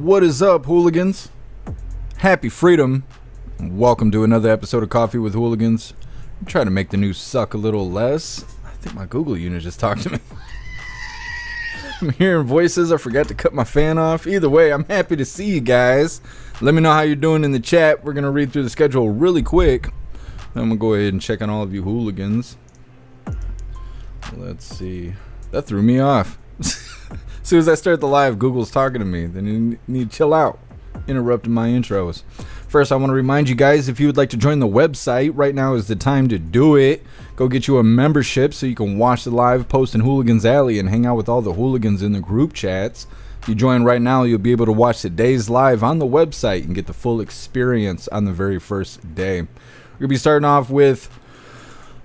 What is up, hooligans? Happy freedom. Welcome to another episode of Coffee with Hooligans. I'm trying to make the news suck a little less. I think my Google unit just talked to me. I'm hearing voices. I forgot to cut my fan off. Either way, I'm happy to see you guys. Let me know how you're doing in the chat. We're going to read through the schedule really quick. I'm going to go ahead and check on all of you hooligans. Let's see. That threw me off. As soon as I start the live, Google's talking to me. Then you need to chill out. Interrupting my intros. First, I want to remind you guys, if you would like to join the website, right now is the time to do it. Go get you a membership so you can watch the live post in Hooligans Alley and hang out with all the hooligans in the group chats. If you join right now, you'll be able to watch today's live on the website and get the full experience on the very first day. We're going to be starting off with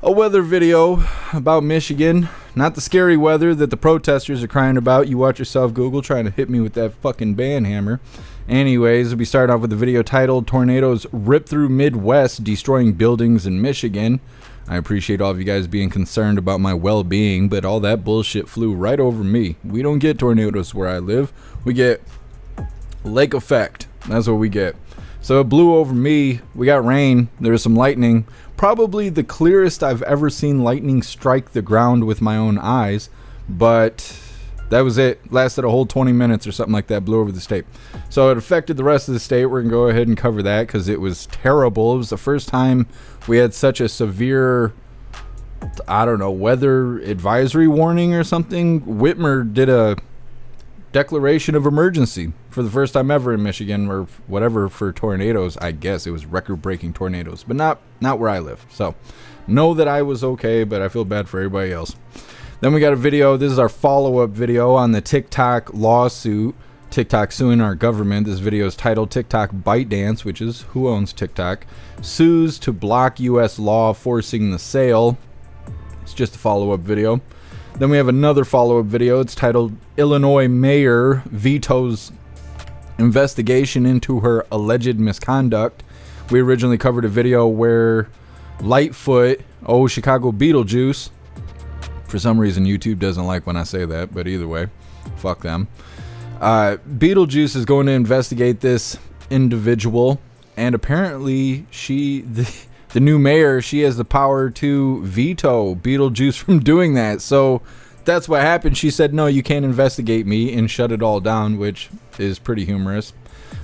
a weather video about Michigan. Not the scary weather that the protesters are crying about. You watch yourself, Google, trying to hit me with that fucking band hammer. Anyways, we'll be starting off with a video titled Tornadoes Rip Through Midwest, Destroying Buildings in Michigan. I appreciate all of you guys being concerned about my well-being, but all that bullshit flew right over me. We don't get tornadoes where I live. We get lake effect. That's what we get. So it blew over me. We got rain. There was some lightning. Probably the clearest I've ever seen lightning strike the ground with my own eyes. But that was it. Lasted a whole 20 minutes or something like that. Blew over the state. So it affected the rest of the state. We're going to go ahead and cover that because it was terrible. It was the first time we had such a severe, I don't know, weather advisory warning or something. Whitmer did a declaration of emergency for the first time ever in Michigan or whatever for tornadoes. I guess it was record-breaking tornadoes, but not where I live. So know that I was okay, but I feel bad for everybody else. Then we got a video. This is our follow-up video on the TikTok lawsuit. TikTok suing our government. This video is titled TikTok ByteDance, which is who owns TikTok, sues to block U.S. law forcing the sale. It's just a follow-up video. Then we have another follow-up video. It's titled Illinois Mayor Vetoes Investigation into Her Alleged Misconduct. We originally covered a video where Lightfoot, Chicago Beetlejuice, for some reason YouTube doesn't like when I say that, but either way, fuck them. Beetlejuice is going to investigate this individual, and apparently the new mayor, she has the power to veto Beetlejuice from doing that. So that's what happened. She said, no, you can't investigate me, and shut it all down, which is pretty humorous.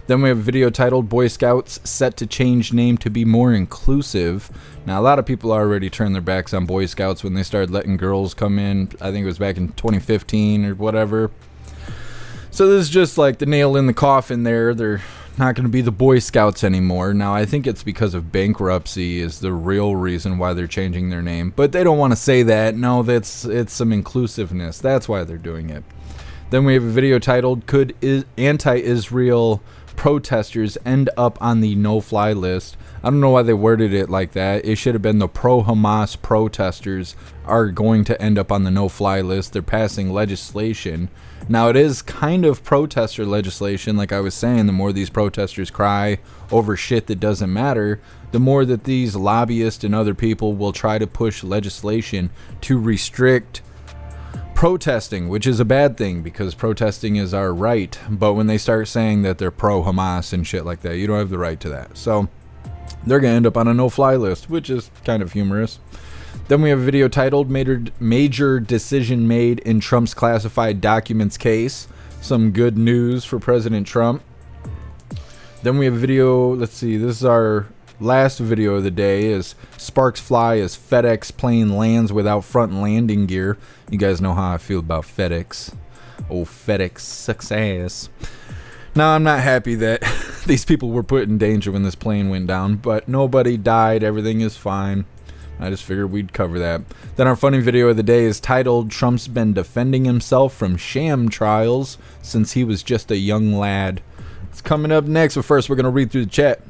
Then we have a video titled Boy Scouts Set to Change Name to Be More Inclusive. Now, a lot of people already turned their backs on Boy Scouts when they started letting girls come in. I think it was back in 2015 or whatever. So this is just like the nail in the coffin there. They're not going to be the Boy Scouts anymore. Now, I think it's because of bankruptcy is the real reason why they're changing their name. But they don't want to say that. No, it's some inclusiveness. That's why they're doing it. Then we have a video titled Could Anti-Israel Protesters End Up on the No-Fly List? I don't know why they worded it like that. It should have been the pro-Hamas protesters are going to end up on the no-fly list. They're passing legislation. Now, it is kind of protester legislation. Like I was saying, the more these protesters cry over shit that doesn't matter, the more that these lobbyists and other people will try to push legislation to restrict protesting, which is a bad thing because protesting is our right. But when they start saying that they're pro-Hamas and shit like that, you don't have the right to that. So they're going to end up on a no-fly list, which is kind of humorous. Then we have a video titled Major Decision Made in Trump's Classified Documents Case. Some good news for President Trump. Then we have a video, let's see, this is our last video of the day, is Sparks Fly as FedEx plane lands without front landing gear. You guys know how I feel about FedEx. Oh, FedEx sucks ass. Now, I'm not happy that these people were put in danger when this plane went down, but nobody died. Everything is fine. I just figured we'd cover that. Then our funny video of the day is titled Trump's Been Defending Himself from Sham Trials Since He Was Just a Young Lad. It's coming up next, but first we're going to read through the chat.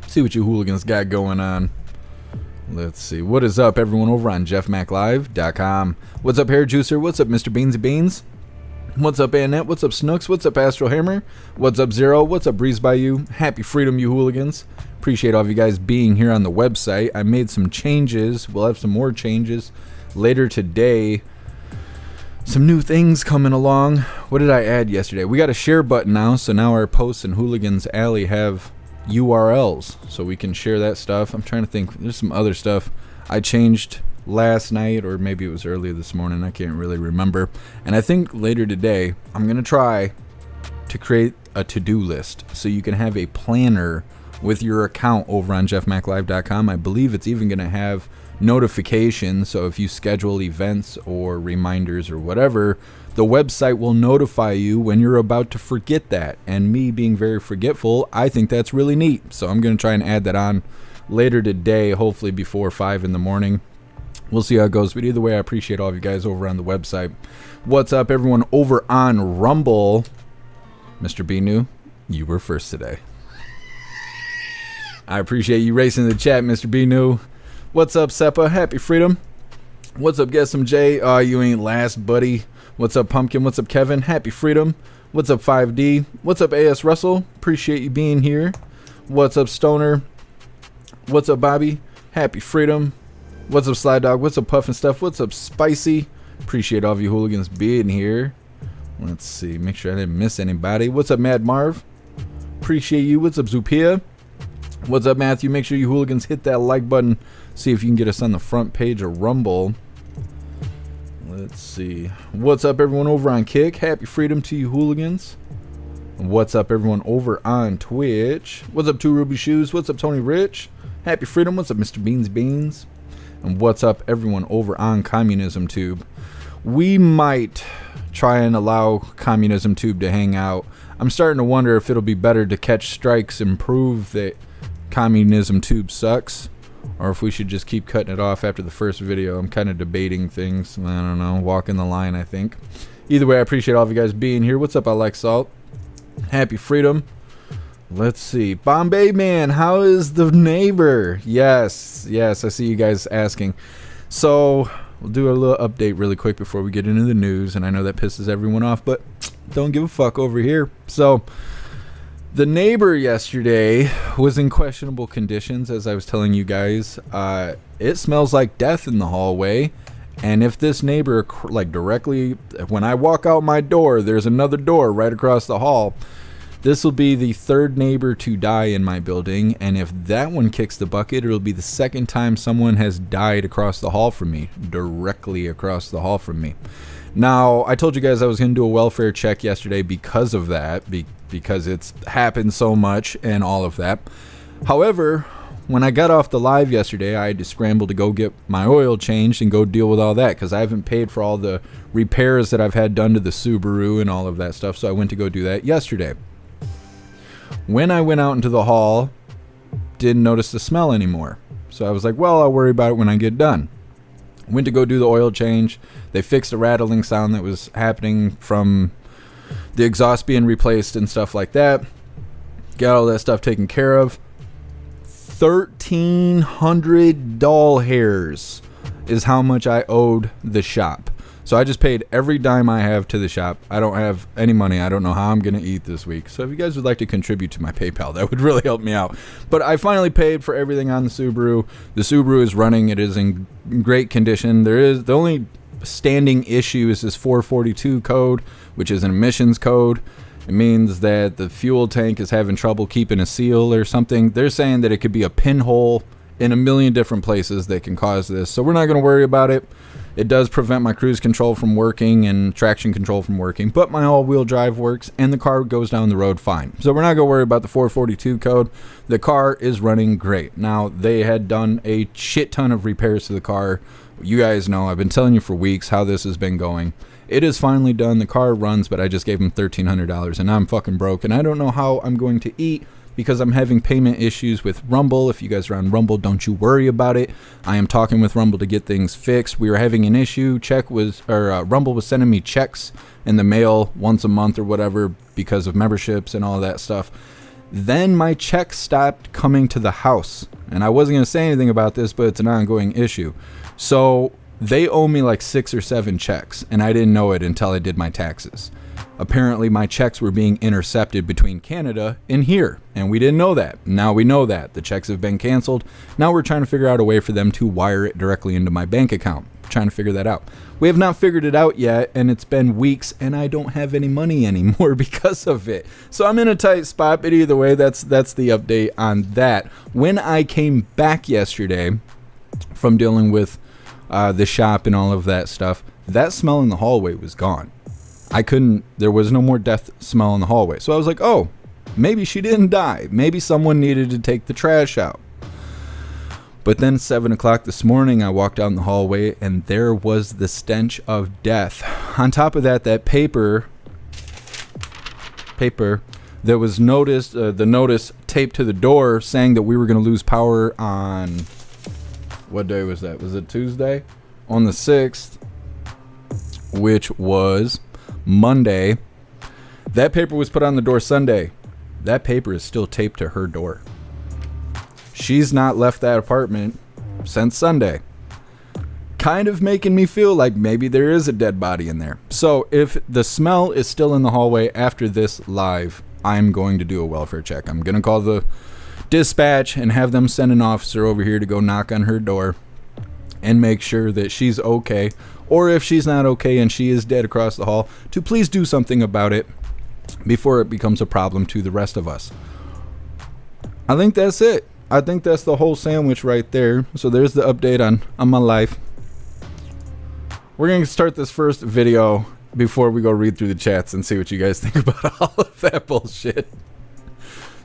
See what you hooligans got going on. Let's see. What is up, everyone over on jeffmaclive.com? What's up, Hair Juicer? What's up, Mr. Beansy Beans? What's up, Annette? What's up, Snooks? What's up, Astral Hammer? What's up, Zero? What's up, Breeze by You? Happy freedom, you hooligans. Appreciate all of you guys being here on the website. I made some changes. We'll have some more changes later today. some new things coming along. What did I add yesterday? We got a share button now, so now our posts in Hooligans Alley have URLs, so we can share that stuff. I'm trying to think. There's some other stuff I changed last night, or maybe it was earlier this morning. I can't really remember. And I think later today, I'm going to try to create a to-do list so you can have a planner with your account over on jeffmaclive.com. I believe it's even going to have notifications, so if you schedule events or reminders or whatever, the website will notify you when you're about to forget that. And me being very forgetful, I think that's really neat. So I'm going to try and add that on later today, hopefully before 5 in the morning. We'll see how it goes. But either way, I appreciate all of you guys over on the website. What's up, everyone over on Rumble? Mr. Binu, you were first today. I appreciate you racing the chat, Mr. Binu. What's up, Seppa? Happy Freedom. What's up, Get Some J? Aw, you ain't last, buddy. What's up, Pumpkin? What's up, Kevin? Happy Freedom. What's up, 5D? What's up, AS Russell? Appreciate you being here. What's up, Stoner? What's up, Bobby? Happy Freedom. What's up, Sly Dog? What's up, Puff and Stuff? What's up, Spicy? Appreciate all of you hooligans being here. Let's see. Make sure I didn't miss anybody. What's up, Mad Marv? Appreciate you. What's up, Zupia? What's up, Matthew? Make sure you hooligans hit that like button. See if you can get us on the front page of Rumble. Let's see. What's up, everyone over on Kick? Happy Freedom to you hooligans. What's up, everyone over on Twitch? What's up, Two Ruby Shoes? What's up, Tony Rich? Happy Freedom. What's up, Mr. Beans Beans? And what's up, everyone over on Communism Tube? We might try and allow Communism Tube to hang out. I'm starting to wonder if it'll be better to catch strikes and prove that Communism Tube sucks, or if we should just keep cutting it off after the first video. I'm kind of debating things. I don't know. Walking the line, I think. Either way, I appreciate all of you guys being here. What's up? I like salt. Happy Freedom. Let's see. Bombay Man, how is the neighbor? Yes, I see you guys asking. So we'll do a little update really quick before we get into the news, and I know that pisses everyone off, but don't give a fuck over here. So the neighbor yesterday was in questionable conditions, as I was telling you guys. It smells like death in the hallway, and if this neighbor, like directly when I walk out my door, there's another door right across the hall. This will be the third neighbor to die in my building, and if that one kicks the bucket, it'll be the second time someone has died across the hall from me, directly across the hall from me. Now, I told you guys I was going to do a welfare check yesterday because of that, because it's happened so much and all of that. However, when I got off the live yesterday, I had to scramble to go get my oil changed and go deal with all that, because I haven't paid for all the repairs that I've had done to the Subaru and all of that stuff, so I went to go do that yesterday. When I went out into the hall, didn't notice the smell anymore. So I was like, well, I'll worry about it when I get done. Went to go do the oil change. They fixed a rattling sound that was happening from the exhaust being replaced and stuff like that. Got all that stuff taken care of. 1,300 doll hairs is how much I owed the shop. So I just paid every dime I have to the shop. I don't have any money. I don't know how I'm going to eat this week. So if you guys would like to contribute to my PayPal, that would really help me out. But I finally paid for everything on the Subaru. The Subaru is running. It is in great condition. The only standing issue is this 442 code, which is an emissions code. It means that the fuel tank is having trouble keeping a seal or something. They're saying that it could be a pinhole in a million different places that can cause this. So we're not going to worry about it. It does prevent my cruise control from working and traction control from working, but my all-wheel drive works and the car goes down the road fine. So we're not going to worry about the 442 code. The car is running great. Now, they had done a shit ton of repairs to the car. You guys know, I've been telling you for weeks how this has been going. It is finally done. The car runs, but I just gave them $1,300 and I'm fucking broke and I don't know how I'm going to eat, because I'm having payment issues with Rumble. If you guys are on Rumble, don't you worry about it. I am talking with Rumble to get things fixed. We were having an issue. Rumble was sending me checks in the mail once a month or whatever because of memberships and all that stuff. Then my checks stopped coming to the house. And I wasn't going to say anything about this, but it's an ongoing issue. So they owe me like 6 or 7 checks, and I didn't know it until I did my taxes. Apparently my checks were being intercepted between Canada and here, and we didn't know that. Now we know that. The checks have been canceled. Now we're trying to figure out a way for them to wire it directly into my bank account. trying to figure that out. We have not figured it out yet, and it's been weeks, and I don't have any money anymore because of it. So I'm in a tight spot, but either way, that's the update on that. When I came back yesterday from dealing with the shop and all of that stuff, that smell in the hallway was gone. There was no more death smell in the hallway. So I was like, oh, maybe she didn't die. Maybe someone needed to take the trash out. But then 7 o'clock this morning, I walked down the hallway and there was the stench of death. On top of that, that paper, there was the notice taped to the door saying that we were going to lose power on, what day was that? Was it Tuesday? On the 6th, which was Monday. That paper was put on the door Sunday. That paper is still taped to her door. She's not left that apartment since Sunday. Kind of making me feel like maybe there is a dead body in there. So if the smell is still in the hallway after this live, I'm going to do a welfare check. I'm going to call the dispatch and have them send an officer over here to go knock on her door and make sure that she's okay. Or if she's not okay and she is dead across the hall, to please do something about it before it becomes a problem to the rest of us. I think that's it. I think that's the whole sandwich right there. So there's the update on my life. We're going to start this first video before we go read through the chats and see what you guys think about all of that bullshit.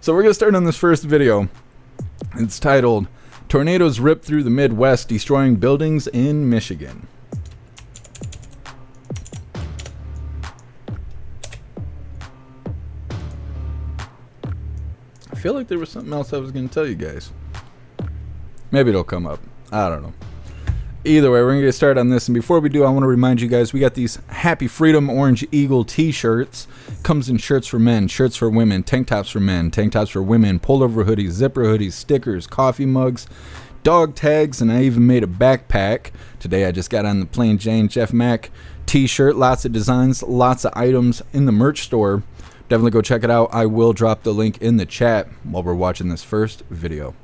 So we're going to start on this first video. It's titled, Tornadoes Rip Through the Midwest, Destroying Buildings in Michigan. I feel like there was something else I was going to tell you guys. Maybe it'll come up. I don't know. Either way, we're going to get started on this. And before we do, I want to remind you guys, we got these Happy Freedom Orange Eagle t-shirts. Comes in shirts for men, shirts for women, tank tops for men, tank tops for women, pullover hoodies, zipper hoodies, stickers, coffee mugs, dog tags, and I even made a backpack. Today I just got on the plain Jane Jeff Mac t-shirt. Lots of designs, lots of items in the merch store. Definitely go check it out. I will drop the link in the chat while we're watching this first video.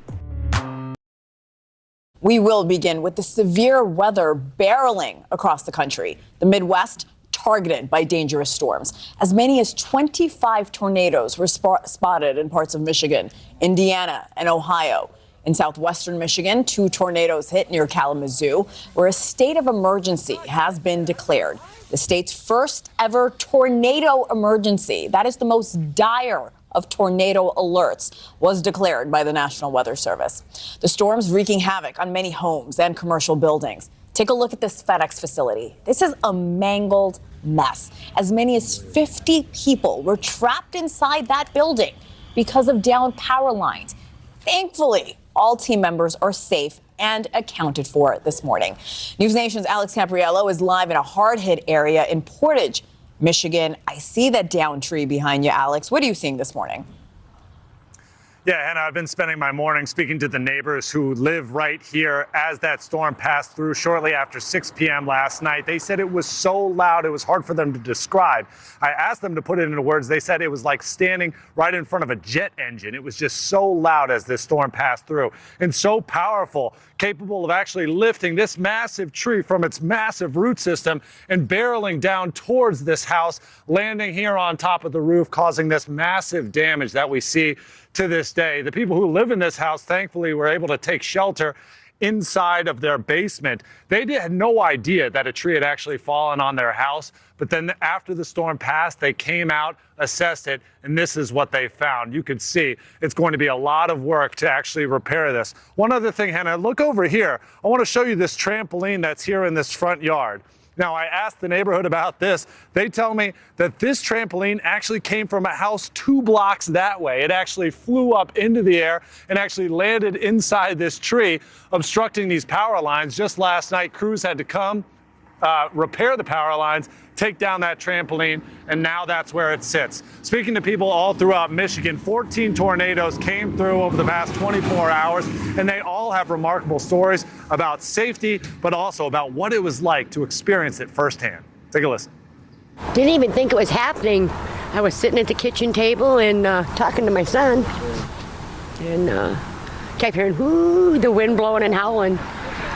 We will begin with the severe weather barreling across the country. The Midwest targeted by dangerous storms. As many as 25 tornadoes were spotted in parts of Michigan, Indiana, and Ohio. In southwestern Michigan, 2 tornadoes hit near Kalamazoo, where a state of emergency has been declared. The state's first ever tornado emergency, that is the most dire of tornado alerts, was declared by the National Weather Service. The storms wreaking havoc on many homes and commercial buildings. Take a look at this FedEx facility. This is a mangled mess. As many as 50 people were trapped inside that building because of downed power lines. Thankfully, all team members are safe and accounted for this morning. News Nation's Alex Capriello is live in a hard-hit area in Portage, Michigan. I see that downed tree behind you, Alex. What are you seeing this morning? Yeah, Hannah, I've been spending my morning speaking to the neighbors who live right here as that storm passed through shortly after 6 p.m. last night. They said it was so loud, it was hard for them to describe. I asked them to put it into words. They said it was like standing right in front of a jet engine. It was just so loud as this storm passed through and so powerful, capable of actually lifting this massive tree from its massive root system and barreling down towards this house, landing here on top of the roof, causing this massive damage that we see to this day. The people who live in this house, thankfully, were able to take shelter inside of their basement. They had no idea that a tree had actually fallen on their house, but then after the storm passed, they came out, assessed it, and this is what they found. You can see it's going to be a lot of work to actually repair this. One other thing, Hannah, look over here. I want to show you this trampoline that's here in this front yard. Now, I asked the neighborhood about this. They tell me that this trampoline actually came from a house 2 blocks that way. It actually flew up into the air and actually landed inside this tree, obstructing these power lines. Just last night, crews had to come, repair the power lines, take down that trampoline, and now that's where it sits. Speaking to people all throughout Michigan, 14 tornadoes came through over the past 24 hours, and they all have remarkable stories about safety, but also about what it was like to experience it firsthand. Take a listen. Didn't even think it was happening. I was sitting at the kitchen table and talking to my son, and kept hearing, whoo, the wind blowing and howling.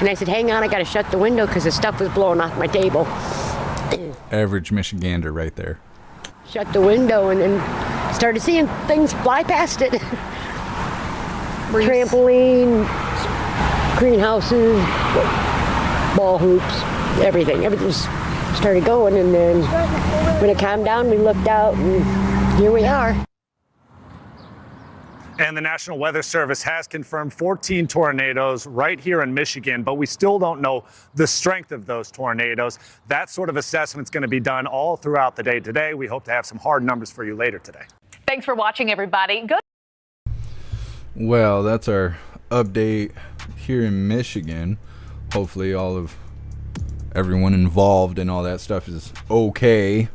And I said, hang on, I got to shut the window because the stuff was blowing off my table. Average Michigander right there. Shut the window and then started seeing things fly past it. Trampoline, greenhouses, ball hoops, everything. Everything just started going, and then when it calmed down, we looked out, and here we are. And the National Weather Service has confirmed 14 tornadoes right here in Michigan, but we still don't know the strength of those tornadoes. That sort of assessment is going to be done all throughout the day today. We hope to have some hard numbers for you later today. Thanks for watching, everybody. Good. Well, that's our update here in Michigan. Hopefully everyone involved and all that stuff is okay.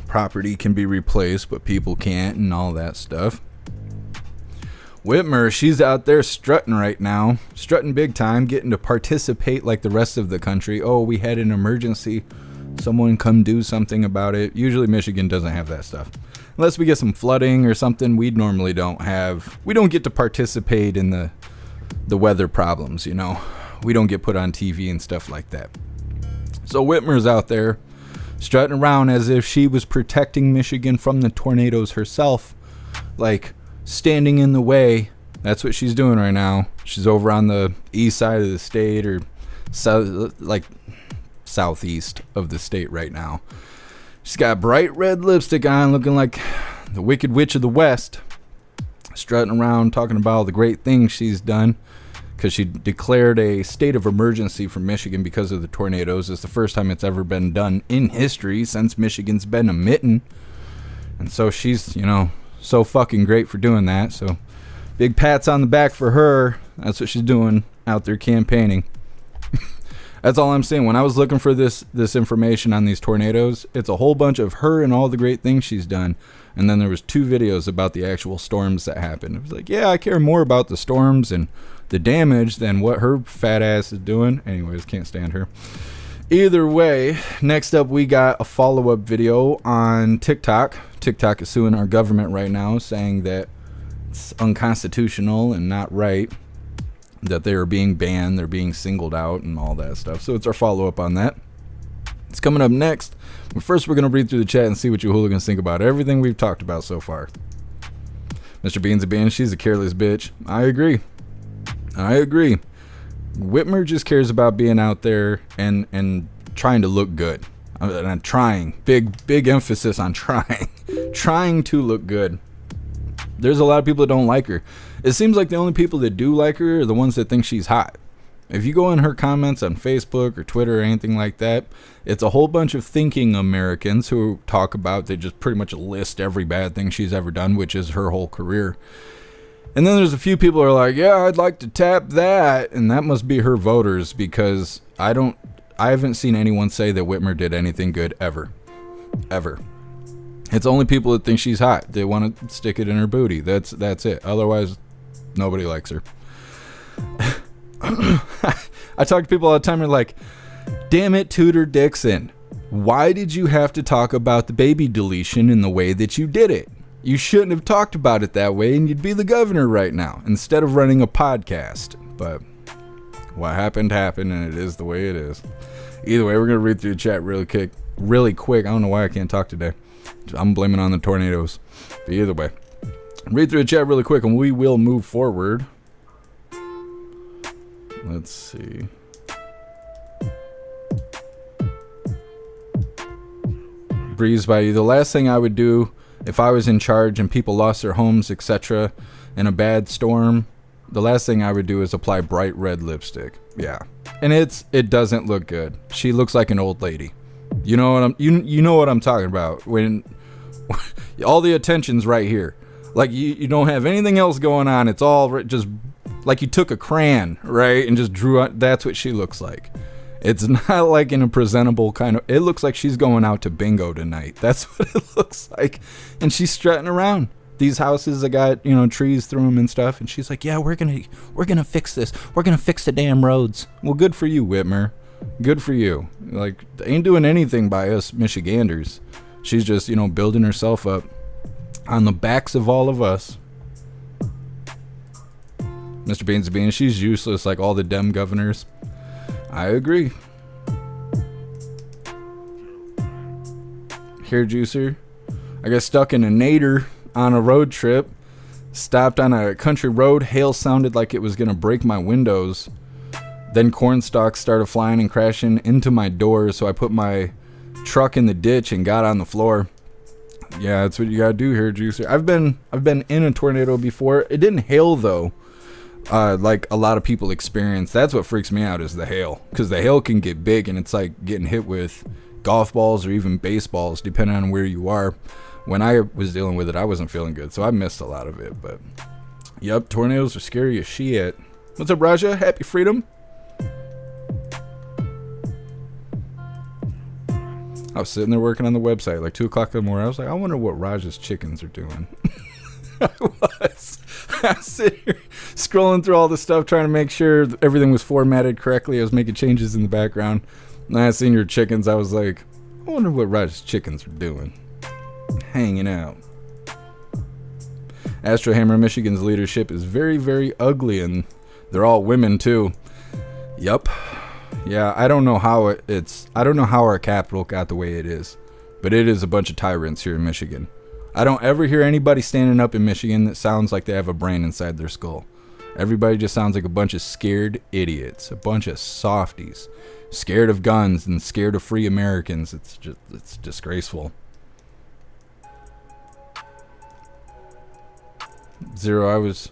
Property can be replaced, but people can't, and all that stuff. Whitmer, she's out there strutting right now. Strutting big time, getting to participate like the rest of the country. Oh, we had an emergency. Someone come do something about it. Usually Michigan doesn't have that stuff. Unless we get some flooding or something, we normally don't have. We don't get to participate in the weather problems, you know. We don't get put on TV and stuff like that. So Whitmer's out there strutting around as if she was protecting Michigan from the tornadoes herself. Like, standing in the way. That's what she's doing right now. She's over on the east side of the state, or southeast of the state right now. She's got bright red lipstick on, looking like the Wicked Witch of the West, strutting around talking about all the great things she's done, because she declared a state of emergency for Michigan because of the tornadoes. It's the first time it's ever been done in history since Michigan's been a mitten. And so she's, so fucking great for doing that. So big pats on the back for her. That's what she's doing out there campaigning. That's all I'm saying. When I was looking for this information on these tornadoes, it's a whole bunch of her and all the great things she's done. And then there was 2 videos about the actual storms that happened. It was like, yeah, I care more about the storms and the damage than what her fat ass is doing. Anyways, can't stand her. Either way, next up we got a follow-up video on TikTok. TikTok is suing our government right now, saying that it's unconstitutional and not right, that they are being banned, they're being singled out and all that stuff. So it's our follow-up on that. It's coming up next. But first we're going to read through the chat and see what you hooligans think about everything we've talked about so far. Mr. Beans a Bean, she's a careless bitch. I agree. Whitmer just cares about being out there and trying to look good. I'm trying. Big emphasis on trying. Trying to look good. There's a lot of people that don't like her. It seems like the only people that do like her are the ones that think she's hot. If you go in her comments on Facebook or Twitter or anything like that, it's a whole bunch of thinking Americans who talk about, they just pretty much list every bad thing she's ever done, which is her whole career. And then there's a few people who are like, yeah, I'd like to tap that. And that must be her voters, because I haven't seen anyone say that Whitmer did anything good ever. Ever. It's only people that think she's hot. They want to stick it in her booty. That's it. Otherwise, nobody likes her. I talk to people all the time, and they're like, damn it, Tudor Dixon. Why did you have to talk about the baby deletion in the way that you did it? You shouldn't have talked about it that way, and you'd be the governor right now instead of running a podcast. But what happened, and it is the way it is. Either way, we're going to read through the chat really quick. I don't know why I can't talk today. I'm blaming on the tornadoes. But either way, read through the chat really quick, and we will move forward. Let's see. Breeze by you. The last thing I would do if I was in charge and people lost their homes, etc., in a bad storm, the last thing I would do is apply bright red lipstick. Yeah. And it doesn't look good. She looks like an old lady. You know what I'm talking about. When all the attention's right here. Like you don't have anything else going on. It's all just like you took a crayon, right, and just drew out. That's what she looks like. It's not like in a presentable kind of. It looks like she's going out to bingo tonight. That's what it looks like. And she's strutting around these houses that got, trees through them and stuff. And she's like, yeah, we're gonna fix this. We're gonna fix the damn roads. Well, good for you, Whitmer. Good for you. Like, ain't doing anything by us Michiganders. She's just, building herself up on the backs of all of us. Mr. Beans, she's useless like all the Dem governors. I agree. Hair juicer. I got stuck in a nader on a road trip. Stopped on a country road. Hail sounded like it was going to break my windows. Then corn stalks started flying and crashing into my door, so I put my truck in the ditch and got on the floor. Yeah, that's what you gotta do here, juicer. I've been in a tornado before. It didn't hail though, like a lot of people experience. That's what freaks me out is the hail, because the hail can get big and it's like getting hit with golf balls or even baseballs, depending on where you are. When I was dealing with it, I wasn't feeling good, so I missed a lot of it. But yep, tornadoes are scary as shit. What's up, Raja? Happy freedom. I was sitting there working on the website like 2 o'clock in the morning. I was like, I wonder what Raj's chickens are doing. I was sitting here scrolling through all the stuff, trying to make sure everything was formatted correctly. I was making changes in the background. And I seen your chickens. I was like, I wonder what Raj's chickens are doing. Hanging out. Astro Hammer, Michigan's leadership is very, very ugly, and they're all women too. Yup. Yeah, I don't know how I don't know how our capital got the way it is, but it is a bunch of tyrants here in Michigan. I don't ever hear anybody standing up in Michigan that sounds like they have a brain inside their skull. Everybody just sounds like a bunch of scared idiots, a bunch of softies, scared of guns and scared of free Americans. It's disgraceful. Zero, I was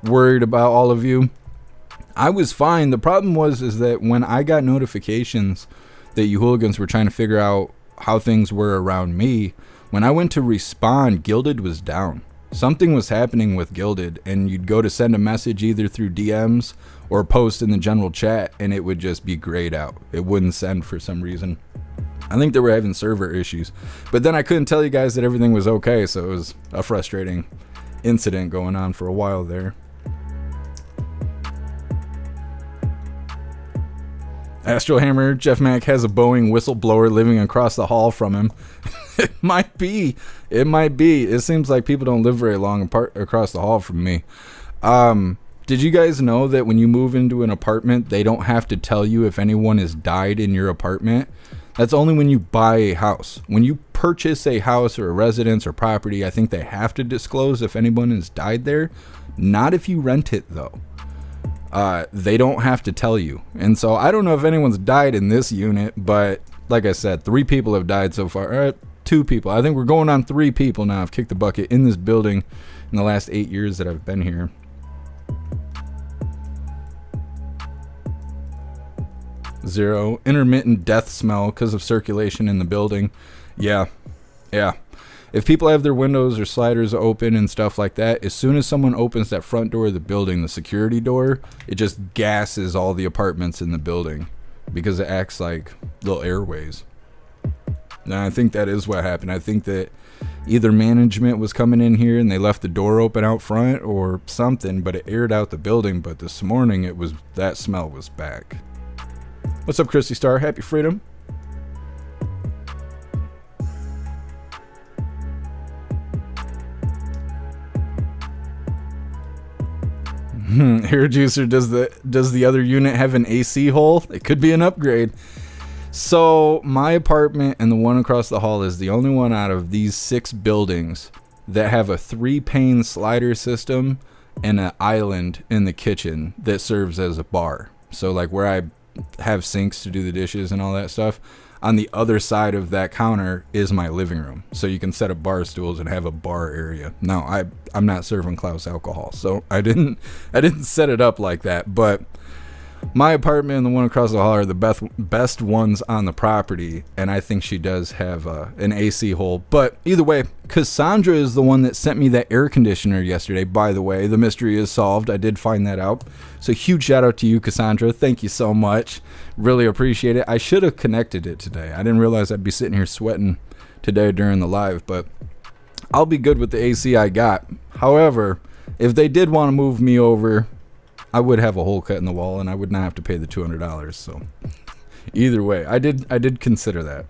worried about all of you. I was fine. The problem is that when I got notifications that you hooligans were trying to figure out how things were around me, when I went to respond, Gilded was down. Something was happening with Gilded, and you'd go to send a message either through DMs or post in the general chat, and it would just be grayed out. It wouldn't send for some reason. I think they were having server issues. But then I couldn't tell you guys that everything was okay, so it was a frustrating incident going on for a while there. Astro Hammer, Jeff Mack has a Boeing whistleblower living across the hall from him. It might be. It seems like people don't live very long apart across the hall from me. Did you guys know that when you move into an apartment, they don't have to tell you if anyone has died in your apartment? That's only when you buy a house. When you purchase a house or a residence or property, I think they have to disclose if anyone has died there. Not if you rent it, though. They don't have to tell you. And so I don't know if anyone's died in this unit, but like I said, 3 people have died so far. 2 people. I think we're going on 3 people now. I've kicked the bucket in this building in the last 8 years that I've been here. Zero. Intermittent death smell because of circulation in the building. Yeah. If people have their windows or sliders open and stuff like that, as soon as someone opens that front door of the building, the security door, it just gasses all the apartments in the building because it acts like little airways. And I think that is what happened. I think that either management was coming in here and they left the door open out front or something, but it aired out the building. But this morning, that smell was back. What's up, Christy Star? Happy freedom. Hair juicer, does the other unit have an AC hole? It could be an upgrade. So my apartment and the one across the hall is the only one out of these 6 buildings that have a 3-pane slider system and an island in the kitchen that serves as a bar. So like where I have sinks to do the dishes and all that stuff, on the other side of that counter is my living room. So you can set up bar stools and have a bar area. Now, I'm not serving Klaus alcohol, so I didn't set it up like that. But my apartment and the one across the hall are the best ones on the property, and I think she does have an AC hole. But either way, Cassandra is the one that sent me that air conditioner yesterday. By the way, the mystery is solved. I did find that out. So huge shout out to you, Cassandra. Thank you so much. Really appreciate it. I should have connected it today. I didn't realize I'd be sitting here sweating today during the live, but I'll be good with the AC I got. However, if they did want to move me over, I would have a hole cut in the wall and I would not have to pay the $200. So either way, I did consider that.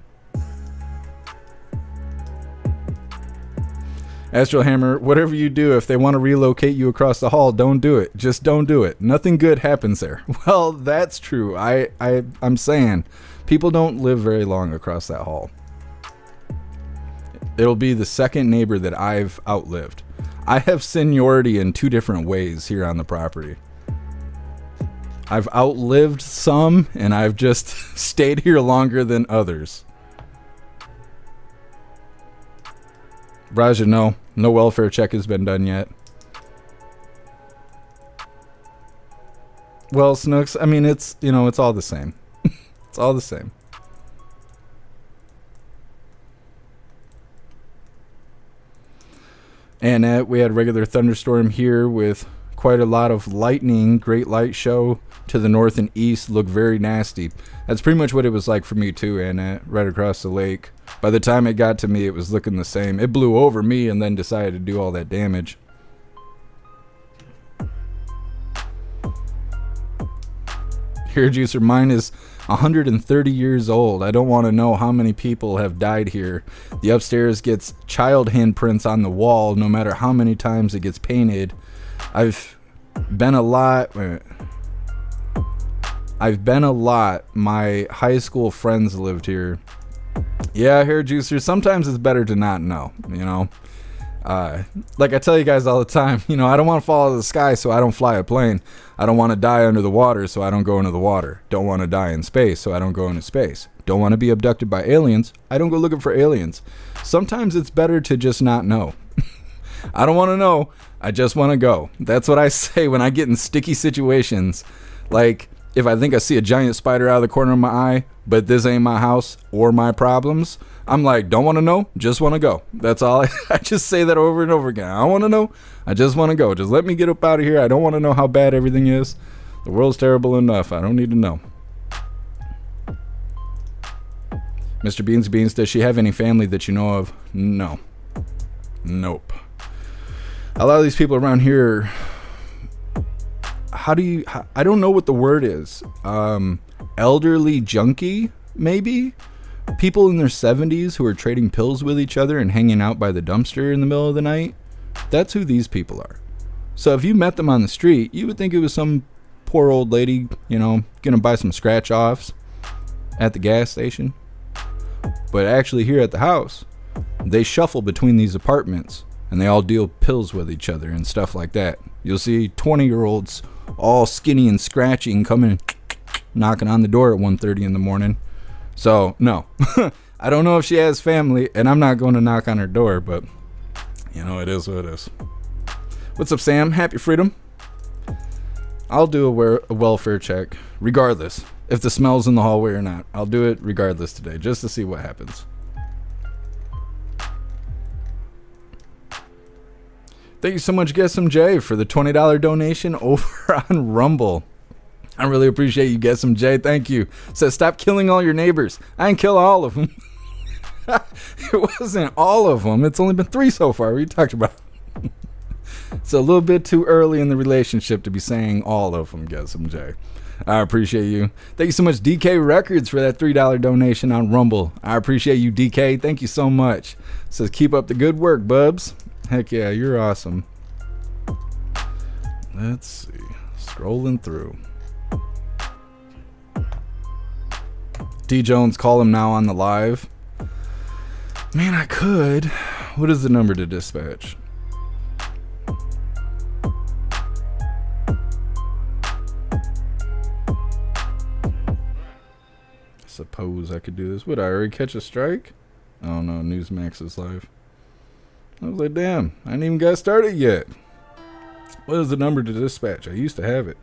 Astral Hammer, whatever you do, if they want to relocate you across the hall, don't do it. Just don't do it. Nothing good happens there. Well, that's true. I'm saying people don't live very long across that hall. It'll be the second neighbor that I've outlived. I have seniority in 2 different ways here on the property. I've outlived some, and I've just stayed here longer than others. Raja, no welfare check has been done yet. Well, Snooks, I mean, it's all the same. It's all the same. And we had a regular thunderstorm here with quite a lot of lightning. Great light show to the north and east. Looked very nasty. That's pretty much what it was like for me too, and right across the lake. By the time it got to me, it was looking the same. It blew over me and then decided to do all that damage. Here, Juicer, mine is 130 years old. I don't want to know how many people have died here. The upstairs gets child handprints on the wall no matter how many times it gets painted. I've been a lot. My high school friends lived here. Yeah, Hair Juicer, sometimes it's better to not know, like I tell you guys all the time, I don't want to fall out of the sky, so I don't fly a plane. I don't want to die under the water, so I don't go into the water. Don't want to die in space, so I don't go into space. Don't want to be abducted by aliens. I don't go looking for aliens. Sometimes it's better to just not know. I don't want to know. I just want to go. That's what I say when I get in sticky situations. Like, if I think I see a giant spider out of the corner of my eye, but this ain't my house or my problems, I'm like, don't want to know, just want to go. That's all. I just say that over and over again. I don't want to know, I just want to go. Just let me get up out of here. I don't want to know how bad everything is. The world's terrible enough. I don't need to know. Mr. Beans Beans, does she have any family that you know of? No. Nope. A lot of these people around here, I don't know what the word is. Elderly junkie, maybe? People in their 70s who are trading pills with each other and hanging out by the dumpster in the middle of the night. That's who these people are. So if you met them on the street, you would think it was some poor old lady, gonna buy some scratch offs at the gas station. But actually here at the house, they shuffle between these apartments and they all deal pills with each other and stuff like that. You'll see 20-year-olds all skinny and scratchy and coming knocking on the door at 1:30 in the morning. So, no. I don't know if she has family, and I'm not going to knock on her door, but, it is what it is. What's up, Sam? Happy freedom. I'll do a welfare check, regardless, if the smell's in the hallway or not. I'll do it regardless today, just to see what happens. Thank you so much, Get Some J, for the $20 donation over on Rumble. I really appreciate you, Get Some J. Thank you. Says, stop killing all your neighbors. I didn't kill all of them. It wasn't all of them. It's only been 3 so far. What are you talking about? It's a little bit too early in the relationship to be saying all of them, Get Some J. I appreciate you. Thank you so much, DK Records, for that $3 donation on Rumble. I appreciate you, DK. Thank you so much. Says, keep up the good work, bubs. Heck yeah, you're awesome. Let's see. Scrolling through. D Jones, call him now on the live. Man, I could. What is the number to dispatch? I suppose I could do this. Would I already catch a strike? Oh no, Newsmax is live. I was like, damn, I ain't even got started yet. What is the number to dispatch? I used to have it.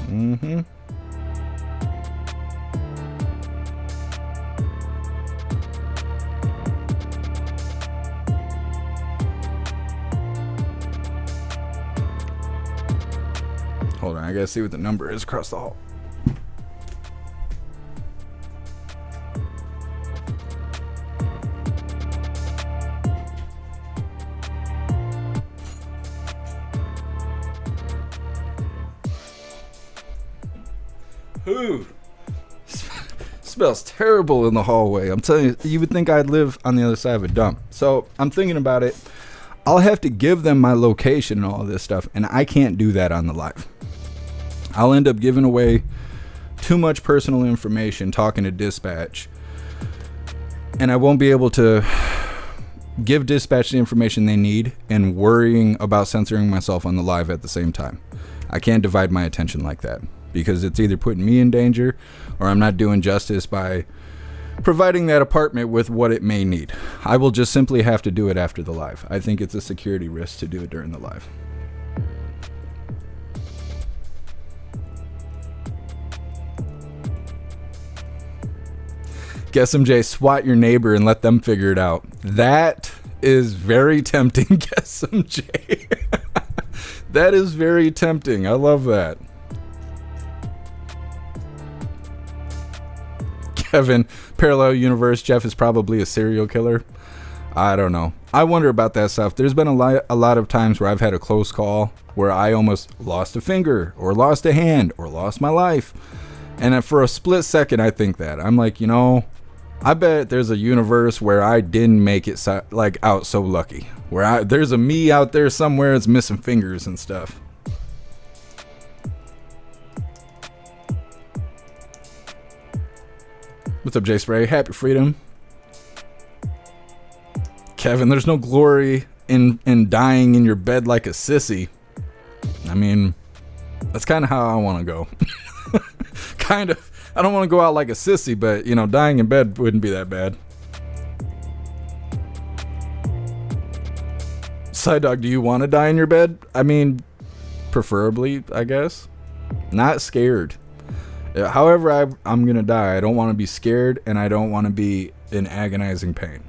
Mm-hmm. Hold on, I gotta see what the number is across the hall. Ooh. Smells terrible in the hallway. I'm telling you, you would think I'd live on the other side of a dump. So I'm thinking about it. I'll have to give them my location and all this stuff, and I can't do that on the live. I'll end up giving away too much personal information talking to dispatch, and I won't be able to give dispatch the information they need and worrying about censoring myself on the live at the same time. I can't divide my attention like that, because it's either putting me in danger or I'm not doing justice by providing that apartment with what it may need. I will just simply have to do it after the live. I think it's a security risk to do it during the live. Guess MJ, swat your neighbor and let them figure it out. That is very tempting, Guess MJ. That is very tempting. I love that. Kevin, parallel universe, Jeff is probably a serial killer. I don't know. I wonder about that stuff. There's been a lot of times where I've had a close call where I almost lost a finger or lost a hand or lost my life. And for a split second, I think that. I'm like, I bet there's a universe where I didn't make it out so lucky. Where there's a me out there somewhere that's missing fingers and stuff. What's up, J Spray? Happy freedom. Kevin, there's no glory in dying in your bed like a sissy. I mean, that's kind of how I want to go. Kind of. I don't want to go out like a sissy, but, dying in bed wouldn't be that bad. Side Dog, do you want to die in your bed? I mean, preferably, I guess. Not scared. However I'm going to die, I don't want to be scared, and I don't want to be in agonizing pain.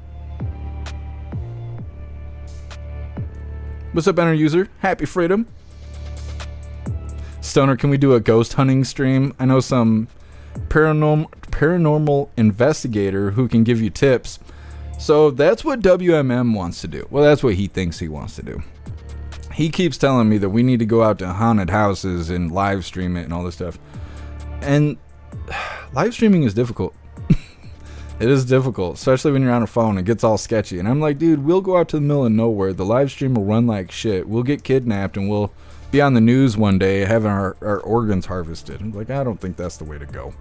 What's up, Enter User? Happy freedom. Stoner, can we do a ghost hunting stream? I know some paranormal investigator who can give you tips. So that's what WMM wants to do. Well, that's what he thinks he wants to do. He keeps telling me that we need to go out to haunted houses and live stream it and all this stuff. And live streaming is difficult. It is difficult, especially when you're on a phone. It gets all sketchy. And I'm like, dude, we'll go out to the middle of nowhere. The live stream will run like shit. We'll get kidnapped and we'll be on the news one day having our organs harvested. I'm like, I don't think that's the way to go.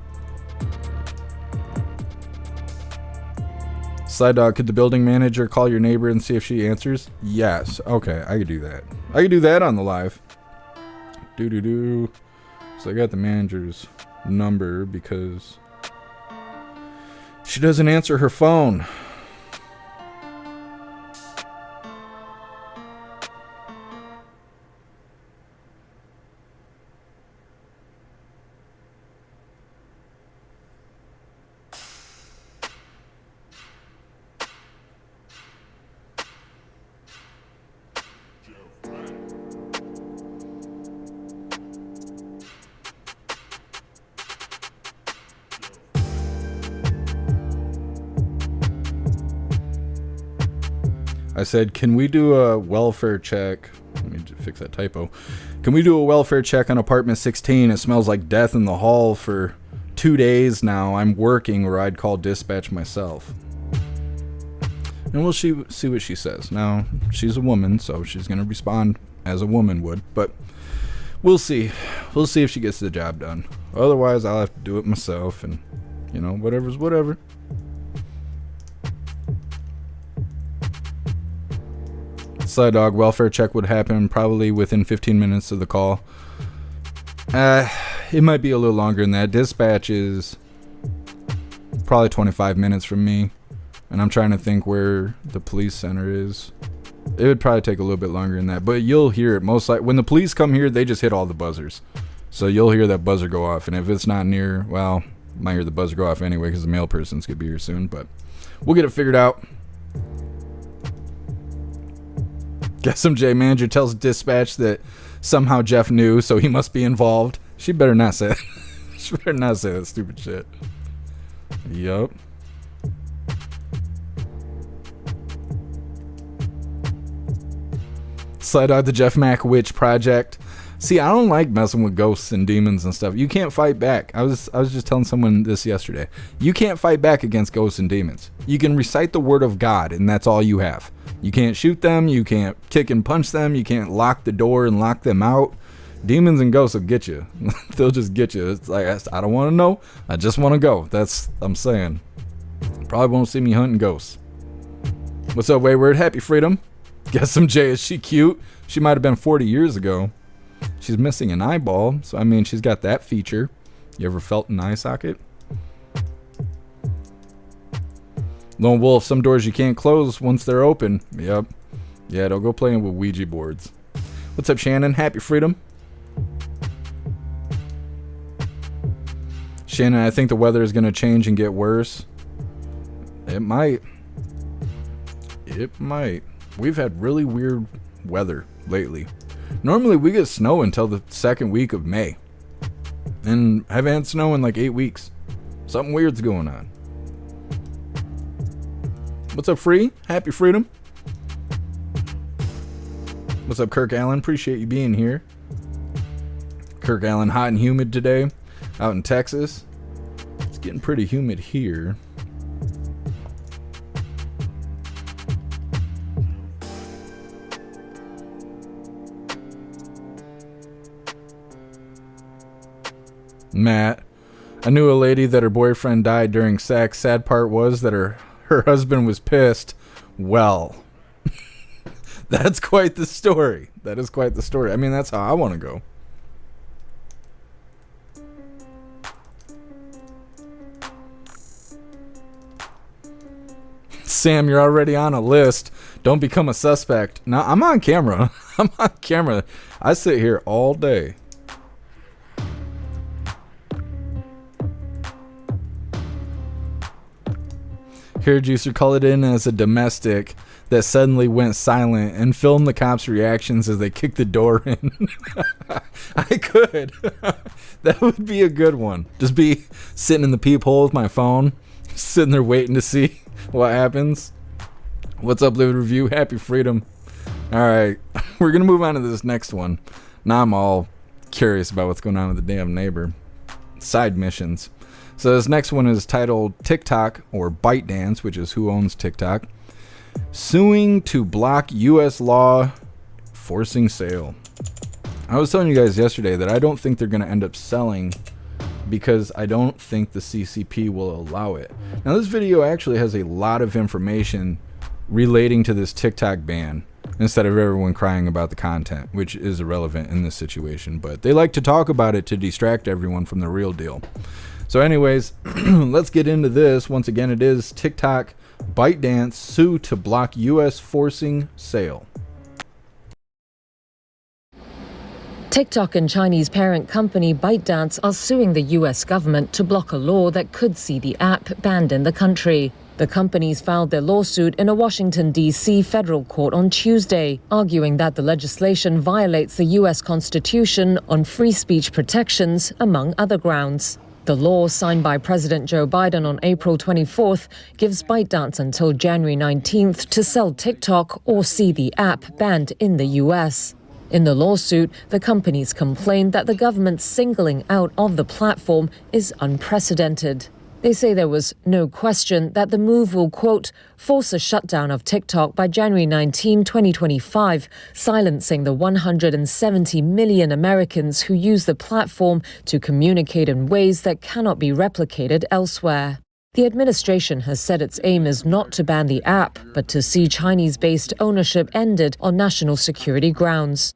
Side Dog, could the building manager call your neighbor and see if she answers? Yes. Okay, I could do that. I could do that on the live. So I got the manager's number because she doesn't answer her phone. I said, can we do a welfare check? Let me fix that typo. Can we do a welfare check on apartment 16? It smells like death in the hall for 2 days now. I'm working, or I'd call dispatch myself. And we'll see what she says. Now, she's a woman, so she's going to respond as a woman would. But we'll see. We'll see if she gets the job done. Otherwise, I'll have to do it myself. And, whatever's whatever. Side Dog, welfare check would happen probably within 15 minutes of the call. It might be a little longer than that. Dispatch is probably 25 minutes from me, and I'm trying to think where the police center is. It would probably take a little bit longer than that, but you'll hear it most likely. When the police come here, they just hit all the buzzers. So you'll hear that buzzer go off, and if it's not near, well, might hear the buzzer go off anyway because the mail person's going to be here soon, but we'll get it figured out. Guess MJ manager tells dispatch that somehow Jeff knew, so he must be involved. She better not say that. She better not say that stupid shit. Yup. Slide out the Jeff Mac Witch Project. See, I don't like messing with ghosts and demons and stuff. You can't fight back. I was just telling someone this yesterday. You can't fight back against ghosts and demons. You can recite the word of God, and that's all you have. You can't shoot them. You can't kick and punch them. You can't lock the door and lock them out. Demons and ghosts will get you. They'll just get you. It's like, I don't want to know. I just want to go. I'm saying. Probably won't see me hunting ghosts. What's up, Wayward? Happy Freedom. Guess some J. Is she cute? She might have been 40 years ago. She's missing an eyeball, so I mean, she's got that feature. You ever felt an eye socket? Lone Wolf, some doors you can't close once they're open. Yep. Yeah, don't go playing with Ouija boards. What's up, Shannon? Happy Freedom. Shannon, I think the weather is going to change and get worse. It might. We've had really weird weather lately. Normally we get snow until the second week of May. And haven't had snow in like 8 weeks. Something weird's going on. What's up, Free? Happy Freedom. What's up, Kirk Allen? Appreciate you being here. Kirk Allen, hot and humid today out in Texas. It's getting pretty humid here. Matt, I knew a lady that her boyfriend died during sex. Sad part was that her husband was pissed. Well, that's quite the story. That is quite the story. I mean, that's how I want to go. Sam, you're already on a list. Don't become a suspect. No, I'm on camera. I'm on camera. I sit here all day. Hair juicer called it in as a domestic that suddenly went silent and filmed the cops' reactions as they kicked the door in. I could. That would be a good one. Just be sitting in the peephole with my phone, sitting there waiting to see what happens. What's up, Live Review? Happy Freedom. All right, we're going to move on to this next one. Now I'm all curious about what's going on with the damn neighbor. Side missions. So this next one is titled TikTok, or ByteDance, which is who owns TikTok, suing to block U.S. law forcing sale. I was telling you guys yesterday that I don't think they're going to end up selling because I don't think the CCP will allow it. Now this video actually has a lot of information relating to this TikTok ban instead of everyone crying about the content, which is irrelevant in this situation, but they like to talk about it to distract everyone from the real deal. So anyways, let's get into this. Once again, it is TikTok ByteDance sue to block U.S. forcing sale. TikTok and Chinese parent company ByteDance are suing the U.S. government to block a law that could see the app banned in the country. The companies filed their lawsuit in a Washington, D.C. federal court on Tuesday, arguing that the legislation violates the U.S. Constitution on free speech protections, among other grounds. The law, signed by President Joe Biden on April 24th, gives ByteDance until January 19th to sell TikTok or see the app banned in the U.S. In the lawsuit, the companies complained that the government's singling out of the platform is unprecedented. They say there was no question that the move will, quote, force a shutdown of TikTok by January 19, 2025, silencing the 170 million Americans who use the platform to communicate in ways that cannot be replicated elsewhere. The administration has said its aim is not to ban the app, but to see Chinese-based ownership ended on national security grounds.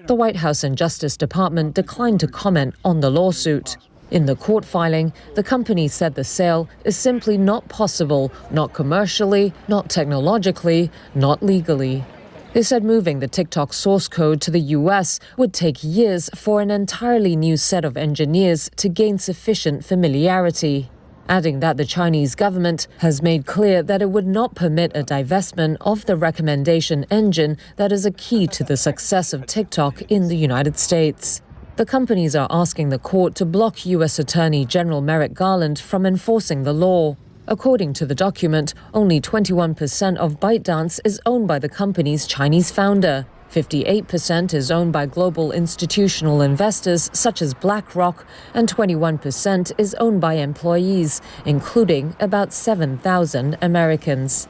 The White House and Justice Department declined to comment on the lawsuit. In the court filing, the company said the sale is simply not possible, not commercially, not technologically, not legally. They said moving the TikTok source code to the US would take years for an entirely new set of engineers to gain sufficient familiarity, adding that the Chinese government has made clear that it would not permit a divestment of the recommendation engine that is a key to the success of TikTok in the United States. The companies are asking the court to block U.S. Attorney General Merrick Garland from enforcing the law. According to the document, only 21% of ByteDance is owned by the company's Chinese founder. 58% is owned by global institutional investors such as BlackRock, and 21% is owned by employees, including about 7,000 Americans.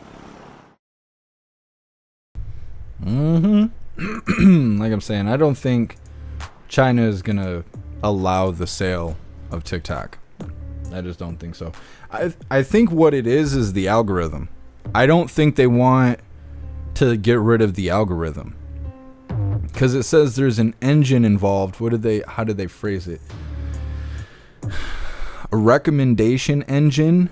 Like I'm saying, I don't think China is going to allow the sale of TikTok. I just don't think so. I think what it is the algorithm. I don't think they want to get rid of the algorithm, because it says there's an engine involved. How did they phrase it? A recommendation engine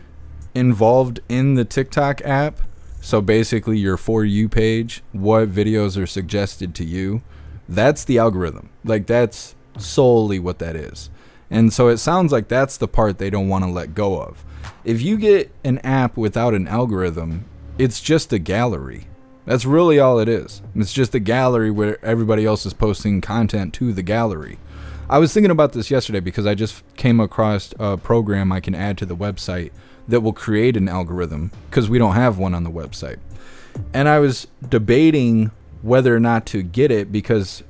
involved in the TikTok app. So basically your For You page, what videos are suggested to you, that's the algorithm. Like, that's solely what that is. And so it sounds like that's the part they don't want to let go of. If you get an app without an algorithm, it's just a gallery. That's really all it is. It's just a gallery where everybody else is posting content to the gallery. I was thinking about this yesterday because I just came across a program I can add to the website that will create an algorithm, because we don't have one on the website. And I was debating whether or not to get it, because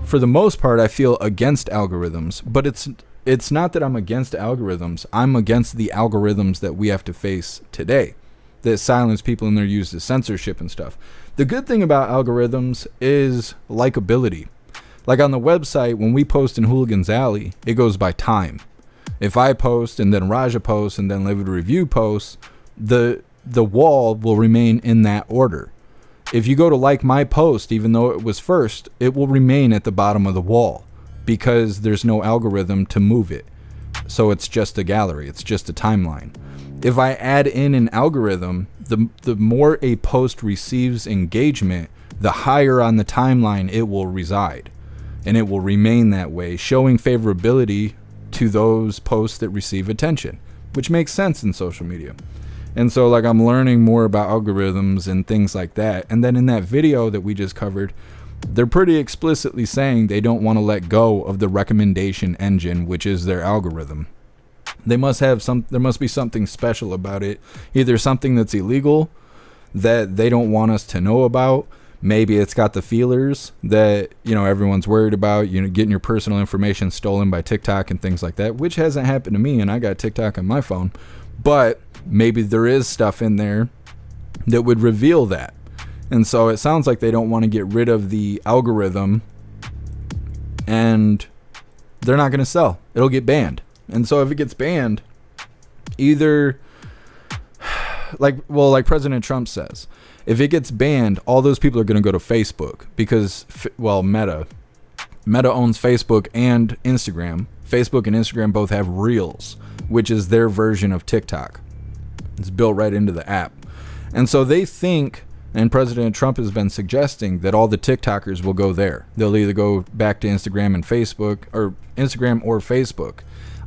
for the most part I feel against algorithms, but it's not that I'm against algorithms. I'm against the algorithms that we have to face today that silence people and they're used as censorship and stuff. The good thing about algorithms is likability. Like on the website, when we post in Hooligans Alley, it goes by time. If I post and then Raja posts and then Livid Review posts, the wall will remain in that order. If you go to like my post, even though it was first, it will remain at the bottom of the wall because there's no algorithm to move it. So it's just a gallery. It's just a timeline. If I add in an algorithm, the more a post receives engagement, the higher on the timeline it will reside. And it will remain that way, showing favorability to those posts that receive attention, which makes sense in social media. And so, like, I'm learning more about algorithms and things like that. And then in that video that we just covered, they're pretty explicitly saying they don't want to let go of the recommendation engine, which is their algorithm. There must be something special about it, either something that's illegal that they don't want us to know about. Maybe it's got the feelers that, everyone's worried about, getting your personal information stolen by TikTok and things like that, which hasn't happened to me, and I got TikTok on my phone. But maybe there is stuff in there that would reveal that. And so it sounds like they don't want to get rid of the algorithm, and they're not going to sell. It'll get banned. And so if it gets banned, either like President Trump says, if it gets banned, all those people are going to go to Facebook because, Meta owns Facebook and Instagram. Facebook and Instagram both have Reels, which is their version of TikTok. It's built right into the app. And so they think, and President Trump has been suggesting, that all the TikTokers will go there. They'll either go back to Instagram and Facebook, or Instagram or Facebook.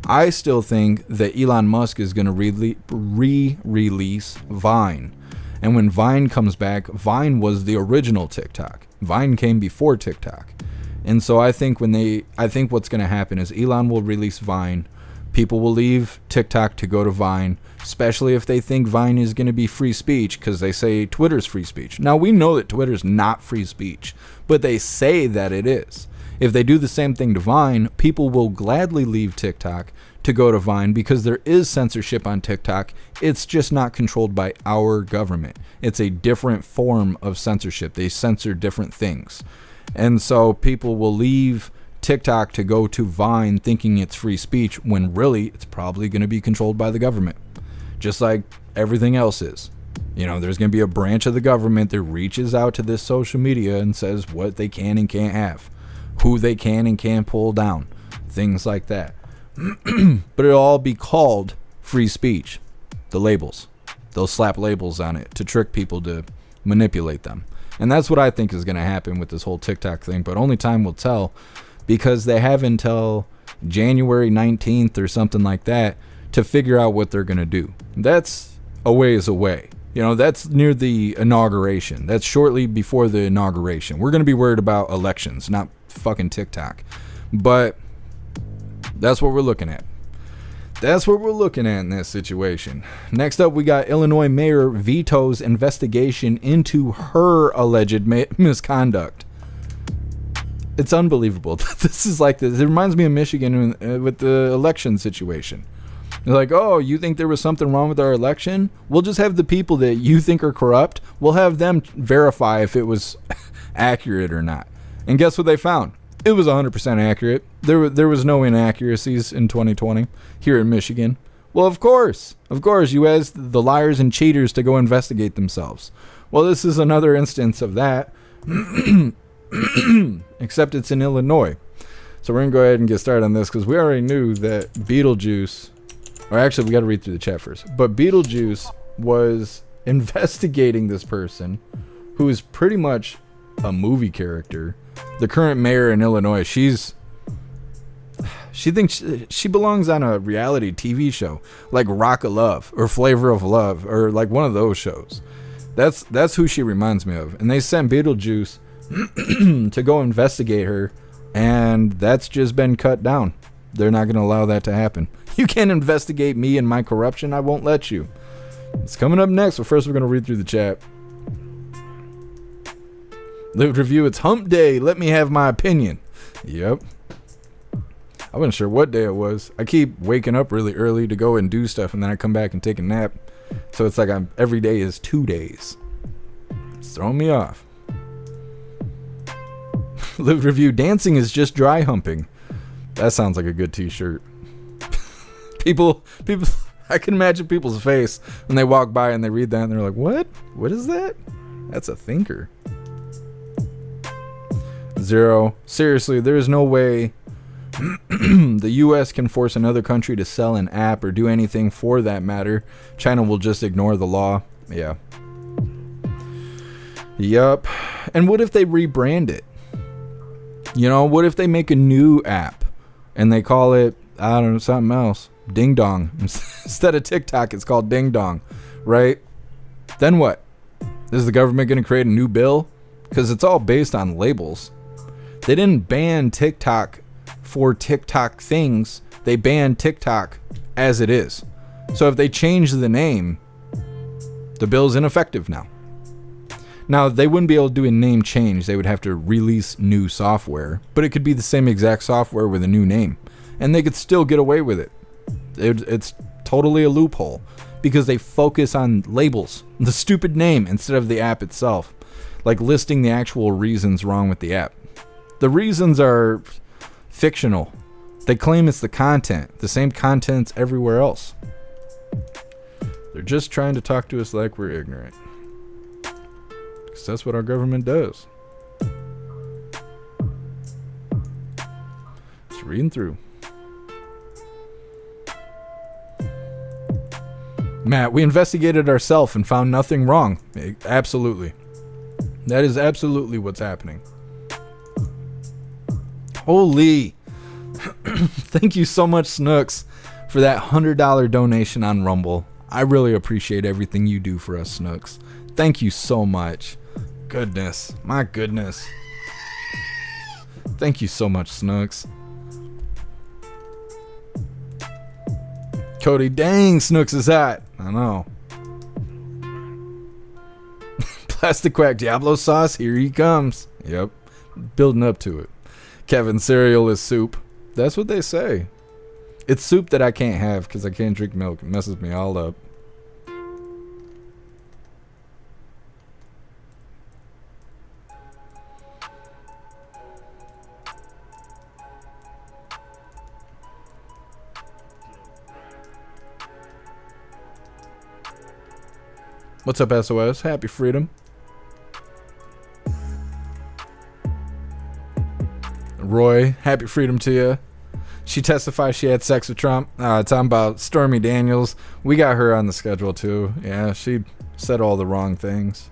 I still think that Elon Musk is going to re-release Vine. And when Vine comes back, Vine was the original TikTok. Vine came before TikTok. And so I think what's going to happen is Elon will release Vine. People will leave TikTok to go to Vine, especially if they think Vine is going to be free speech, because they say Twitter's free speech. Now, we know that Twitter's not free speech, but they say that it is. If they do the same thing to Vine, people will gladly leave TikTok to go to Vine because there is censorship on TikTok. It's just not controlled by our government. It's a different form of censorship. They censor different things. And so people will leave TikTok to go to Vine thinking it's free speech when really it's probably going to be controlled by the government. Just like everything else is. There's going to be a branch of the government that reaches out to this social media and says what they can and can't have, who they can and can't pull down, things like that. But it'll all be called free speech. The labels. They'll slap labels on it to trick people to manipulate them. And that's what I think is going to happen with this whole TikTok thing. But only time will tell, because they have until January 19th or something like that to figure out what they're going to do. That's a ways away. That's near the inauguration. That's shortly before the inauguration. We're going to be worried about elections, not fucking TikTok. But that's what we're looking at. That's what we're looking at in this situation. Next up, we got Illinois mayor vetoes investigation into her alleged misconduct. It's unbelievable. This is like this. It reminds me of Michigan with the election situation. They're like, oh, you think there was something wrong with our election? We'll just have the people that you think are corrupt. We'll have them verify if it was accurate or not. And guess what they found? It was 100% accurate. There was no inaccuracies in 2020 here in Michigan. Well, of course, you asked the liars and cheaters to go investigate themselves. Well, this is another instance of that, except it's in Illinois. So we're going to go ahead and get started on this because we already knew that Beetlejuice, or actually we got to read through the chat first, but Beetlejuice was investigating this person who is pretty much a movie character. The current mayor in Illinois, she thinks she belongs on a reality TV show like Rock of Love or Flavor of Love or like one of those shows. That's who she reminds me of. And they sent Beetlejuice to go investigate her, and that's just been cut down. They're not going to allow that to happen. You can't investigate me and my corruption. I won't let you. It's coming up next, but first we're going to read through the chat. Lived review, it's hump day. Let me have my opinion. Yep. I wasn't sure what day it was. I keep waking up really early to go and do stuff, and then I come back and take a nap. So it's like every day is 2 days. It's throwing me off. Lived review, dancing is just dry humping. That sounds like a good t-shirt. people, I can imagine people's face when they walk by and they read that and they're like, what? What is that? That's a thinker. Zero. Seriously, there is no way the U.S. can force another country to sell an app or do anything for that matter. China will just ignore the law. Yeah. Yup. And what if they rebrand it? You know, what if they make a new app and they call it, I don't know, something else. Ding Dong. Instead of TikTok, it's called Ding Dong, right? Then what? Is the government going to create a new bill? Because it's all based on labels. They didn't ban TikTok for TikTok things. They banned TikTok as it is. So if they change the name, the bill's ineffective now. Now, they wouldn't be able to do a name change. They would have to release new software. But it could be the same exact software with a new name. And they could still get away with it. It's totally a loophole. Because they focus on labels. The stupid name instead of the app itself. Like listing the actual reasons wrong with the app. The reasons are fictional. They claim it's the content. The same content's everywhere else. They're just trying to talk to us like we're ignorant. Because that's what our government does. Just reading through. Matt, we investigated ourselves and found nothing wrong. Absolutely. That is absolutely what's happening. Holy. Thank you so much, Snooks, for that $100 donation on Rumble. I really appreciate everything you do for us, Snooks. Thank you so much. Goodness. My goodness. Thank you so much, Snooks. Cody, dang, Snooks is hot. I know. Plastic Quack Diablo sauce, here he comes. Yep. Building up to it. Kevin, cereal is soup. That's what they say. It's soup that I can't have because I can't drink milk. It messes me all up. What's up, SOS? Happy freedom. Roy, happy freedom to you. She testified she had sex with Trump. Talking about Stormy Daniels. We got her on the schedule too. Yeah, she said all the wrong things.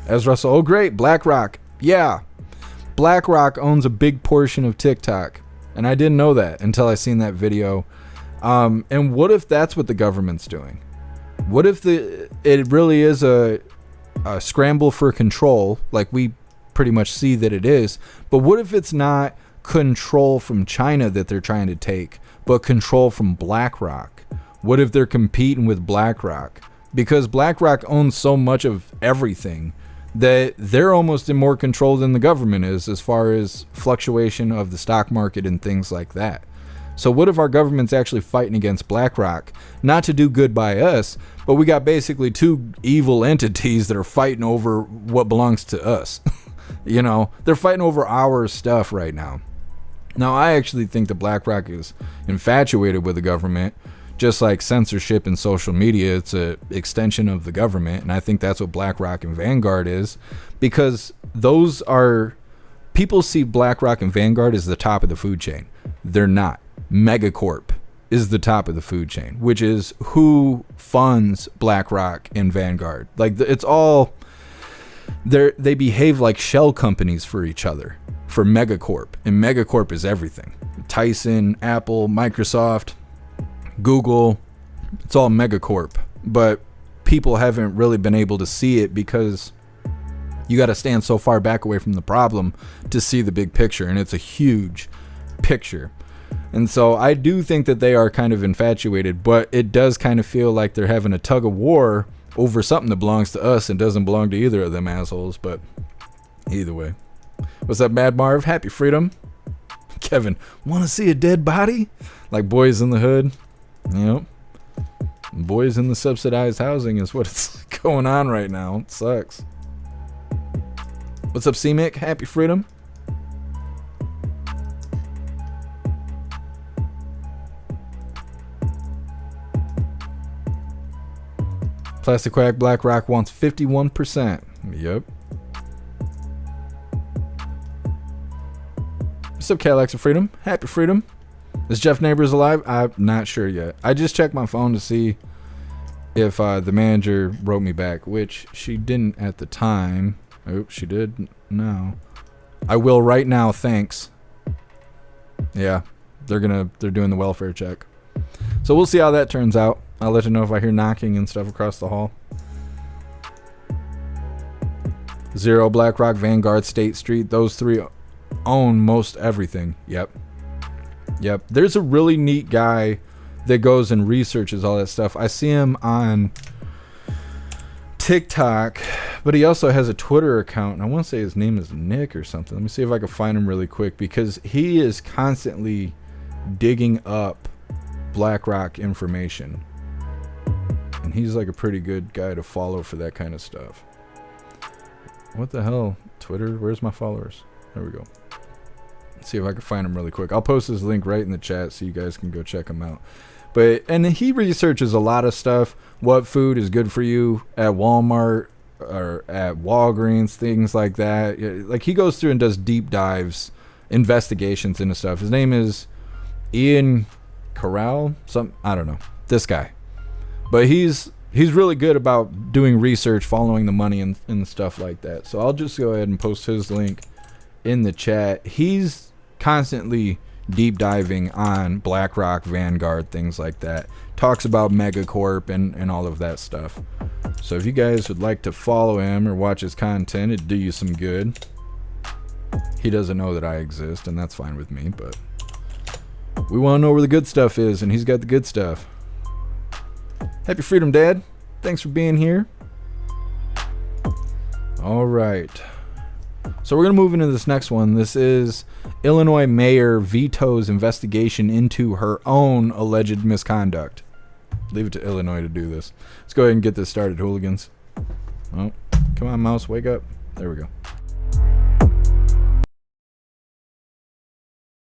As Russell, oh great, BlackRock. Yeah, BlackRock owns a big portion of TikTok. And I didn't know that until I seen that video. And what if that's what the government's doing? What if it really is a scramble for control, like we pretty much see that it is, but what if it's not control from China that they're trying to take, but control from BlackRock? What if they're competing with BlackRock? Because BlackRock owns so much of everything that they're almost in more control than the government is as far as fluctuation of the stock market and things like that. So what if our government's actually fighting against BlackRock, not to do good by us, but we got basically two evil entities that are fighting over what belongs to us. You know, they're fighting over our stuff right now. Now, I actually think that BlackRock is infatuated with the government, just like censorship and social media. It's an extension of the government, and I think that's what BlackRock and Vanguard is, because those are, people see BlackRock and Vanguard as the top of the food chain. They're not. Megacorp is the top of the food chain, which is who funds BlackRock and Vanguard. Like, it's all, they behave like shell companies for each other, for Megacorp, and Megacorp is everything. Tyson, Apple, Microsoft, Google, it's all Megacorp, but people haven't really been able to see it because you got to stand so far back away from the problem to see the big picture, and it's a huge picture. And so I do think that they are kind of infatuated, but it does kind of feel like they're having a tug of war over something that belongs to us and doesn't belong to either of them assholes. But either way, what's up, Mad Marv? Happy freedom. Kevin, want to see a dead body? Like Boys in the Hood. Yep. Boys in the subsidized housing is what's going on right now. It sucks. What's up, C-Mick? Happy freedom. Plastic Quack BlackRock wants 51%. Yep. What's up, Cadillacs of Freedom? Happy freedom. Is Jeff Neighbors alive? I'm not sure yet. I just checked my phone to see if the manager wrote me back, which she didn't at the time. Oops, she did now. I will right now, thanks. Yeah, they're doing the welfare check. So we'll see how that turns out. I'll let you know if I hear knocking and stuff across the hall. Zero, BlackRock, Vanguard, State Street. Those three own most everything. Yep. There's a really neat guy that goes and researches all that stuff. I see him on TikTok, but he also has a Twitter account, and I want to say his name is Nick or something. Let me see if I can find him really quick, because he is constantly digging up BlackRock information. And he's like a pretty good guy to follow for that kind of stuff. What the hell? Twitter? Where's my followers? There we go. Let's see if I can find him really quick. I'll post his link right in the chat so you guys can go check him out. And he researches a lot of stuff. What food is good for you at Walmart or at Walgreens, things like that. Like, he goes through and does deep dives, investigations into stuff. His name is Ian Corral. I don't know. This guy. But he's really good about doing research, following the money and stuff like that. So I'll just go ahead and post his link in the chat. He's constantly deep diving on BlackRock, Vanguard, things like that. Talks about Megacorp and all of that stuff. So if you guys would like to follow him or watch his content, it'd do you some good. He doesn't know that I exist, and that's fine with me, but we want to know where the good stuff is, and he's got the good stuff. Happy freedom, Dad. Thanks for being here. All right. So we're going to move into this next one. This is Illinois mayor vetoes investigation into her own alleged misconduct. Leave it to Illinois to do this. Let's go ahead and get this started, hooligans. Oh, come on, mouse, wake up. There we go.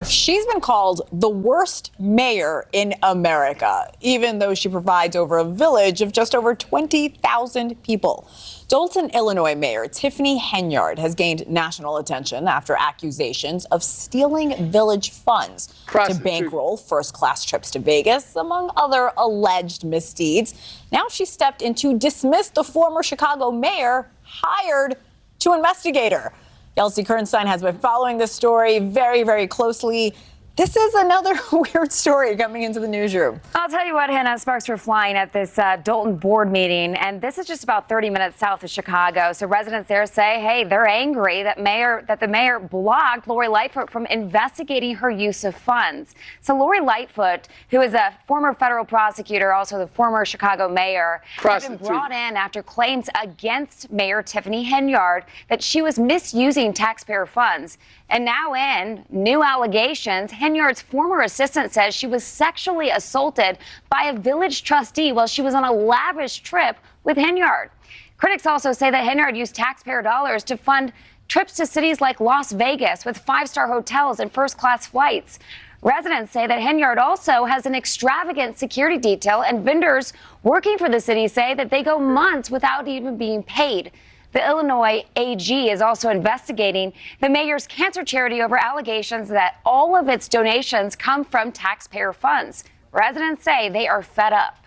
She's been called the worst mayor in America, even though she provides over a village of just over 20,000 people. Dolton, Illinois Mayor Tiffany Henyard has gained national attention after accusations of stealing village funds to bankroll first-class trips to Vegas, among other alleged misdeeds. Now she stepped in to dismiss the former Chicago mayor hired to investigate her. Yelsey Kernstein has been following this story very, very closely. This is another weird story coming into the newsroom. I'll tell you what, Hannah, sparks were flying at this Dalton board meeting, and this is just about 30 minutes south of Chicago. So residents there say, hey, they're angry that the mayor blocked Lori Lightfoot from investigating her use of funds. So Lori Lightfoot, who is a former federal prosecutor, also the former Chicago mayor, has been brought in after claims against Mayor Tiffany Henyard that she was misusing taxpayer funds. And now in new allegations, Henyard's former assistant says she was sexually assaulted by a village trustee while she was on a lavish trip with Henyard. Critics also say that Henyard used taxpayer dollars to fund trips to cities like Las Vegas with five-star hotels and first-class flights. Residents say that Henyard also has an extravagant security detail, and vendors working for the city say that they go months without even being paid. The Illinois AG is also investigating the mayor's cancer charity over allegations that all of its donations come from taxpayer funds. Residents say they are fed up.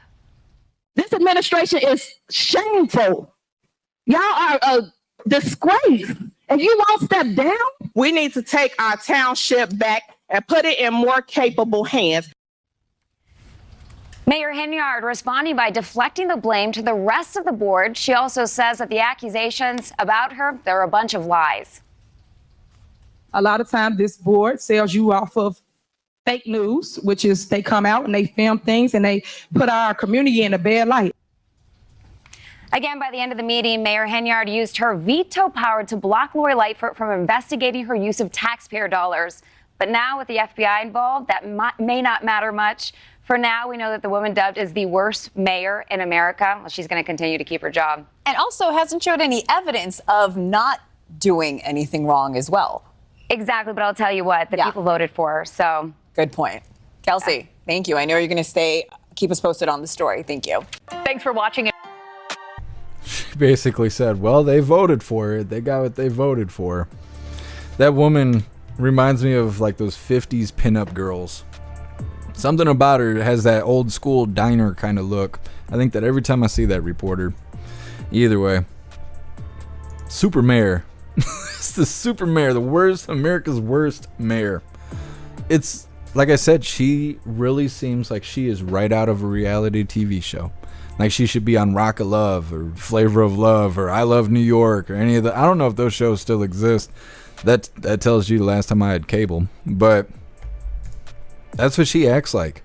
This administration is shameful. Y'all are a disgrace. If you won't step down, we need to take our township back and put it in more capable hands. Mayor Henyard responding by deflecting the blame to the rest of the board. She also says that the accusations about her, they're a bunch of lies. A lot of times this board sells you off of fake news, which is they come out and they film things and they put our community in a bad light. Again, by the end of the meeting, Mayor Henyard used her veto power to block Lori Lightfoot from investigating her use of taxpayer dollars. But now with the FBI involved, that may not matter much. For now, we know that the woman dubbed as the worst mayor in America, well, she's going to continue to keep her job. And also hasn't showed any evidence of not doing anything wrong as well. Exactly, but I'll tell you what, the people voted for her, so. Good point. Kelsey, thank you. I know you're going to keep us posted on the story. Thank you. Thanks for watching. She basically said, well, they voted for it. They got what they voted for. That woman reminds me of like those 50s pinup girls. Something about her has that old school diner kind of look. I think that every time I see that reporter. Either way. Super mayor. It's the super mayor. The worst, America's worst mayor. It's, like I said, she really seems like she is right out of a reality TV show. Like she should be on Rock of Love or Flavor of Love or I Love New York or any of the. I don't know if those shows still exist. That tells you the last time I had cable. But that's what she acts like.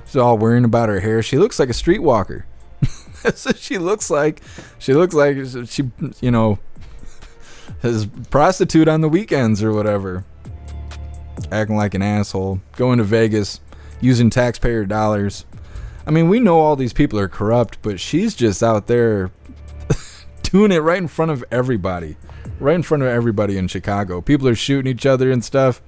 She's all worrying about her hair. She looks like a streetwalker. That's what she looks like. She looks like she, you know, is prostitute on the weekends or whatever. Acting like an asshole. Going to Vegas. Using taxpayer dollars. I mean, we know all these people are corrupt, but she's just out there doing it right in front of everybody. Right in front of everybody in Chicago. People are shooting each other and stuff.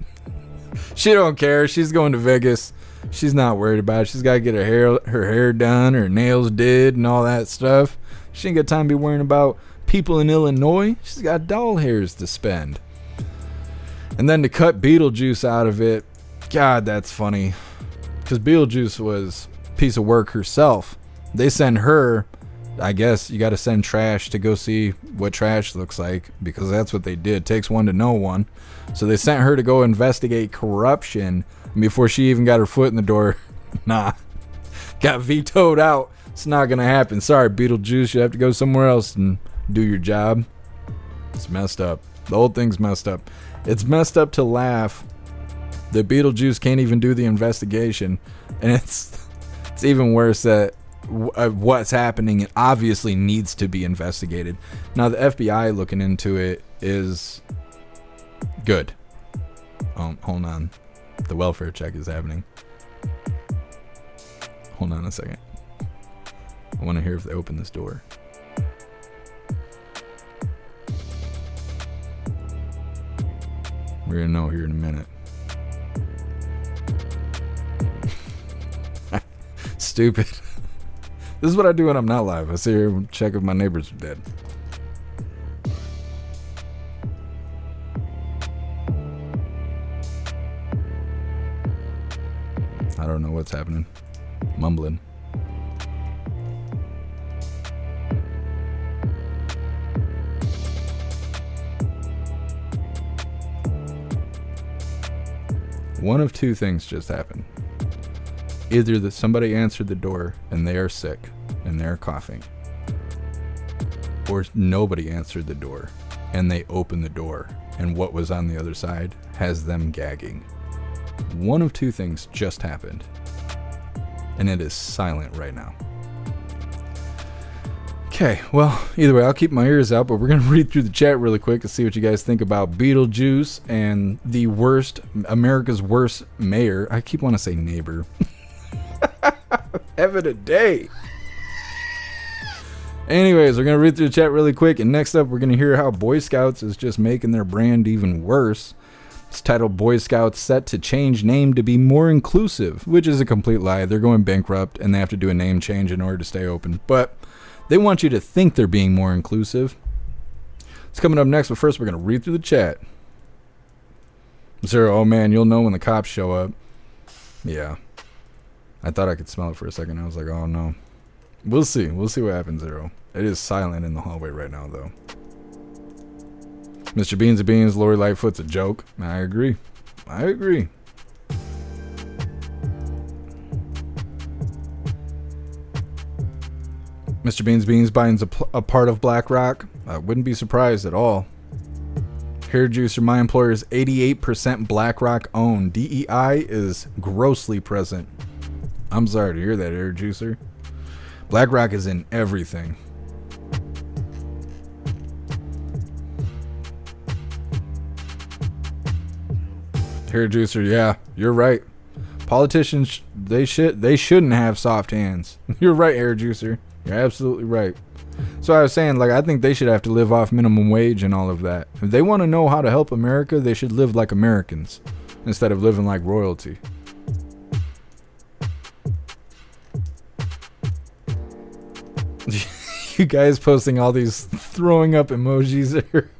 She don't care. She's going to Vegas. She's not worried about it. She's got to get her hair done, her nails did, and all that stuff. She ain't got time to be worrying about people in Illinois. She's got doll hairs to spend. And then to cut Beetlejuice out of it, God, that's funny. Because Beetlejuice was a piece of work herself. They send her, I guess you got to send trash to go see what trash looks like, because that's what they did. Takes one to know one. So they sent her to go investigate corruption. And before she even got her foot in the door, got vetoed out. It's not going to happen. Sorry, Beetlejuice. You have to go somewhere else and do your job. It's messed up. The whole thing's messed up. It's messed up to laugh that Beetlejuice can't even do the investigation. And it's even worse that what's happening, it obviously needs to be investigated. Now the FBI looking into it is good. Hold on, the welfare check is happening. Hold on a second. I want to hear if they open this door. We're gonna know here in a minute. Stupid. This is what I do when I'm not live. I sit here and check if my neighbors are dead. I don't know what's happening. Mumbling. One of two things just happened. Either that somebody answered the door and they are sick and they're coughing, or nobody answered the door and they opened the door and what was on the other side has them gagging. One of two things just happened, and it is silent right now. Okay, well, either way, I'll keep my ears out, but we're going to read through the chat really quick and see what you guys think about Beetlejuice and the America's worst mayor. I keep wanting to say neighbor. Have it a day. Anyways, we're going to read through the chat really quick, and next up, we're going to hear how Boy Scouts is just making their brand even worse. It's titled Boy Scouts Set to Change Name to Be More Inclusive, which is a complete lie. They're going bankrupt, and they have to do a name change in order to stay open. But they want you to think they're being more inclusive. It's coming up next, but first we're going to read through the chat. Zero, oh man, you'll know when the cops show up. Yeah. I thought I could smell it for a second. I was like, oh no. We'll see. We'll see what happens, Zero. It is silent in the hallway right now, though. Mr. Beans of Beans, Lori Lightfoot's a joke. I agree. I agree. Mr. Beans Beans buys a part of BlackRock. I wouldn't be surprised at all. Hair Juicer, my employer is 88% BlackRock owned. DEI is grossly present. I'm sorry to hear that, Hair Juicer. BlackRock is in everything. Hair Juicer, yeah, you're right. Politicians, they shouldn't have soft hands. You're right, Hair Juicer. You're absolutely right. So I was saying, like, I think they should have to live off minimum wage and all of that. If they want to know how to help America, they should live like Americans instead of living like royalty. You guys posting all these throwing up emojis or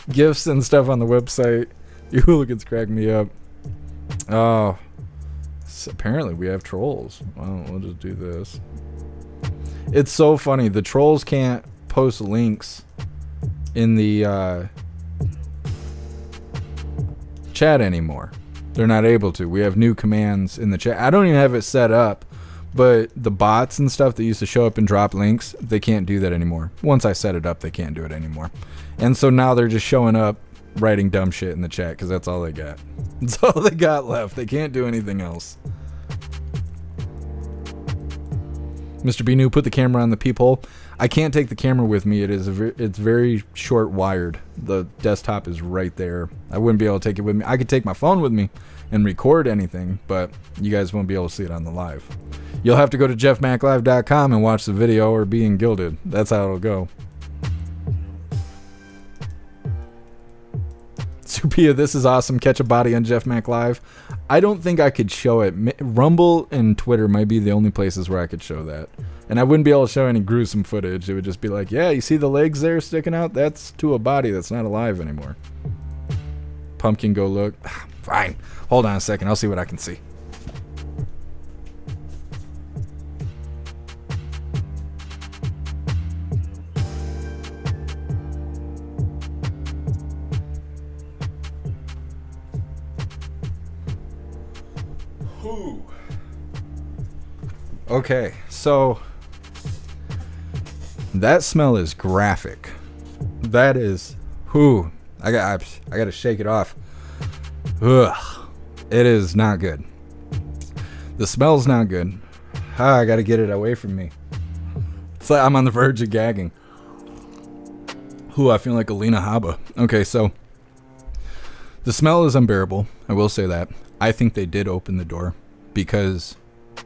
gifs and stuff on the website. You hooligans crack me up. Oh, apparently we have trolls. Well, we'll just do this. It's so funny. The trolls can't post links in the chat anymore. They're not able to. We have new commands in the chat. I don't even have it set up, but the bots and stuff that used to show up and drop links, they can't do that anymore. Once I set it up, they can't do it anymore. And so now they're just showing up writing dumb shit in the chat because that's all they got. That's all they got left. They can't do anything else. Mr. Binu, put the camera on the peephole. I can't take the camera with me. It's very short wired. The desktop is right there. I wouldn't be able to take it with me. I could take my phone with me and record anything, but you guys won't be able to see it on the live. You'll have to go to jeffmaclive.com and watch the video or be in Gilded. That's how it'll go. Supia, this is awesome. Catch a body on Jeff Mac Live. I don't think I could show it. Rumble and Twitter might be the only places where I could show that. And I wouldn't be able to show any gruesome footage. It would just be like, yeah, you see the legs there sticking out? That's to a body that's not alive anymore. Pumpkin, go look. Fine. Hold on a second. I'll see what I can see. Okay, so that smell is graphic. That is, I got to shake it off. Ugh, it is not good. The smell's not good. I got to get it away from me. It's like I'm on the verge of gagging. I feel like Alina Habba. Okay, so the smell is unbearable. I will say that. I think they did open the door because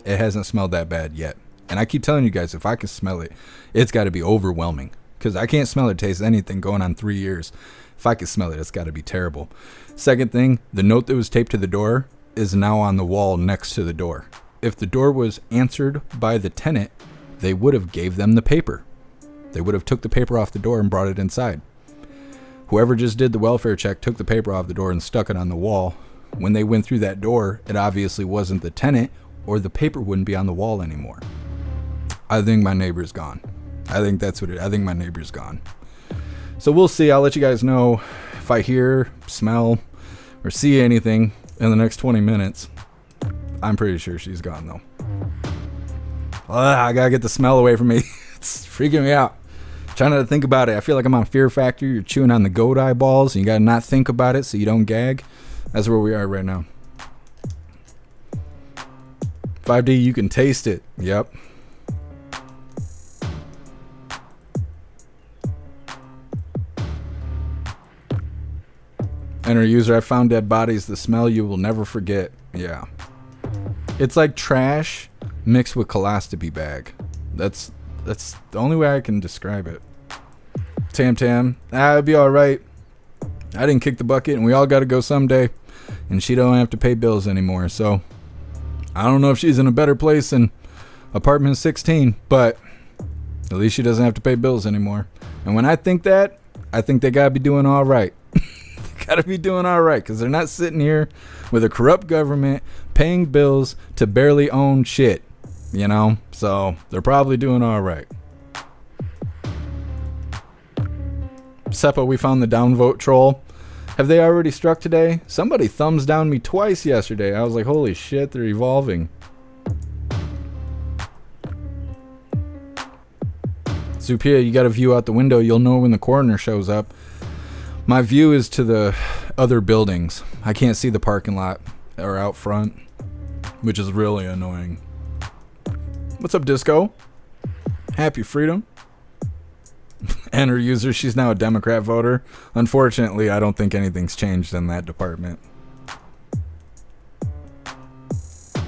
it hasn't smelled that bad yet. And I keep telling you guys, if I can smell it, it's got to be overwhelming. Because I can't smell or taste anything going on 3 years. If I can smell it, it's got to be terrible. Second thing, the note that was taped to the door is now on the wall next to the door. If the door was answered by the tenant, they would have gave them the paper. They would have took the paper off the door and brought it inside. Whoever just did the welfare check took the paper off the door and stuck it on the wall. When they went through that door, it obviously wasn't the tenant, or the paper wouldn't be on the wall anymore. I think my neighbor's gone. I think that's what I think my neighbor's gone. So we'll see. I'll let you guys know if I hear, smell, or see anything. in the next 20 minutes. I'm pretty sure she's gone, though. I gotta get the smell away from me. It's freaking me out. Trying to think about it. I feel like I'm on Fear Factor. You're chewing on the goat eyeballs, and you gotta not think about it so you don't gag. That's where we are right now. 5D, you can taste it. Yep. Enter user, I found dead bodies. The smell you will never forget. Yeah. It's like trash mixed with colostomy bag. That's the only way I can describe it. Tam, it'd be alright. I didn't kick the bucket, and we all gotta go someday. And she don't have to pay bills anymore, so I don't know if she's in a better place than apartment 16, but at least she doesn't have to pay bills anymore. And when I think that, I think they gotta be doing alright. Gotta be doing alright, because they're not sitting here with a corrupt government paying bills to barely own shit, you know? So they're probably doing alright. Seppa, we found the downvote troll. Have they already struck today? Somebody thumbs down me twice yesterday. I was like, holy shit, they're evolving. Zupia, you got a view out the window. You'll know when the coroner shows up. My view is to the other buildings. I can't see the parking lot or out front, which is really annoying. What's up, Disco? Happy freedom. And her user, she's now a Democrat voter. Unfortunately, I don't think anything's changed in that department.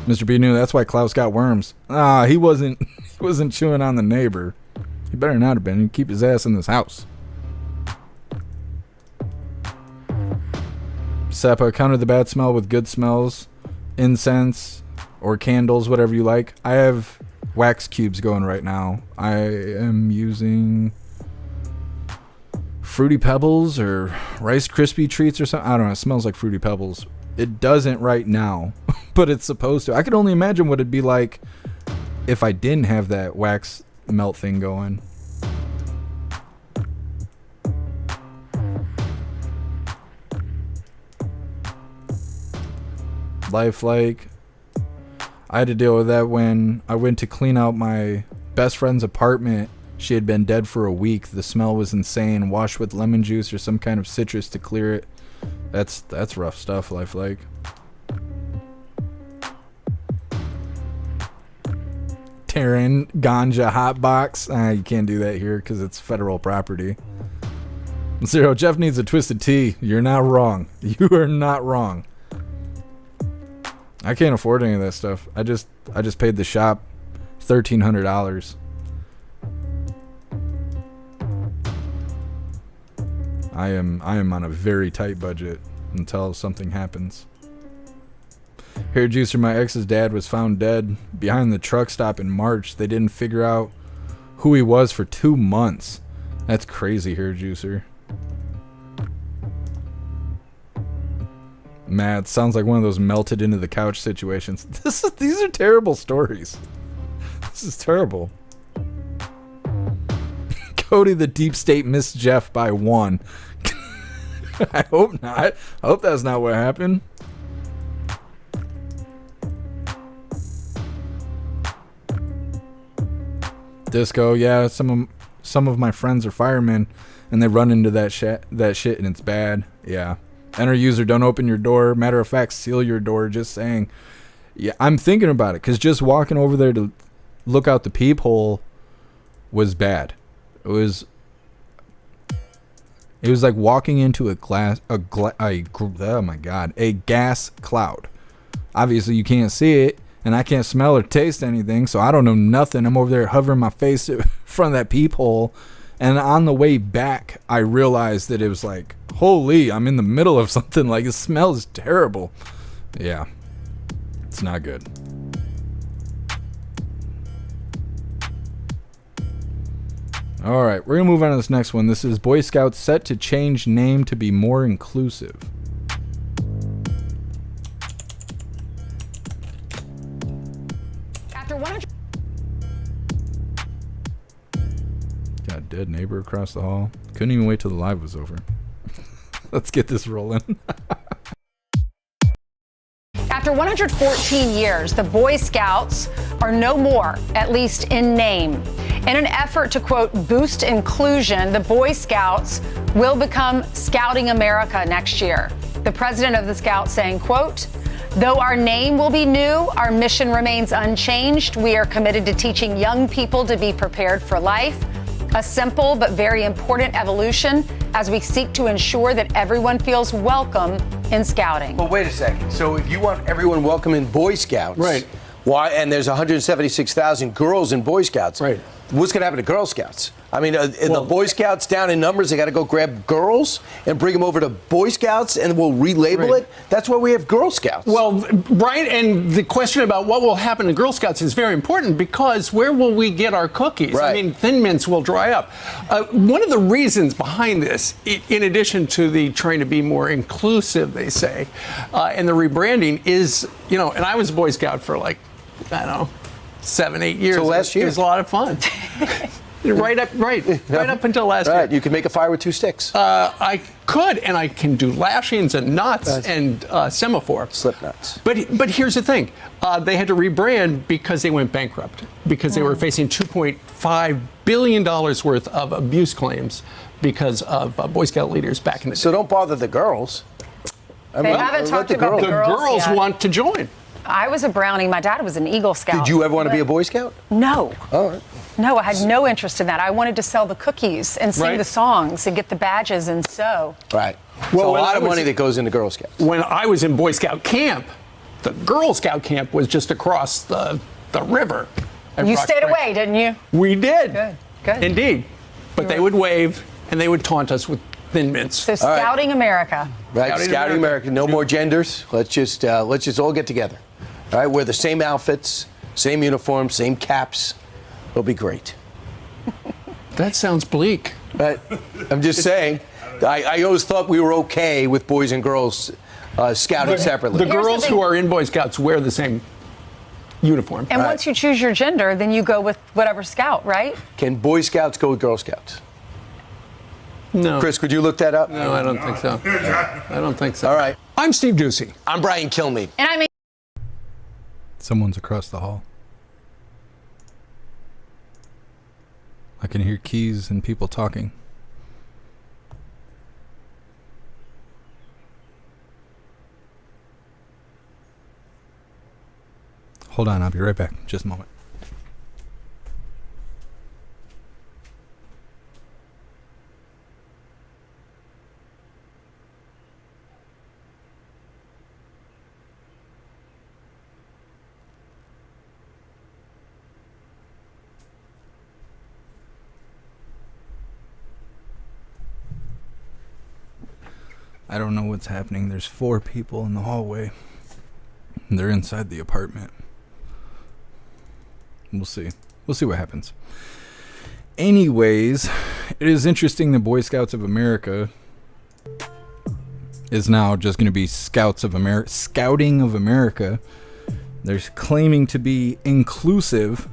Mr. B knew that's why Klaus got worms. He wasn't chewing on the neighbor. He better not have been. He'd keep his ass in this house. Seppa, counter the bad smell with good smells, incense, or candles, whatever you like. I have wax cubes going right now. I am using Fruity Pebbles or Rice Krispie Treats or something. I don't know. It smells like Fruity Pebbles. It doesn't right now, but it's supposed to. I could only imagine what it'd be like if I didn't have that wax melt thing going. Lifelike. I had to deal with that when I went to clean out my best friend's apartment. She had been dead for a week. The smell was insane. Wash with lemon juice or some kind of citrus to clear it. That's rough stuff, Lifelike. Terran Ganja Hotbox. You can't do that here because it's federal property. Zero, Jeff needs a twisted tea. You're not wrong. You are not wrong. I can't afford any of that stuff. I just paid the shop $1,300. I am on a very tight budget until something happens. Hair juicer, my ex's dad was found dead behind the truck stop in March. They didn't figure out who he was for 2 months. That's crazy, hair juicer. Matt, sounds like one of those melted into the couch situations. These are terrible stories. This is terrible. Cody, the deep state missed Jeff by 1. I hope not. I hope that's not what happened. Disco, yeah, some of my friends are firemen and they run into that shit and it's bad. Yeah. Enter user, don't open your door. Matter of fact, seal your door. Just saying. Yeah, I'm thinking about it because just walking over there to look out the peephole was bad. It was like walking into a gas cloud. Obviously, you can't see it, and I can't smell or taste anything, so I don't know nothing. I'm over there hovering my face in front of that peephole, and on the way back, I realized that it was like, holy, I'm in the middle of something. Like, it smells terrible. Yeah, it's not good. All right, we're going to move on to this next one. This is Boy Scouts set to change name to be more inclusive. After 100. Got a dead neighbor across the hall. Couldn't even wait till the live was over. Let's get this rolling. After 114 years, the Boy Scouts are no more, at least in name. In an effort to, quote, boost inclusion, the Boy Scouts will become Scouting America next year. The president of the Scouts saying, quote, though our name will be new, our mission remains unchanged. We are committed to teaching young people to be prepared for life, a simple but very important evolution as we seek to ensure that everyone feels welcome in Scouting. Well, wait a second. So if you want everyone welcome in Boy Scouts, right? Why? And there's 176,000 girls in Boy Scouts, right? What's going to happen to Girl Scouts? I mean, the Boy Scouts down in numbers. They got to go grab girls and bring them over to Boy Scouts, and we'll relabel it. That's why we have Girl Scouts. Well, right, and the question about what will happen to Girl Scouts is very important because where will we get our cookies? Right. I mean, Thin Mints will dry up. One of the reasons behind this, in addition to the trying to be more inclusive, they say, and the rebranding is, and I was a Boy Scout for 7-8 years. So last year. It was a lot of fun. Right up until last year. Right, you can make a fire with 2 sticks. I could, and I can do lashings and knots and semaphore. Slip nuts. But here's the thing. They had to rebrand because they went bankrupt, because they were facing $2.5 billion worth of abuse claims because of Boy Scout leaders back in the day. So don't bother the girls. They haven't talked about the girls yet. Want to join. I was a Brownie. My dad was an Eagle Scout. Did you ever want to be a Boy Scout? No. All right. No, I had no interest in that. I wanted to sell the cookies and sing the songs and get the badges and sew. Right. Well, a lot of money that goes into Girl Scouts. When I was in Boy Scout camp, the Girl Scout camp was just across the river. You stayed away, didn't you? We did. Good. Indeed. But they would wave and they would taunt us with Thin Mints. So Scouting America. Right, Scouting America. No more genders. Let's just all get together. All right, wear the same outfits, same uniforms, same caps. It'll be great. That sounds bleak. But I'm just saying, I always thought we were okay with boys and girls scouting separately. The girls who are in Boy Scouts wear the same uniform. And once you choose your gender, then you go with whatever Scout, right? Can Boy Scouts go with Girl Scouts? No. Chris, could you look that up? No, I don't think so. I don't think so. All right. I'm Steve Ducey. I'm Brian Kilmeade. And I mean, Someone's across the hall. I can hear keys and people talking. Hold on, I'll be right back. Just a moment. I don't know what's happening. There's 4 people in the hallway. They're inside the apartment. We'll see. We'll see what happens. Anyways, it is interesting the Boy Scouts of America is now just going to be Scouting of America. They're claiming to be inclusive,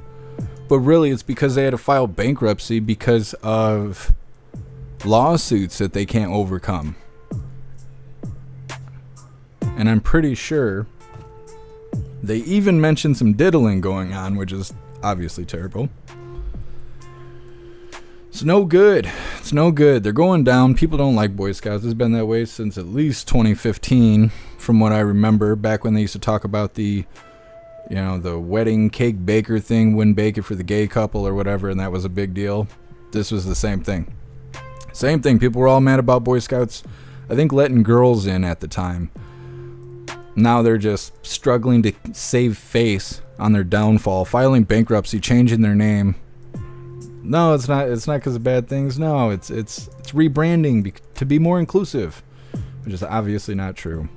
but really it's because they had to file bankruptcy because of lawsuits that they can't overcome. And I'm pretty sure they even mentioned some diddling going on, which is obviously terrible. It's no good. It's no good. They're going down. People don't like Boy Scouts. It's been that way since at least 2015, from what I remember, back when they used to talk about the wedding cake baker thing, wouldn't bake it for the gay couple or whatever, and that was a big deal. This was the same thing. Same thing. People were all mad about Boy Scouts, I think, letting girls in at the time. Now they're just struggling to save face on their downfall, filing bankruptcy, changing their name. No, it's not. It's not because of bad things. No, it's rebranding to be more inclusive, which is obviously not true.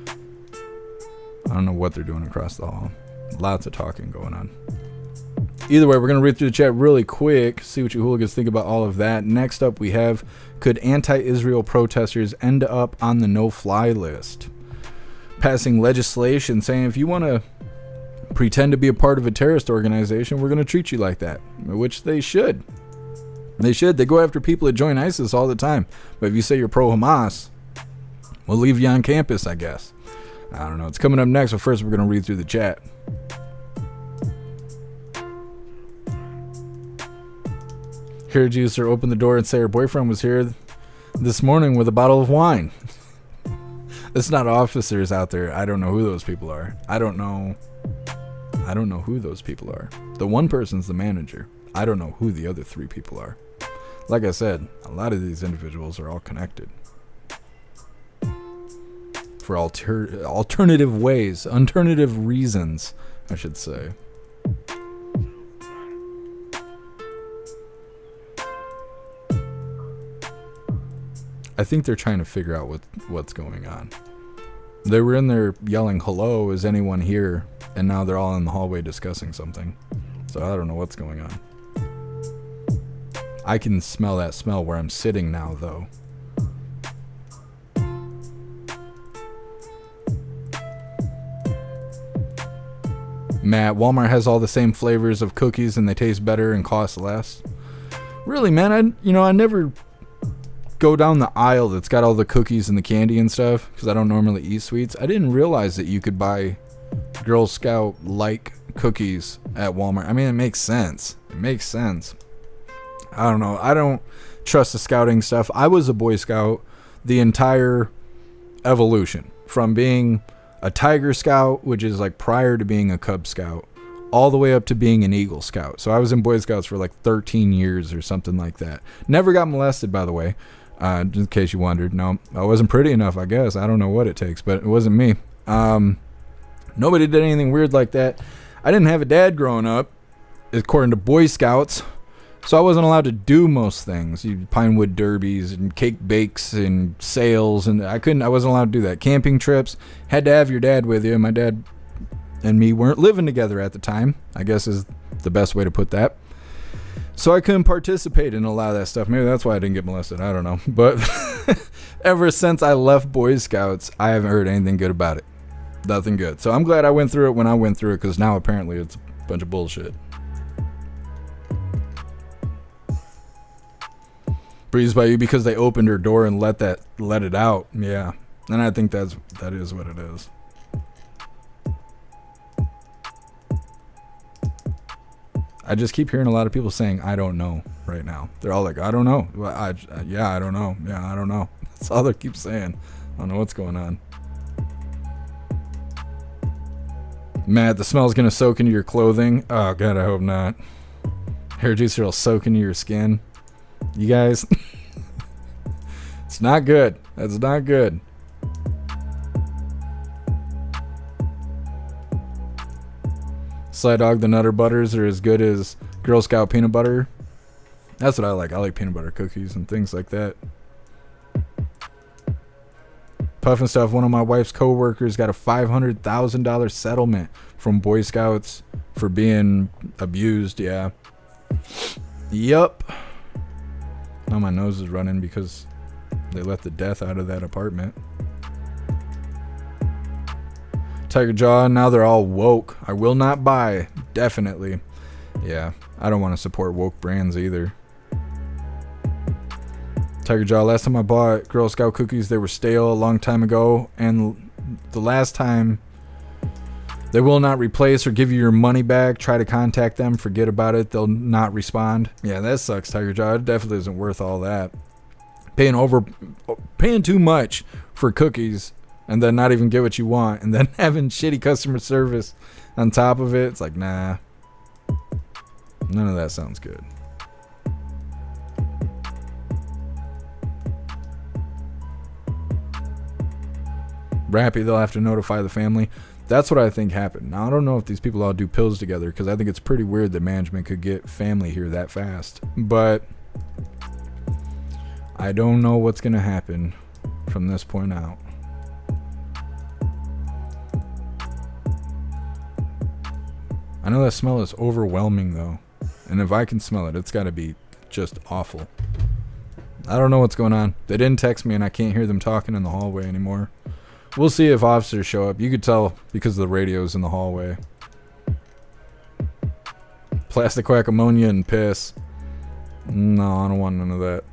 I don't know what they're doing across the hall. Lots of talking going on. Either way, we're going to read through the chat really quick, see what you hooligans think about all of that. Next up, we have, could anti-Israel protesters end up on the no-fly list? Passing legislation saying if you want to pretend to be a part of a terrorist organization, we're going to treat you like that, which they should. They should. They go after people that join ISIS all the time. But if you say you're pro-Hamas, we'll leave you on campus, I guess. I don't know. It's coming up next, but first we're going to read through the chat. Hair juicer opened the door and say her boyfriend was here this morning with a bottle of wine. It's not officers out there. I don't know who those people are. I don't know who those people are. The one person's the manager. I don't know who the other 3 people are. Like I said, a lot of these individuals are all connected. For alternative ways, alternative reasons, I should say. I think they're trying to figure out what's going on. They were in there yelling, "Hello, is anyone here?" And now they're all in the hallway discussing something. So I don't know what's going on. I can smell that smell where I'm sitting now, though. Matt, Walmart has all the same flavors of cookies and they taste better and cost less. Really, man, I never go down the aisle that's got all the cookies and the candy and stuff because I don't normally eat sweets. I didn't realize that you could buy Girl Scout like cookies at Walmart. I mean, it makes sense. I don't know. I don't trust the scouting stuff. I was a Boy Scout the entire evolution from being a Tiger Scout, which is like prior to being a Cub Scout, all the way up to being an Eagle Scout. So I was in Boy Scouts for like 13 years or something like that. Never got molested, by the way. Just in case you wondered. No, I wasn't pretty enough, I guess. I don't know what it takes, but it wasn't me. Nobody did anything weird like that. I didn't have a dad growing up, according to Boy Scouts, so I wasn't allowed to do most things. Pinewood derbies and cake bakes and sales, and I wasn't allowed to do that. Camping trips, had to have your dad with you. My dad and me weren't living together at the time, I guess is the best way to put that. So I couldn't participate in a lot of that stuff. Maybe that's why I didn't get molested. I don't know. But ever since I left Boy Scouts, I haven't heard anything good about it. Nothing good. So I'm glad I went through it when I went through it, because now apparently it's a bunch of bullshit. Breeze by you because they opened her door and let it out. Yeah. And I think that is what it is. I just keep hearing a lot of people saying, "I don't know," right now. They're all like, "I don't know." Well, I don't know. Yeah, I don't know. That's all they keep saying. I don't know what's going on. Matt, the smell's going to soak into your clothing. Oh, God, I hope not. Hair juicer will soak into your skin. You guys, it's not good. That's not good. Sly Dog, the Nutter Butters are as good as Girl Scout peanut butter. That's what I like. I like peanut butter cookies and things like that. Puffin Stuff, one of my wife's co-workers got a $500,000 settlement from Boy Scouts for being abused. Yeah. Yup. Now my nose is running because they let the death out of that apartment. Tiger Jaw, now they're all woke. I will not buy. Definitely. Yeah, I don't want to support woke brands either. Tiger Jaw, last time I bought Girl Scout cookies, they were stale a long time ago. And the last time, they will not replace or give you your money back. Try to contact them. Forget about it. They'll not respond. Yeah, that sucks, Tiger Jaw. It definitely isn't worth all that. Paying too much for cookies and then not even get what you want, and then having shitty customer service on top of it. It's like, nah. None of that sounds good. Rappy, they'll have to notify the family. That's what I think happened. Now, I don't know if these people all do pills together, because I think it's pretty weird that management could get family here that fast. But I don't know what's going to happen from this point out. I know that smell is overwhelming, though. And if I can smell it, it's got to be just awful. I don't know what's going on. They didn't text me, and I can't hear them talking in the hallway anymore. We'll see if officers show up. You could tell because of the radios in the hallway. Plastic quack, ammonia, and piss. No, I don't want none of that.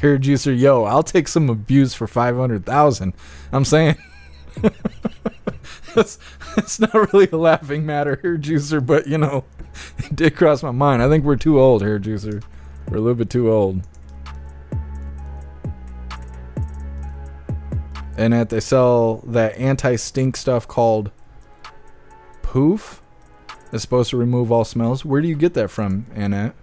Hair Juicer, yo, I'll take some abuse for 500,000. I'm saying. It's not really a laughing matter, Hair Juicer, but, you know, it did cross my mind. I think we're too old, Hair Juicer. We're a little bit too old. And they sell that anti-stink stuff called Poof. It's supposed to remove all smells. Where do you get that from, Annette?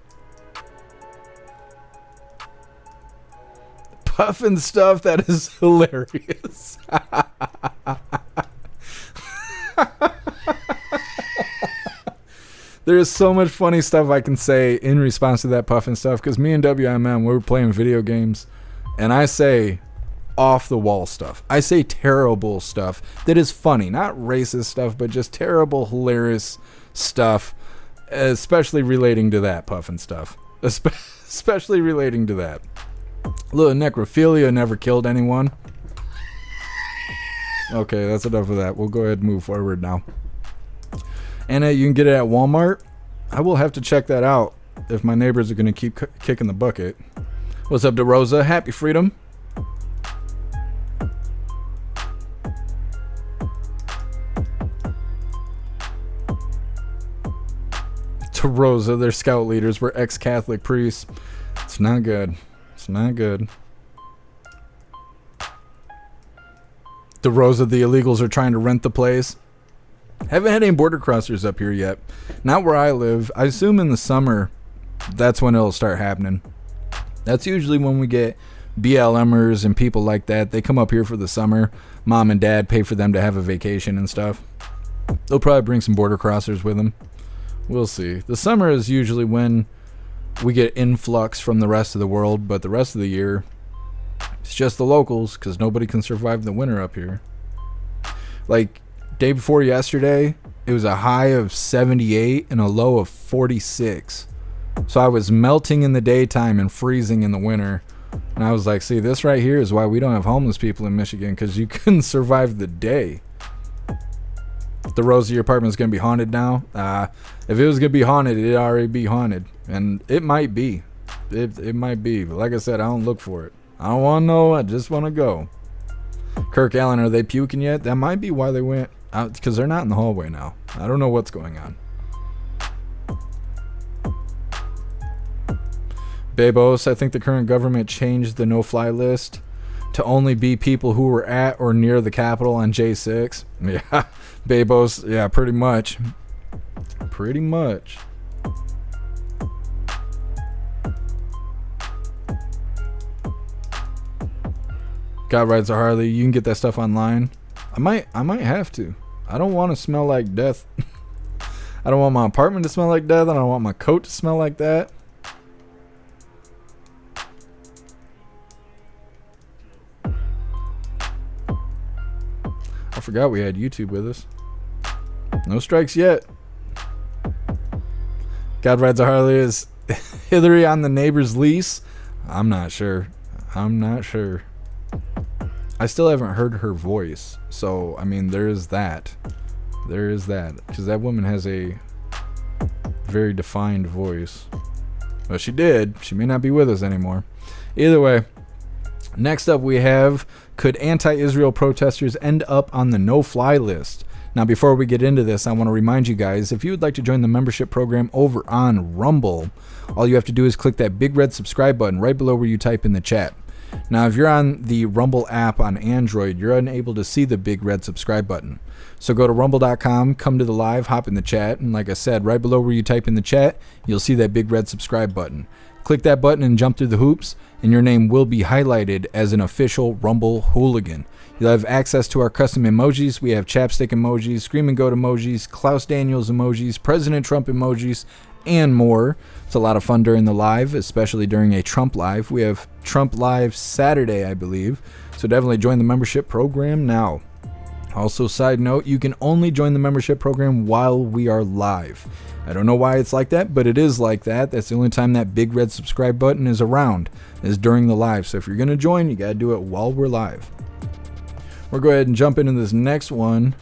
Puffin stuff, that is hilarious. There's so much funny stuff I can say in response to that Puffin stuff, because me and WMM, we were playing video games, and I say off the wall stuff. I say terrible stuff that is funny, not racist stuff, but just terrible, hilarious stuff, especially relating to that Puffin stuff. Especially relating to that. Little necrophilia never killed anyone. Okay, that's enough of that. We'll go ahead and move forward now. And you can get it at Walmart. I will have to check that out if my neighbors are going to keep kicking the bucket. What's up, DeRosa? Happy freedom. DeRosa, their scout leaders were ex-Catholic priests. It's not good. It's not good. DeRosa, the illegals are trying to rent the place. Haven't had any border crossers up here yet. Not where I live. I assume in the summer, that's when it'll start happening. That's usually when we get BLMers and people like that. They come up here for the summer. Mom and dad pay for them to have a vacation and stuff. They'll probably bring some border crossers with them. We'll see. The summer is usually when we get influx from the rest of the world, but the rest of the year, it's just the locals, because nobody can survive the winter up here. Like, day before yesterday, it was a high of 78 and a low of 46. So I was melting in the daytime and freezing in the winter. And I was like, see, this right here is why we don't have homeless people in Michigan, because you couldn't survive the day. The Rosie apartment's going to be haunted now. If it was going to be haunted, it'd already be haunted. And it might be. It might be. But like I said, I don't look for it. I don't want to know. I just want to go. Kirk Allen, are they puking yet? That might be why they went out, because they're not in the hallway now. I don't know what's going on. Babos, I think the current government changed the no-fly list to only be people who were at or near the Capitol on J6. Yeah, Babos, yeah, pretty much. Pretty much. God Rides a Harley, you can get that stuff online. I might have to. I don't want to smell like death. I don't want my apartment to smell like death. I don't want my coat to smell like that. I forgot we had YouTube with us. No strikes yet. God Rides a Harley is Hillary on the neighbor's lease. I'm not sure. I still haven't heard her voice. So, I mean, there is that. Because that woman has a very defined voice. Well, she did. She may not be with us anymore. Either way, next up we have, could anti-Israel protesters end up on the no-fly list? Now, before we get into this, I want to remind you guys, if you would like to join the membership program over on Rumble, all you have to do is click that big red subscribe button right below where you type in the chat. Now, if you're on the Rumble app on Android, you're unable to see the big red subscribe button. So go to rumble.com, come to the live, hop in the chat, and like I said, right below where you type in the chat, you'll see that big red subscribe button. Click that button and jump through the hoops, and your name will be highlighted as an official Rumble hooligan. You'll have access to our custom emojis. We have chapstick emojis, scream and goat emojis, Klaus Daniels emojis, President Trump emojis, and more. It's a lot of fun during the live, especially during a Trump live. We have Trump live Saturday, I believe. So definitely join the membership program now. Also, side note, you can only join the membership program while we are live. I don't know why it's like that, but it is like that. That's the only time that big red subscribe button is around, is during the live. So if you're going to join, you got to do it while we're live. We'll go ahead and jump into this next one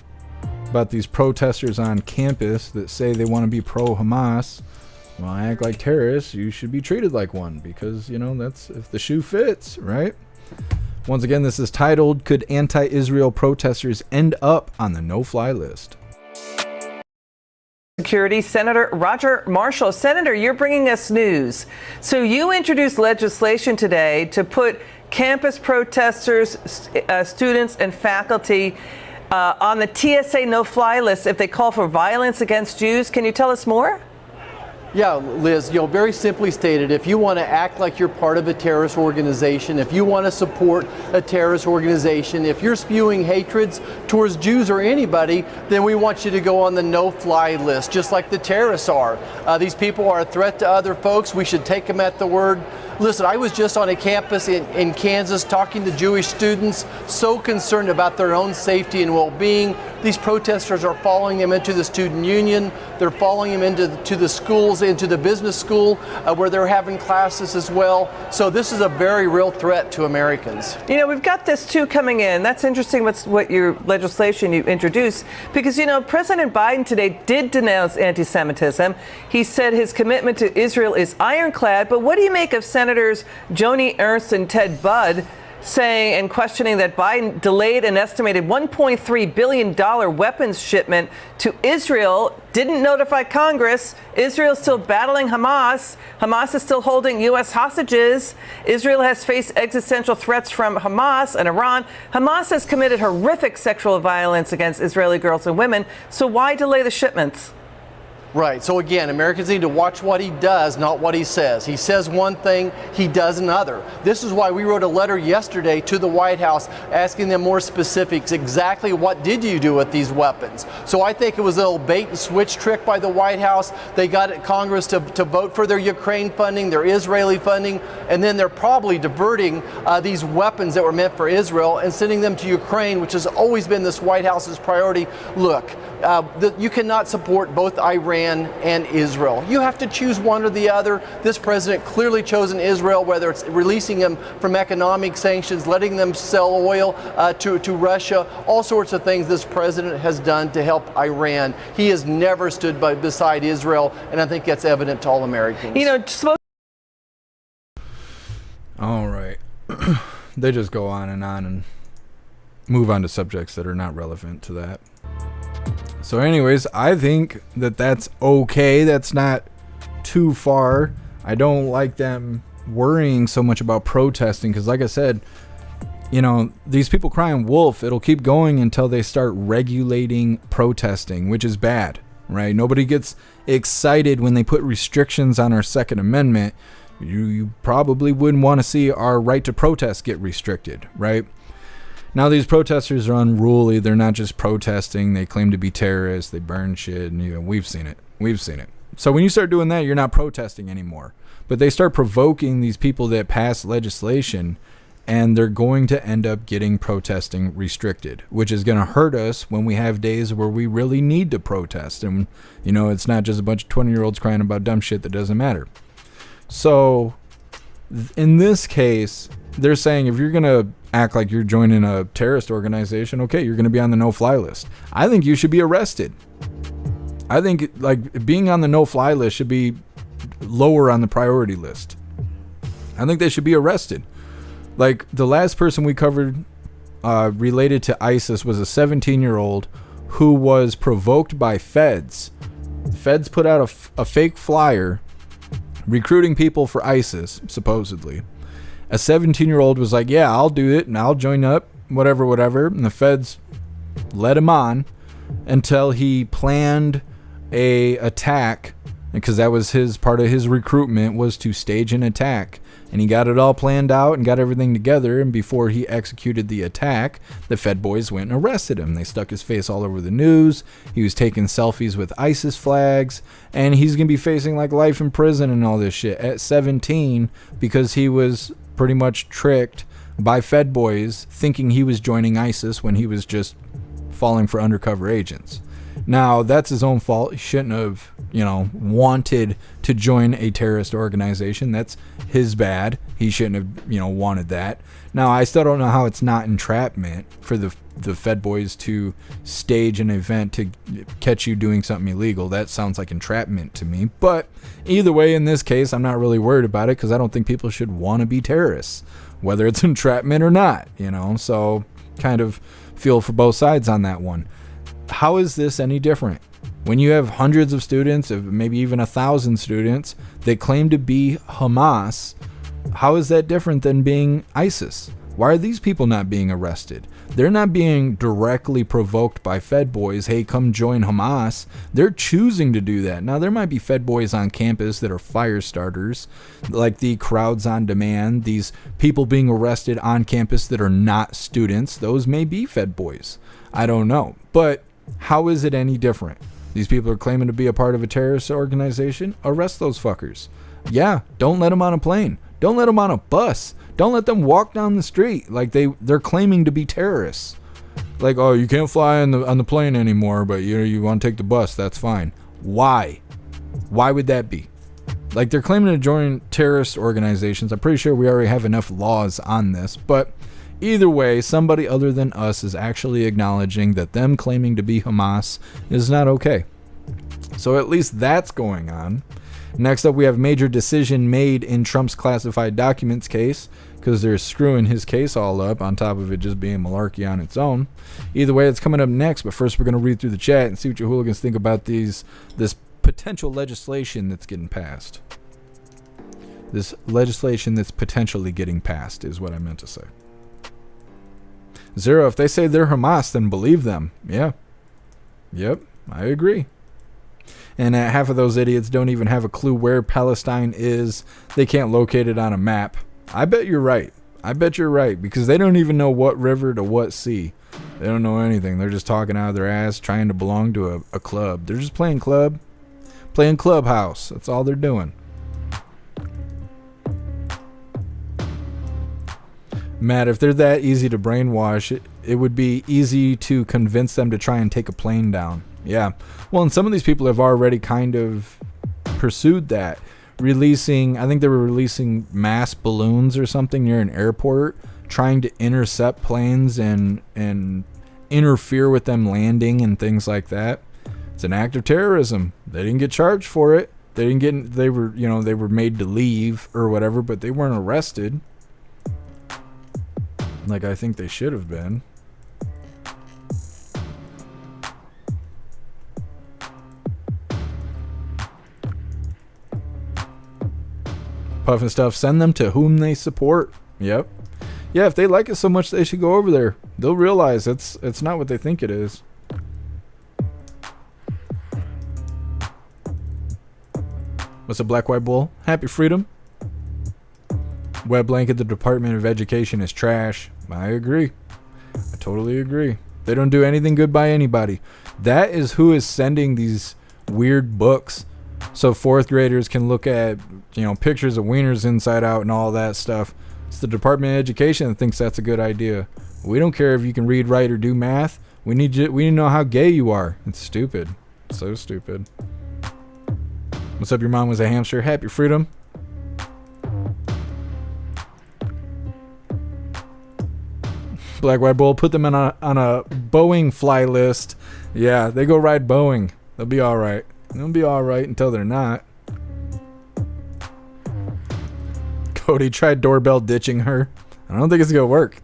about these protesters on campus that say they want to be pro-Hamas. act like terrorists, you should be treated like one, because, you know, that's if the shoe fits, right? Once again, this is titled, Could Anti-Israel Protesters End Up on the No-Fly List? Security, Senator Roger Marshall. Senator, you're bringing us news. So you introduced legislation today to put campus protesters, students, and faculty on the TSA no-fly list if they call for violence against Jews. Can you tell us more? Yeah, Liz, very simply stated, if you want to act like you're part of a terrorist organization, if you want to support a terrorist organization, if you're spewing hatreds towards Jews or anybody, then we want you to go on the no-fly list, just like the terrorists are. These people are a threat to other folks. We should take them at the word. Listen, I was just on a campus in Kansas talking to Jewish students, so concerned about their own safety and well-being. These protesters are following them into the student union. They're following them into the schools, into the business school, where they're having classes as well. So this is a very real threat to Americans. You know, we've got this too coming in. That's interesting what your legislation you introduced, because, you know, President Biden today did denounce anti-Semitism. He said his commitment to Israel is ironclad. But what do you make of Senators Joni Ernst and Ted Budd saying and questioning that Biden delayed an estimated $1.3 billion weapons shipment to Israel, didn't notify Congress? Israel's still battling Hamas. Hamas is still holding U.S. hostages. Israel has faced existential threats from Hamas and Iran. Hamas has committed horrific sexual violence against Israeli girls and women. So why delay the shipments? Right. So again, Americans need to watch what he does, not what he says. He says one thing, he does another. This is why we wrote a letter yesterday to the White House asking them more specifics. Exactly what did you do with these weapons? So I think it was a little bait and switch trick by the White House. They got Congress to vote for their Ukraine funding, their Israeli funding, and then they're probably diverting these weapons that were meant for Israel and sending them to Ukraine, which has always been this White House's priority. Look, you cannot support both Iran and Israel. You have to choose one or the other. This president clearly chosen Israel, whether it's releasing them from economic sanctions, letting them sell oil to Russia, all sorts of things this president has done to help Iran. He has never stood beside Israel, and I think that's evident to all Americans. You know, all right. They just go on and move on to subjects that are not relevant to that. So anyways, I think that that's okay. That's not too far. I don't like them worrying so much about protesting because, like I said, you know, these people crying wolf, it'll keep going until they start regulating protesting, which is bad, right? Nobody gets excited when they put restrictions on our Second Amendment. You probably wouldn't want to see our right to protest get restricted, right? Now these protesters are unruly. They're not just protesting. They claim to be terrorists. They burn shit. And, you know, we've seen it. So when you start doing that, you're not protesting anymore. But they start provoking these people that pass legislation, and they're going to end up getting protesting restricted, which is going to hurt us when we have days where we really need to protest. And, you know, it's not just a bunch of 20-year-olds crying about dumb shit that doesn't matter. So in this case, they're saying if you're going to act like you're joining a terrorist organization, okay, you're going to be on the no-fly list. I think you should be arrested. I think like being on the no-fly list should be lower on the priority list. I think they should be arrested. Like the last person we covered related to ISIS was a 17-year-old who was provoked by feds. Feds put out a fake flyer recruiting people for ISIS, supposedly. A 17-year-old was like, yeah, I'll do it and I'll join up, whatever. And the feds led him on until he planned a attack, because that was part of his recruitment, was to stage an attack. And he got it all planned out and got everything together. And before he executed the attack, the Fed boys went and arrested him. They stuck his face all over the news. He was taking selfies with ISIS flags. And he's going to be facing like life in prison and all this shit at 17 because he was pretty much tricked by Fed boys thinking he was joining ISIS when he was just falling for undercover agents. Now, that's his own fault. He shouldn't have, wanted to join a terrorist organization. That's his bad. He shouldn't have, wanted that. Now, I still don't know how it's not entrapment for the Fed boys to stage an event to catch you doing something illegal. That sounds like entrapment to me. But either way, in this case, I'm not really worried about it because I don't think people should want to be terrorists, whether it's entrapment or not, So kind of feel for both sides on that one. How is this any different? When you have hundreds of students, maybe even 1,000 students, that claim to be Hamas, how is that different than being ISIS? Why are these people not being arrested? They're not being directly provoked by Fed boys, hey, come join Hamas. They're choosing to do that. Now, there might be Fed boys on campus that are fire starters, like the crowds on demand, these people being arrested on campus that are not students. Those may be Fed boys. I don't know. But how is it any different? These people are claiming to be a part of a terrorist organization. Arrest those fuckers. Yeah, don't let them on a plane. Don't let them on a bus. Don't let them walk down the street like they're claiming to be terrorists. Like, oh, you can't fly on the plane anymore, but you want to take the bus. That's fine. Why? Why would that be? Like, they're claiming to join terrorist organizations. I'm pretty sure we already have enough laws on this, but either way, somebody other than us is actually acknowledging that them claiming to be Hamas is not okay. So at least that's going on. Next up, we have major decision made in Trump's classified documents case, because they're screwing his case all up on top of it just being malarkey on its own. Either way, it's coming up next, but first we're going to read through the chat and see what your hooligans think about this potential legislation that's getting passed. This legislation that's potentially getting passed is what I meant to say. Zero, if they say they're Hamas, then believe them. Yeah. Yep, I agree. And half of those idiots don't even have a clue where Palestine is. They can't locate it on a map. I bet you're right. I bet you're right, because they don't even know what river to what sea. They don't know anything. They're just talking out of their ass, trying to belong to a club. They're just playing clubhouse. That's all they're doing. Matt, if they're that easy to brainwash, it would be easy to convince them to try and take a plane down. Yeah. Well, and some of these people have already kind of pursued that. I think they were releasing mass balloons or something near an airport, trying to intercept planes and interfere with them landing and things like that. It's an act of terrorism. They didn't get charged for it. They were made to leave or whatever, but they weren't arrested. Like I think they should have been. Puff and stuff, send them to whom they support. Yep. Yeah, if they like it so much, they should go over there. They'll realize it's not what they think it is. What's a black white bull? Happy freedom. Web blanket, the Department of Education is trash. I agree. I totally agree. They don't do anything good by anybody. That is who is sending these weird books so fourth graders can look at, pictures of wieners inside out and all that stuff. It's the Department of Education that thinks that's a good idea. We don't care if you can read, write, or do math. We need to know how gay you are. It's stupid. So stupid. What's up, your mom was a hamster? Happy freedom. Black White Bull, put them on a Boeing fly list. Yeah, they go ride Boeing. They'll be all right. They'll be all right until they're not. Cody tried doorbell ditching her. I don't think it's going to work.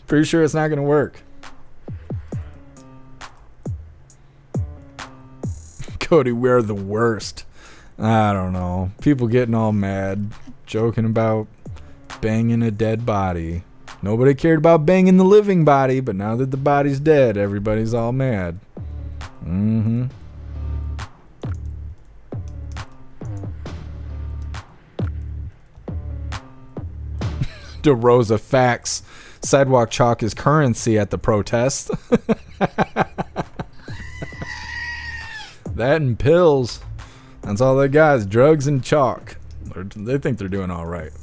Pretty sure it's not going to work. Cody, we're the worst. I don't know. People getting all mad, joking about banging a dead body. Nobody cared about banging the living body, but now that the body's dead, everybody's all mad. Mm-hmm. DeRosa facts. Sidewalk chalk is currency at the protest. That and pills. That's all they got is drugs and chalk. They think they're doing all right.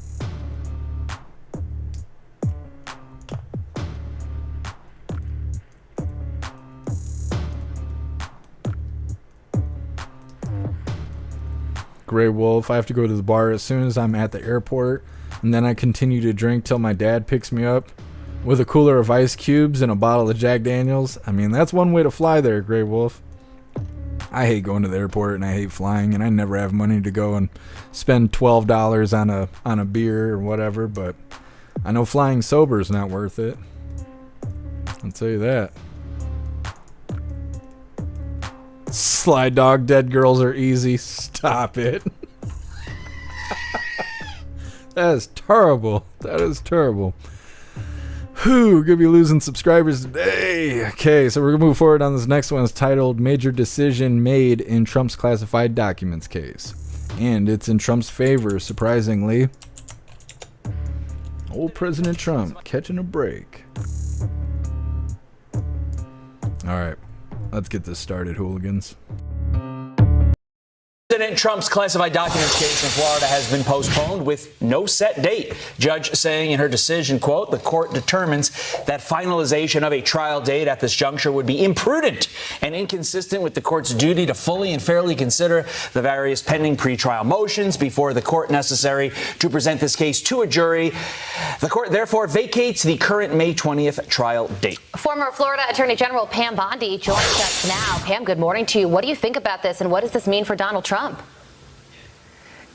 Gray Wolf. I have to go to the bar as soon as I'm at the airport, and then I continue to drink till my dad picks me up with a cooler of ice cubes and a bottle of Jack Daniels. I mean, that's one way to fly there, Gray Wolf. I hate going to the airport, and I hate flying, and I never have money to go and spend $12 on a beer or whatever, but I know flying sober is not worth it. I'll tell you that. Sly Dog, dead girls are easy. Stop it. That is terrible. That is terrible. Whew, gonna be losing subscribers today. Okay, so we're gonna move forward on this next one. It's titled Major Decision Made in Trump's Classified Documents Case. And it's in Trump's favor, surprisingly. Old President Trump catching a break. Alright, let's get this started, hooligans. President Trump's classified documents case in Florida has been postponed with no set date. Judge saying in her decision, quote, the court determines that finalization of a trial date at this juncture would be imprudent and inconsistent with the court's duty to fully and fairly consider the various pending pretrial motions before the court necessary to present this case to a jury. The court therefore vacates the current May 20th trial date. Former Florida Attorney General Pam Bondi joins us now. Pam, good morning to you. What do you think about this, and what does this mean for Donald Trump?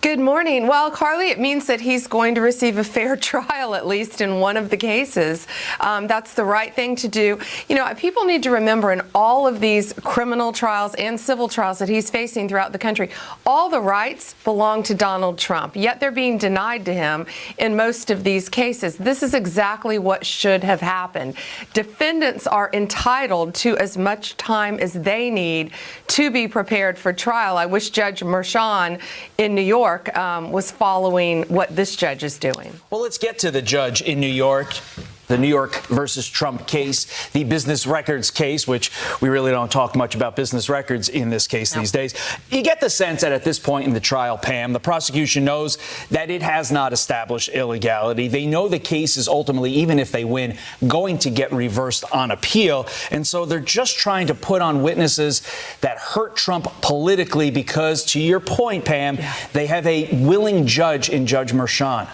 Good morning. Well, Carly, it means that he's going to receive a fair trial, at least in one of the cases. That's the right thing to do. You know, people need to remember in all of these criminal trials and civil trials that he's facing throughout the country, all the rights belong to Donald Trump, yet they're being denied to him in most of these cases. This is exactly what should have happened. Defendants are entitled to as much time as they need to be prepared for trial. I wish Judge Merchan in New York was following what this judge is doing. Well, let's get to the judge in New York. The New York versus Trump case, the business records case, which we really don't talk much about business records in this case these days. You get the sense that at this point in the trial, Pam, the prosecution knows that it has not established illegality. They know the case is ultimately, even if they win, going to get reversed on appeal. And so they're just trying to put on witnesses that hurt Trump politically because, to your point, Pam, they have a willing judge in Judge Merchan.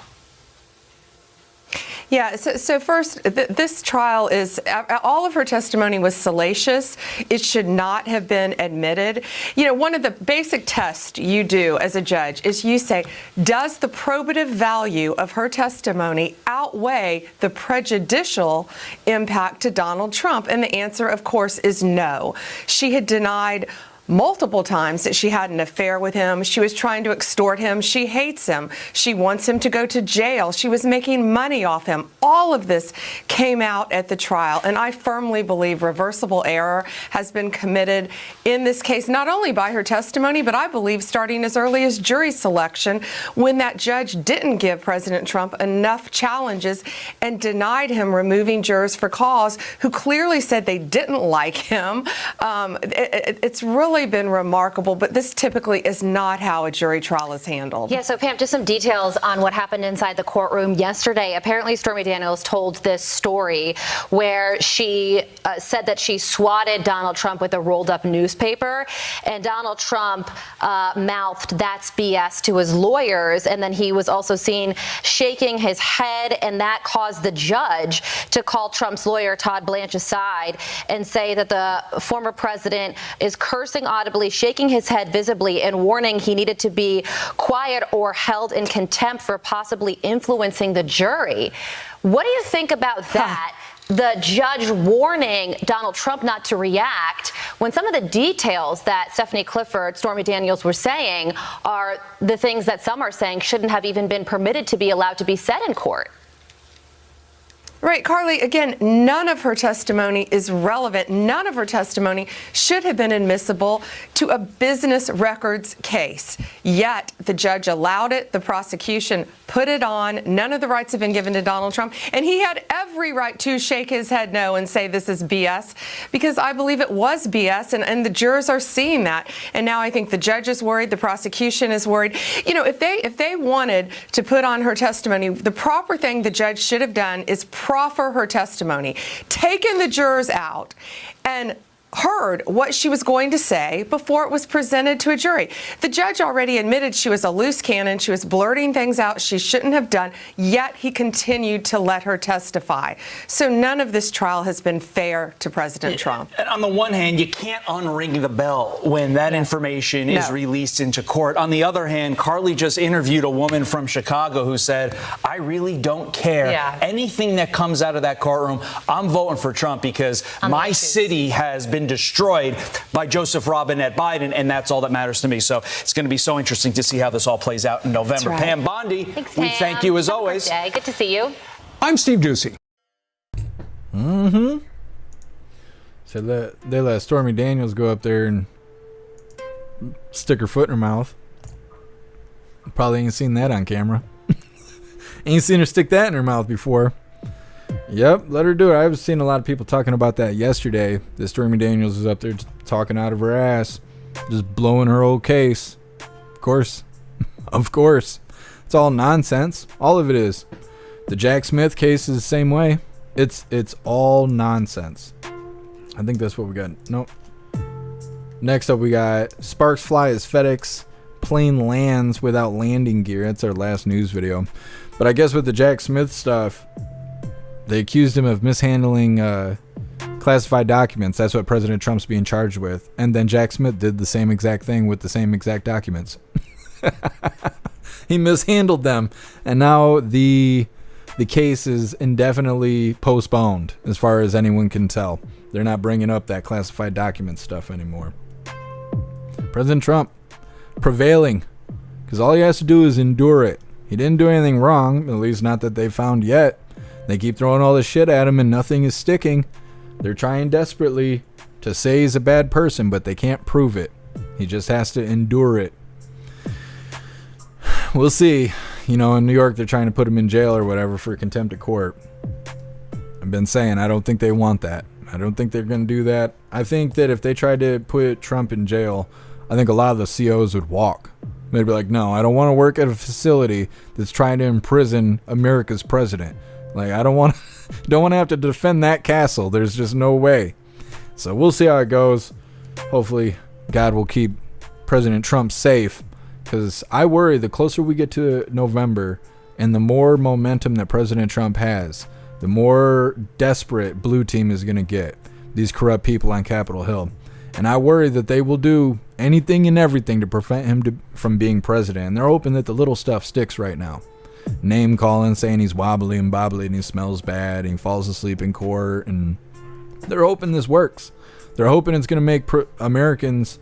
Yeah, so first, this trial is, all of her testimony was salacious. It should not have been admitted. You know, one of the basic tests you do as a judge is you say, does the probative value of her testimony outweigh the prejudicial impact to Donald Trump? And the answer, of course, is no. She had denied multiple times that she had an affair with him. She was trying to extort him. She hates him. She wants him to go to jail. She was making money off him. All of this came out at the trial, and I firmly believe reversible error has been committed in this case, not only by her testimony, but I believe starting as early as jury selection, when that judge didn't give President Trump enough challenges and denied him removing jurors for cause who clearly said they didn't like him. It's really been remarkable, but this typically is not how a jury trial is handled. Yeah, so Pam, just some details on what happened inside the courtroom yesterday. Apparently, Stormy Daniels told this story where she said that she swatted Donald Trump with a rolled up newspaper, and Donald Trump mouthed "that's BS" to his lawyers, and then he was also seen shaking his head, and that caused the judge to call Trump's lawyer Todd Blanche aside and say that the former president is cursing audibly, shaking his head visibly, and warning he needed to be quiet or held in contempt for possibly influencing the jury. What do you think about that? The judge warning Donald Trump not to react when some of the details that Stephanie Clifford, Stormy Daniels were saying are the things that some are saying shouldn't have even been permitted to be allowed to be said in court. Right, Carly, again, none of her testimony is relevant. None of her testimony should have been admissible to a business records case. Yet the judge allowed it. The prosecution put it on. None of the rights have been given to Donald Trump. And he had every right to shake his head no and say this is BS, because I believe it was BS, and the jurors are seeing that. And now I think the judge is worried. The prosecution is worried. You know, if they wanted to put on her testimony, the proper thing the judge should have done is proffer her testimony, taken the jurors out, and heard what she was going to say before it was presented to a jury. The judge already admitted she was a loose cannon. She was blurting things out she shouldn't have done, yet he continued to let her testify. So none of this trial has been fair to President Trump. And on the one hand, you can't unring the bell when that information is released into court. On the other hand, Carly just interviewed a woman from Chicago who said, I really don't care. Anything that comes out of that courtroom, I'm voting for Trump because my city has been destroyed by Joseph Robinette Biden, and that's all that matters to me. So it's going to be so interesting to see how this all plays out in November. Right. Pam Bondi, Thanks, we Pam. thank you as Have a always. good day. Good to see you. I'm Steve Ducey. So they let Stormy Daniels go up there and stick her foot in her mouth. Probably ain't seen that on camera. Ain't seen her stick that in her mouth before. Yep, let her do it. I've seen a lot of people talking about that yesterday. That Stormy Daniels was up there talking out of her ass, just blowing her old case. Of course. Of course. It's all nonsense. All of it is. The Jack Smith case is the same way. It's all nonsense. I think that's what we got. Nope. Next up, we got sparks fly as FedEx plane lands without landing gear. That's our last news video. But I guess with the Jack Smith stuff, they accused him of mishandling classified documents. That's what President Trump's being charged with. And then Jack Smith did the same exact thing with the same exact documents. He mishandled them. And now the case is indefinitely postponed as far as anyone can tell. They're not bringing up that classified document stuff anymore. President Trump prevailing, because all he has to do is endure it. He didn't do anything wrong, at least not that they found yet. They keep throwing all this shit at him and nothing is sticking. They're trying desperately to say he's a bad person, but they can't prove it. He just has to endure it. We'll see. You know, in New York, they're trying to put him in jail or whatever for contempt of court. I've been saying I don't think they want that. I don't think they're going to do that. I think that if they tried to put Trump in jail, I think a lot of the COs would walk. They'd be like, no, I don't want to work at a facility that's trying to imprison America's president. Like, I don't want to have to defend that castle. There's just no way. So we'll see how it goes. Hopefully, God will keep President Trump safe. Because I worry the closer we get to November and the more momentum that President Trump has, the more desperate Blue Team is going to get. These corrupt people on Capitol Hill. And I worry that they will do anything and everything to prevent him from being president. And they're hoping that the little stuff sticks right now. Name calling, saying he's wobbly and bobbly and he smells bad and he falls asleep in court. And they're hoping this works. They're hoping it's going to make Americans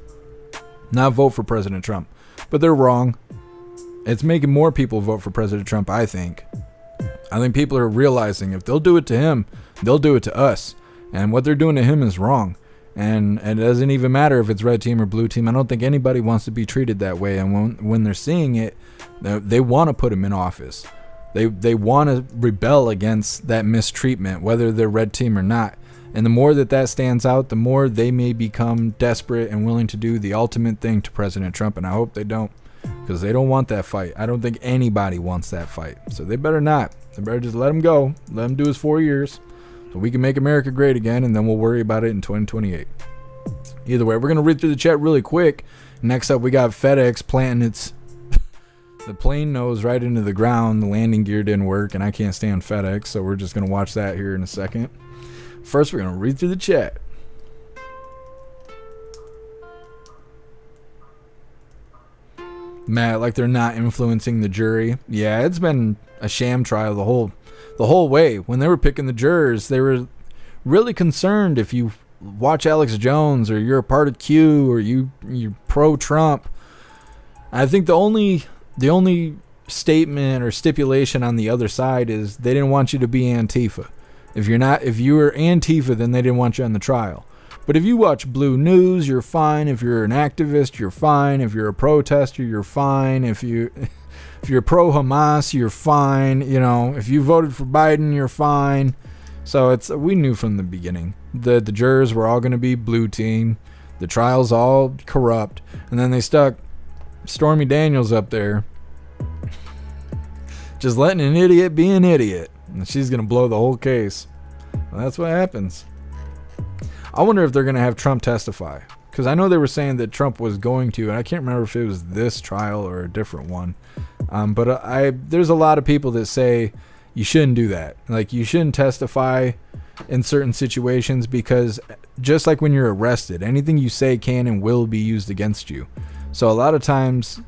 not vote for President Trump. But they're wrong. It's making more people vote for President Trump, I think. I think people are realizing if they'll do it to him, they'll do it to us. And what they're doing to him is wrong. And it doesn't even matter if it's red team or blue team. I don't think anybody wants to be treated that way. And when they're seeing it, they want to put him in office. They want to rebel against that mistreatment, whether they're red team or not. And the more that stands out, the more they may become desperate and willing to do the ultimate thing to President Trump. And I hope they don't, because they don't want that fight. I don't think anybody wants that fight. So they better not. They better just let him go. Let him do his 4 years so we can make America great again, and then we'll worry about it in 2028. Either way, we're going to read through the chat really quick. Next up, we got FedEx planting the plane nose right into the ground. The landing gear didn't work, and I can't stand FedEx, so we're just going to watch that here in a second. First, we're going to read through the chat. Matt, like they're not influencing the jury. Yeah, it's been a sham trial the whole way. When they were picking the jurors, they were really concerned if you watch Alex Jones or you're a part of Q or you're pro-Trump. I think the only statement or stipulation on the other side is they didn't want you to be Antifa. If you were Antifa, then they didn't want you on the trial. But if you watch Blue News, you're fine. If you're an activist, you're fine. If you're a protester, you're fine. If you're pro-Hamas, you're fine. You know, if you voted for Biden, you're fine. So we knew from the beginning that the jurors were all going to be blue team. The trial's all corrupt. And then they stuck Stormy Daniels up there, just letting an idiot be an idiot. And she's going to blow the whole case. Well, that's what happens. I wonder if they're going to have Trump testify. Because I know they were saying that Trump was going to, and I can't remember if it was this trial or a different one. But there's a lot of people that say you shouldn't do that. Like, you shouldn't testify in certain situations because just like when you're arrested, anything you say can and will be used against you. So a lot of times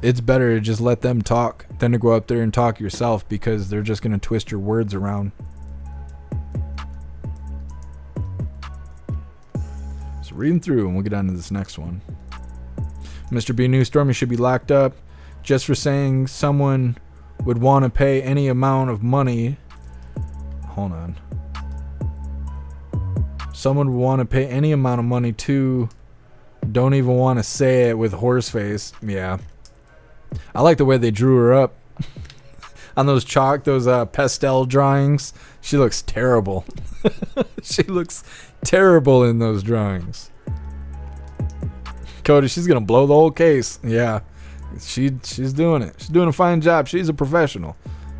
it's better to just let them talk than to go up there and talk yourself because they're just going to twist your words around. So reading through and we'll get on to this next one. Mr. B. News Stormy should be locked up just for saying someone would want to pay any amount of money. Hold on. Someone would want to pay any amount of money to. Don't even want to say it with horse face. Yeah. I like the way they drew her up. On those pastel drawings. She looks terrible. She looks terrible in those drawings. Cody, she's going to blow the whole case. Yeah. She's doing it. She's doing a fine job. She's a professional.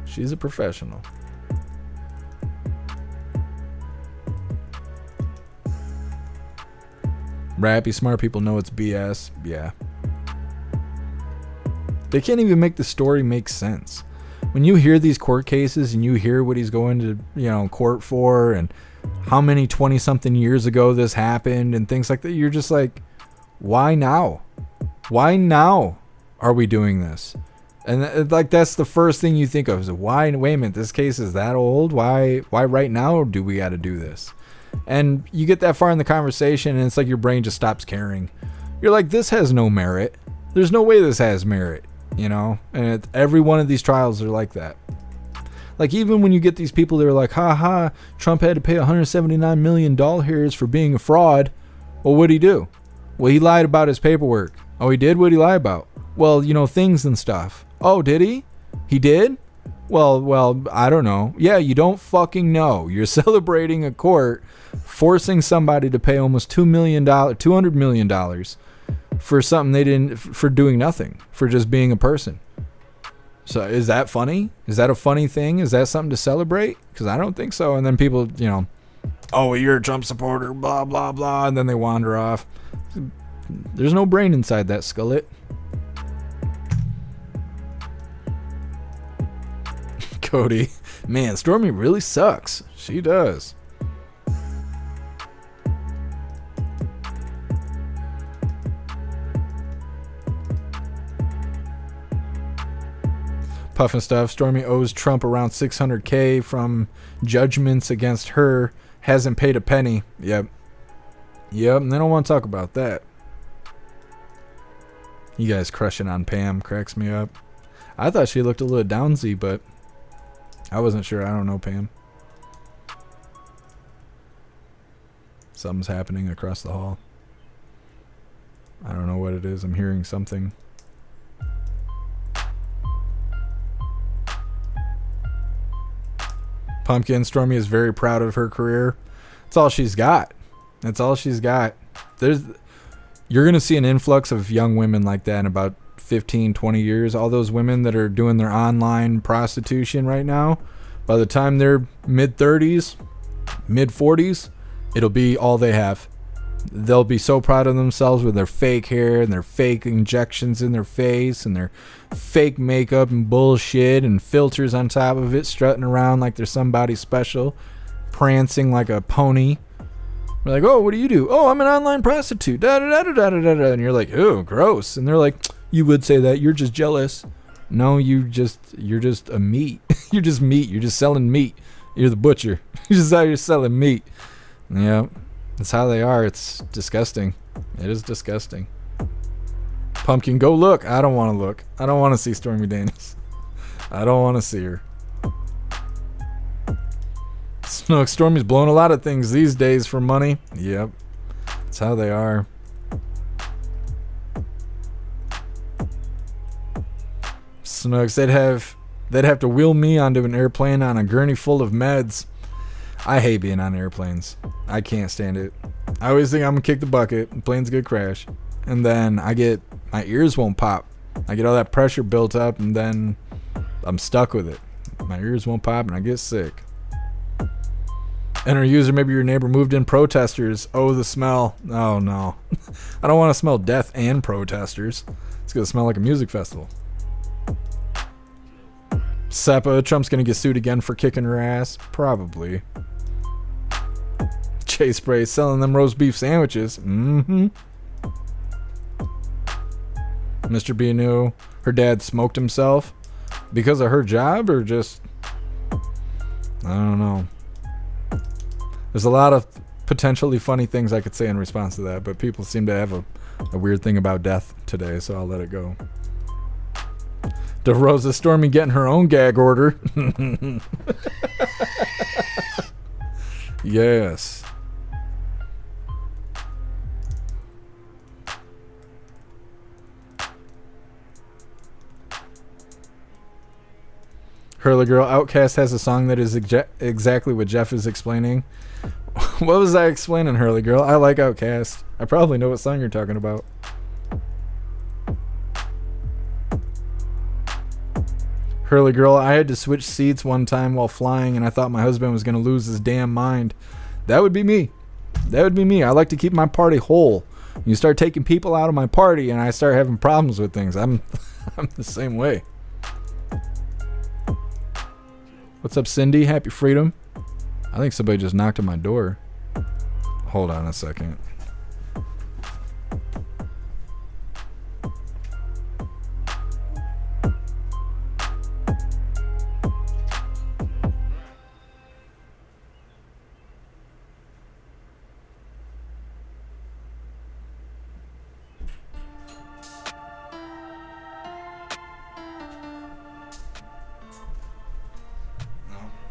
She's a professional. Rappy smart people know it's BS. Yeah. They can't even make the story make sense. When you hear these court cases and you hear what he's going to, court for and how many 20-something years ago this happened and things like that, you're just like, why now? Why now are we doing this? And that's the first thing you think of is why, wait a minute, this case is that old? Why right now do we got to do this? And you get that far in the conversation and it's like your brain just stops caring. You're like, this has no merit. There's no way this has merit, and every one of these trials are like that. Like, even when you get these people that are like, Trump had to pay $179 million here for being a fraud. Well, what'd he do? Well, he lied about his paperwork. Oh, he did? What'd he lie about? Well, things and stuff. Oh, did he? He did? Well, I don't know. Yeah, you don't fucking know. You're celebrating a court forcing somebody to pay almost $200 million for something they didn't, for doing nothing, for just being a person. So is that funny? Is that a funny thing? Is that something to celebrate? Because I don't think so. And then people, oh, you're a Trump supporter, blah, blah, blah. And then they wander off. There's no brain inside that skullet. Cody, man, Stormy really sucks. She does. Puff and stuff. Stormy owes Trump around $600K from judgments against her. Hasn't paid a penny. Yep. And they don't want to talk about that. You guys crushing on Pam cracks me up. I thought she looked a little downsy, but I wasn't sure. I don't know Pam. Something's happening across the hall. I don't know what it is. I'm hearing something. Pumpkin Stormy is very proud of her career. That's all she's got. You're going to see an influx of young women like that in about 15, 20 years. All those women that are doing their online prostitution right now, by the time they're mid-30s, mid-40s, it'll be all they have. They'll be so proud of themselves with their fake hair and their fake injections in their face and their fake makeup and bullshit and filters on top of it, strutting around like they're somebody special, prancing like a pony. We're like, oh, what do you do? Oh, I'm an online prostitute. Da da da da da da da. And you're like, oh, gross. And they're like, you would say that. You're just jealous. No, you're just a meat. You're just meat. You're just selling meat. You're the butcher. You're just out here selling meat. Yeah, that's how they are. It's disgusting. It is disgusting. Pumpkin, go look. I don't want to look. I don't want to see Stormy Daniels. I don't want to see her. Snook, Stormy's blowing a lot of things these days for money. Yep. That's how they are. Snooks, they'd have to wheel me onto an airplane on a gurney full of meds. I hate being on airplanes. I can't stand it. I always think I'm gonna kick the bucket. The plane's gonna crash. And then my ears won't pop. I get all that pressure built up and then I'm stuck with it. My ears won't pop and I get sick. Enter user, maybe your neighbor moved in protesters. Oh, the smell. Oh, no. I don't want to smell death and protesters. It's going to smell like a music festival. Seppa, Trump's going to get sued again for kicking her ass. Probably. Chase Spray selling them roast beef sandwiches. Mm-hmm. Mr. B knew her dad smoked himself because of her job, or just, I don't know. There's a lot of potentially funny things I could say in response to that, but people seem to have a weird thing about death today, so I'll let it go. DeRosa Stormy getting her own gag order. Yes. Hurley Girl, Outcast has a song that is exactly what Jeff is explaining. What was I explaining, Hurley Girl? I like Outcast. I probably know what song you're talking about. Hurley Girl, I had to switch seats one time while flying, and I thought my husband was going to lose his damn mind. That would be me. That would be me. I like to keep my party whole. You start taking people out of my party, and I start having problems with things. I'm the same way. What's up, Cindy? Happy freedom. I think somebody just knocked on my door. Hold on a second.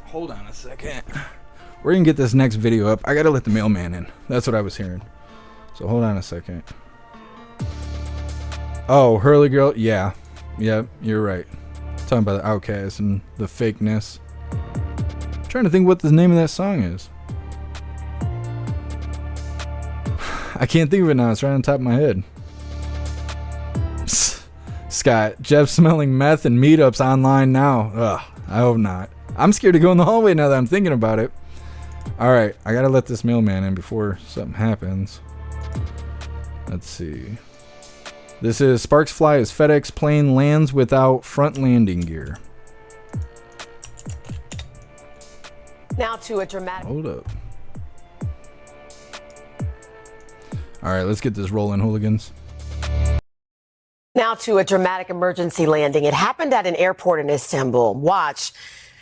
Hold on a second. We're gonna get this next video up. I gotta let the mailman in. That's what I was hearing. So hold on a second. Oh, Hurley Girl. Yeah. Yep, you're right. Talking about the Outcast and the fakeness. I'm trying to think what the name of that song is. I can't think of it now. It's right on top of my head. Scott, Jeff smelling meth and meetups online now. Ugh, I hope not. I'm scared to go in the hallway now that I'm thinking about it. Alright, I gotta let this mailman in before something happens. Let's see. This is Sparks Fly as FedEx plane lands without front landing gear. Now to a dramatic... Hold up. Alright, let's get this rolling, hooligans. Now to a dramatic emergency landing. It happened at an airport in Istanbul. Watch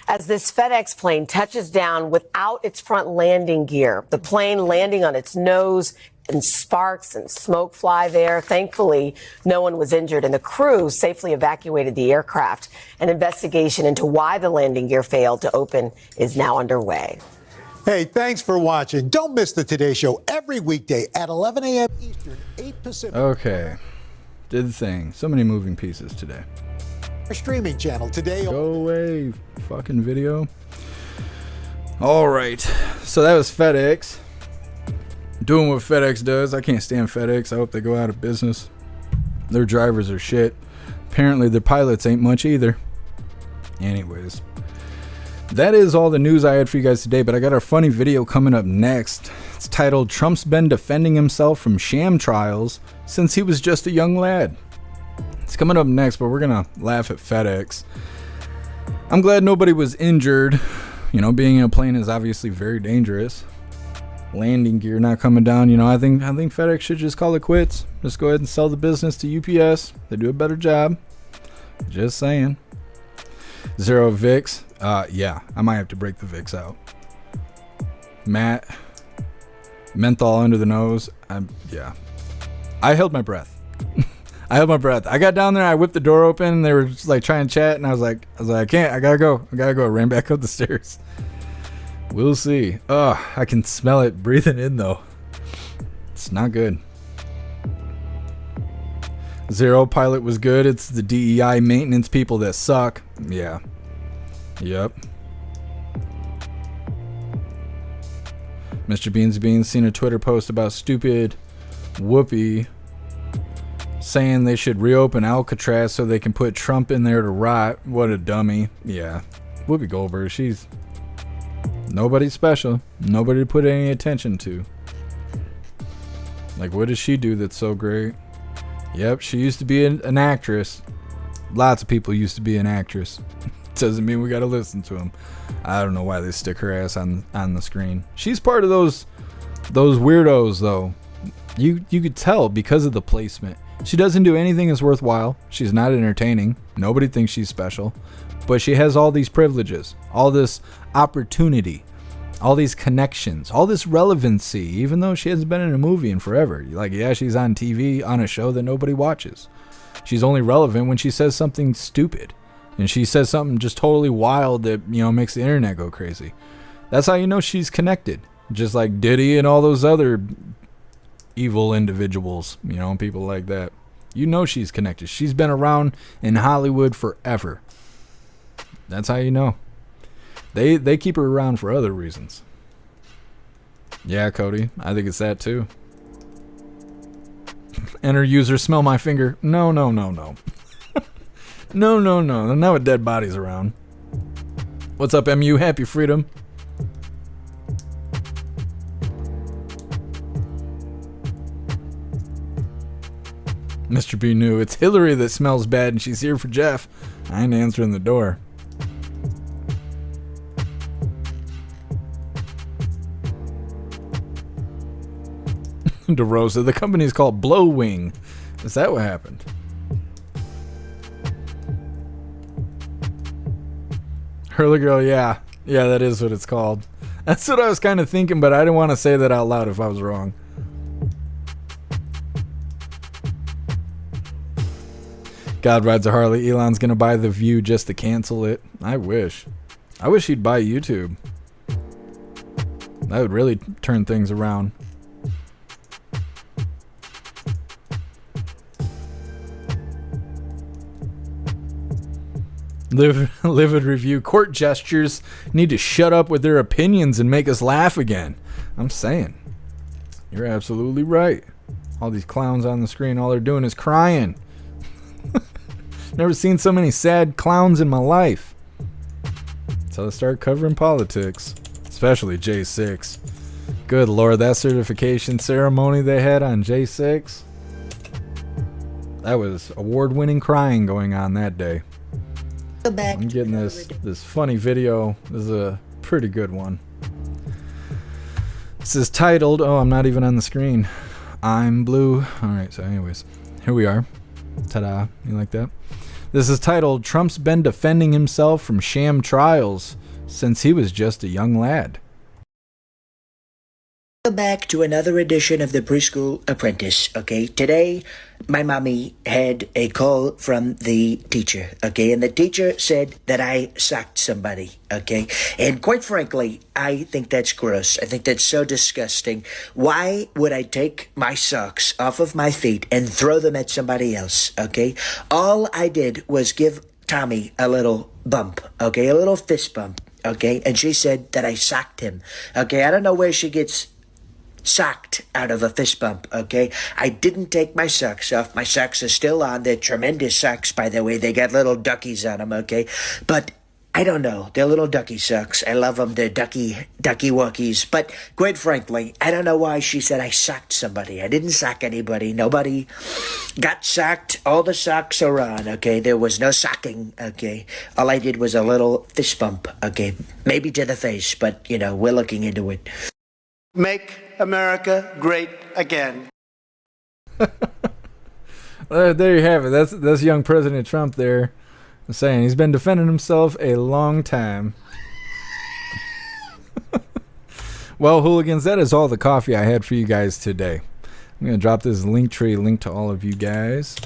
as this FedEx plane touches down without its front landing gear. The plane landing on its nose, and sparks and smoke fly there. Thankfully, no one was injured, and the crew safely evacuated the aircraft. An investigation into why the landing gear failed to open is now underway. Hey, thanks for watching. Don't miss the Today Show every weekday at 11 a.m. Eastern, 8 Pacific. Okay. Did the thing. So many moving pieces today. Our streaming channel today. Go away, fucking video. All right, so that was FedEx doing what FedEx does. I can't stand FedEx. I hope they go out of business. Their drivers are shit. Apparently their pilots ain't much either. Anyways, that is all the news I had for you guys today, but I got our funny video coming up next. It's titled Trump's been defending himself from sham trials since he was just a young lad. It's coming up next, but we're gonna laugh at FedEx. I'm glad nobody was injured. You know, being in a plane is obviously very dangerous. Landing gear not coming down. You know, I think FedEx should just call it quits. Just go ahead and sell the business to UPS. They do a better job. Just saying. Zero Vicks. Yeah, I might have to break the Vicks out. Matt, menthol under the nose. Yeah. I held my breath. I held my breath. I got down there. I whipped the door open. And they were just like trying to chat, and I was like, I can't. I gotta go. I ran back up the stairs. We'll see. Oh, I can smell it breathing in though. It's not good. Zero Pilot was good. It's the DEI maintenance people that suck. Yeah. Yep. Mr. Beans Beans seen a Twitter post about stupid Whoopi saying they should reopen Alcatraz so they can put Trump in there to rot. What a dummy. Yeah. Whoopi Goldberg, she's Nobody special. Nobody to put any attention to. Like, what does she do that's so great? Yep, she used to be an actress. Lots of people used to be an actress. Doesn't mean we gotta listen to them. I don't know why they stick her ass on the screen. She's part of those weirdos, though. You could tell because of the placement. She doesn't do anything that's worthwhile. She's not entertaining. Nobody thinks she's special. But she has all these privileges, all this opportunity, all these connections, all this relevancy, even though she hasn't been in a movie in forever. Like, yeah, she's on TV on a show that nobody watches. She's only relevant when she says something stupid. And she says something just totally wild that, you know, makes the internet go crazy. That's how you know she's connected. Just like Diddy and all those other evil individuals, you know, people like that. You know she's connected. She's been around in Hollywood forever. That's how you know. They keep her around for other reasons. Yeah, Cody, I think it's that too. Enter user, smell my finger. No. No, not with dead bodies around. What's up, MU? Happy freedom. Mr. B knew. It's Hillary that smells bad and she's here for Jeff. I ain't answering the door. DeRosa, the company's called Blowwing. Is that what happened? Hurley Girl, yeah. Yeah, that is what it's called. That's what I was kind of thinking, but I didn't want to say that out loud if I was wrong. God rides a Harley. Elon's gonna buy The View just to cancel it. I wish. I wish he'd buy YouTube. That would really turn things around. Livid review. Court gestures need to shut up with their opinions and make us laugh again. I'm saying. You're absolutely right. All these clowns on the screen, all they're doing is crying. Never seen so many sad clowns in my life. So I start covering politics. Especially J6. Good Lord, that certification ceremony they had on J6. That was award-winning crying going on that day. I'm getting this funny video. This is a pretty good one. This is titled, oh, I'm not even on the screen. I'm blue. Alright, so anyways, here we are. Ta-da. You like that? This is titled, Trump's been defending himself from sham trials since he was just a young lad. Welcome back to another edition of the Preschool Apprentice. Okay, today my mommy had a call from the teacher. Okay, and the teacher said that I socked somebody. Okay, and quite frankly, I think that's gross. I think that's so disgusting. Why would I take my socks off of my feet and throw them at somebody else? Okay, all I did was give Tommy a little bump. Okay, a little fist bump. Okay, and she said that I socked him. Okay, I don't know where she gets socked out of a fist bump, okay? I didn't take my socks off. My socks are still on. They're tremendous socks, by the way. They got little duckies on them, okay? But I don't know. They're little ducky socks. I love them. They're ducky walkies. But quite frankly, I don't know why she said I socked somebody. I didn't sock anybody. Nobody got socked. All the socks are on, okay? There was no socking, okay? All I did was a little fist bump, okay? Maybe to the face, but, you know, we're looking into it. Make America great again. There you have it. That's young President Trump there saying he's been defending himself a long time. Well, hooligans, that is all the coffee I had for you guys today. I'm going to drop this Linktree link to all of you guys.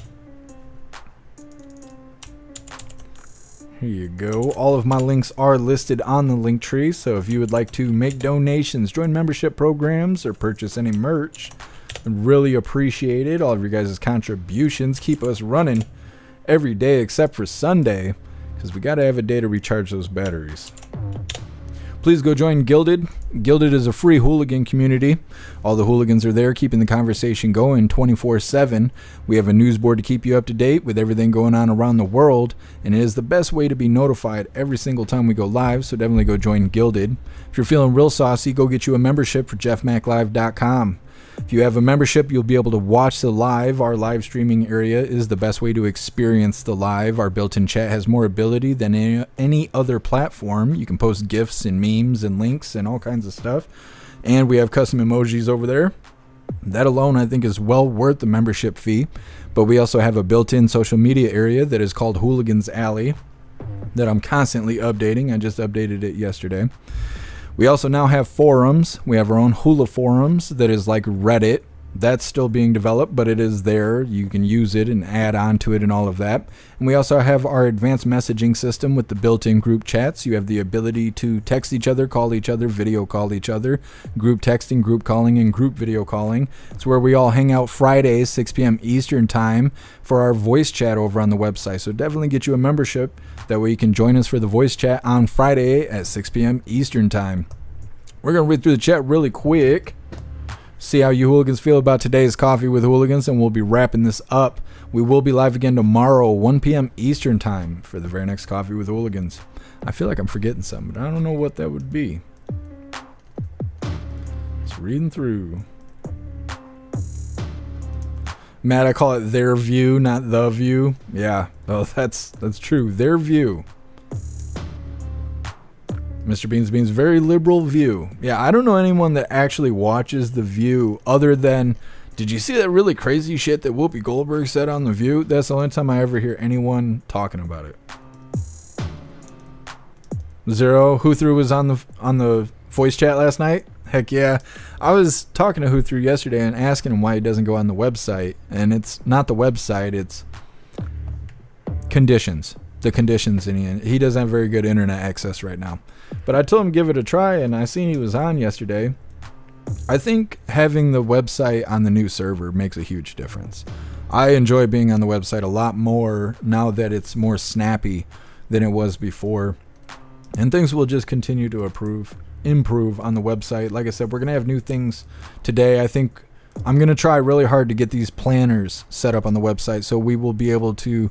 Here you go. All of my links are listed on the Linktree, so if you would like to make donations, join membership programs, or purchase any merch, I'd really appreciate it. All of your guys' contributions keep us running every day except for Sunday, because we got to have a day to recharge those batteries. Please go join Gilded. Gilded is a free hooligan community. All the hooligans are there keeping the conversation going 24/7. We have a news board to keep you up to date with everything going on around the world, and it is the best way to be notified every single time we go live, so definitely go join Gilded. If you're feeling real saucy, go get you a membership for jeffmaclive.com. If you have a membership, you'll be able to watch the live. Our live streaming area is the best way to experience the live. Our built-in chat has more ability than any other platform. You can post GIFs and memes and links and all kinds of stuff. And we have custom emojis over there. That alone, I think, is well worth the membership fee. But we also have a built-in social media area that is called Hooligans Alley that I'm constantly updating. I just updated it yesterday. We also now have forums. We have our own Hula forums that is like Reddit. That's still being developed, but it is there. You can use it and add on to it and all of that. And we also have our advanced messaging system with the built-in group chats. You have the ability to text each other, call each other, video call each other, group texting, group calling, and group video calling. It's where we all hang out Fridays, 6 p.m. Eastern time for our voice chat over on the website. So definitely get you a membership. That way you can join us for the voice chat on Friday at 6 p.m. Eastern time. We're going to read through the chat really quick. See how you hooligans feel about today's Coffee with Hooligans, and we'll be wrapping this up. We will be live again tomorrow, 1 p.m. Eastern time for the very next Coffee with Hooligans. I feel like I'm forgetting something, but I don't know what that would be. Just reading through. Matt, I call it their view, not the view. Yeah, oh, that's true. Their view. Mr. Beans, very liberal view. Yeah, I don't know anyone that actually watches The View other than, did you see that really crazy shit that Whoopi Goldberg said on The View? That's the only time I ever hear anyone talking about it. Zero, Who Through was on the voice chat last night? Heck yeah. I was talking to Who Through yesterday and asking him why he doesn't go on the website. And it's not the website, it's conditions. The conditions, and he doesn't have very good internet access right now. But I told him give it a try, and I seen he was on yesterday. I think having the website on the new server makes a huge difference. I enjoy being on the website a lot more now that it's more snappy than it was before. And things will just continue to improve on the website. Like I said, we're going to have new things today. I think I'm going to try really hard to get these planners set up on the website so we will be able to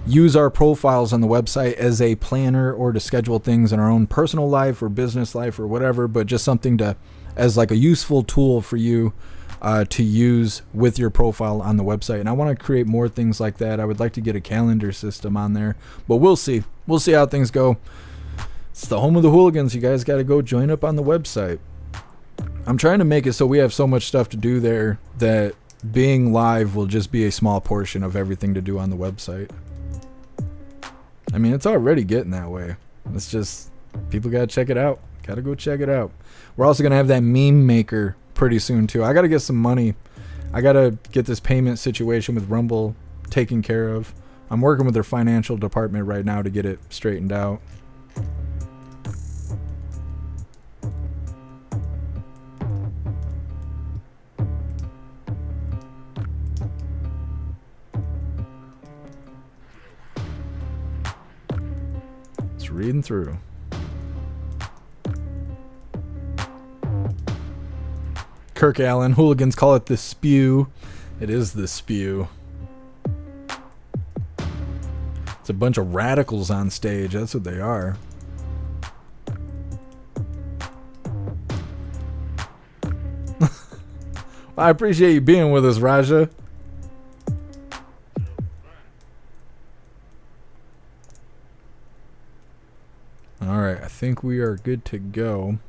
use our profiles on the website as a planner or to schedule things in our own personal life or business life or whatever, but just something to as like a useful tool for you to use with your profile on the website. And I want to create more things like that. I would like to get a calendar system on there, but we'll see how things go. It's the home of the hooligans. You guys got to go join up on the website. I'm trying to make it so we have so much stuff to do there that being live will just be a small portion of everything to do on the website. I mean, it's already getting that way. It's just, people got to check it out. Got to go check it out. We're also going to have that meme maker pretty soon, too. I got to get some money. I got to get this payment situation with Rumble taken care of. I'm working with their financial department right now to get it straightened out. Reading through. Kirk Allen, hooligans call it the spew. It is the spew. It's a bunch of radicals on stage. That's what they are. I appreciate you being with us, Raja. All right, I think we are good to go.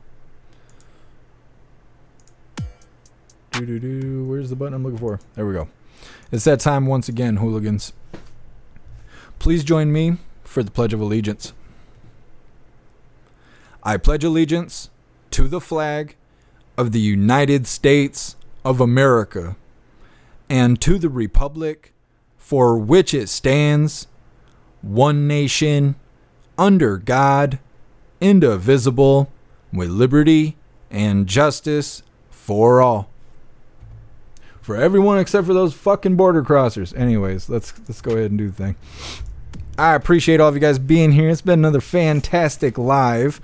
Where's the button I'm looking for? There we go. It's that time once again, hooligans. Please join me for the Pledge of Allegiance. I pledge allegiance to the flag of the United States of America and to the republic for which it stands, one nation, under God, indivisible, with liberty and justice for all. For everyone except for those fucking border crossers. Anyways, let's go ahead and do the thing. I appreciate all of you guys being here. It's been another fantastic live.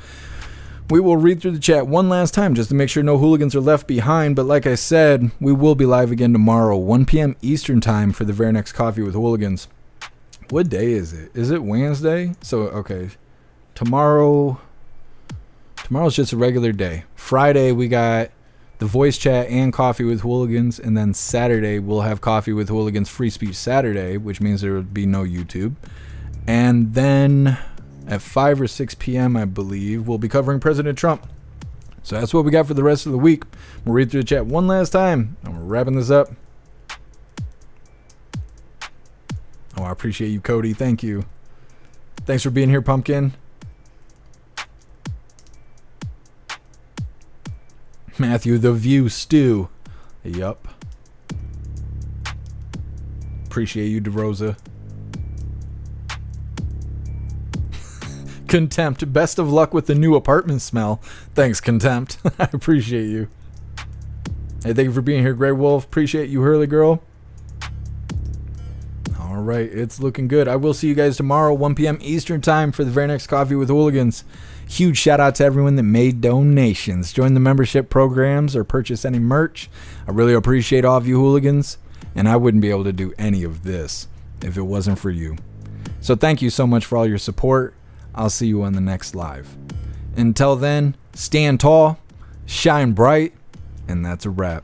We will read through the chat one last time just to make sure no hooligans are left behind. But like I said, we will be live again tomorrow, 1 p.m. Eastern time for the very next Coffee with Hooligans. What day is it? Is it Wednesday? So, okay. Tomorrow's just a regular day. Friday, we got the voice chat and Coffee with Hooligans. And then Saturday, we'll have Coffee with Hooligans Free Speech Saturday, which means there will be no YouTube. And then at 5 or 6 p.m., I believe, we'll be covering President Trump. So that's what we got for the rest of the week. We'll read through the chat one last time, and we're wrapping this up. Oh, I appreciate you, Cody. Thank you. Thanks for being here, Pumpkin. Matthew, the view stew. Yup. Appreciate you, DeRosa. Contempt, best of luck with the new apartment smell. Thanks, Contempt. I appreciate you. Hey, thank you for being here, Grey Wolf. Appreciate you, Hurley Girl. All right, it's looking good. I will see you guys tomorrow, 1 p.m. Eastern time for the very next Coffee with Hooligans. Huge shout out to everyone that made donations, join the membership programs, or purchase any merch. I really appreciate all of you hooligans, and I wouldn't be able to do any of this if it wasn't for you. So thank you so much for all your support. I'll see you on the next live. Until then, stand tall, shine bright, and that's a wrap.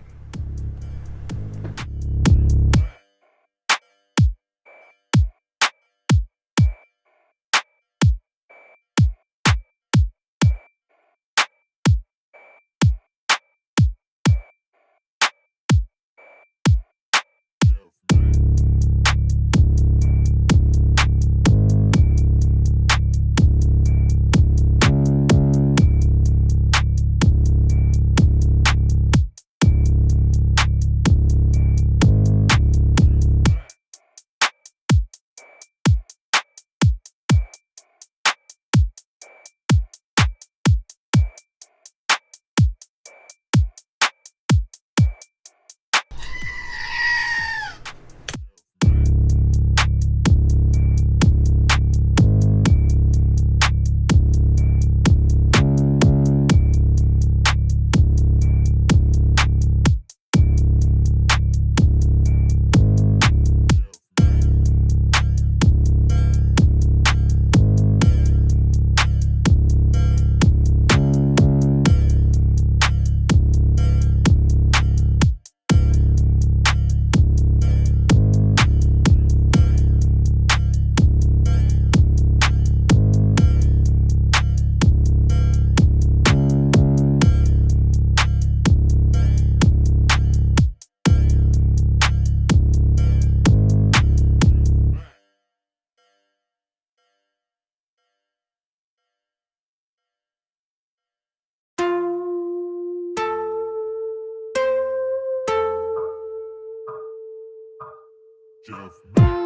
Jeff.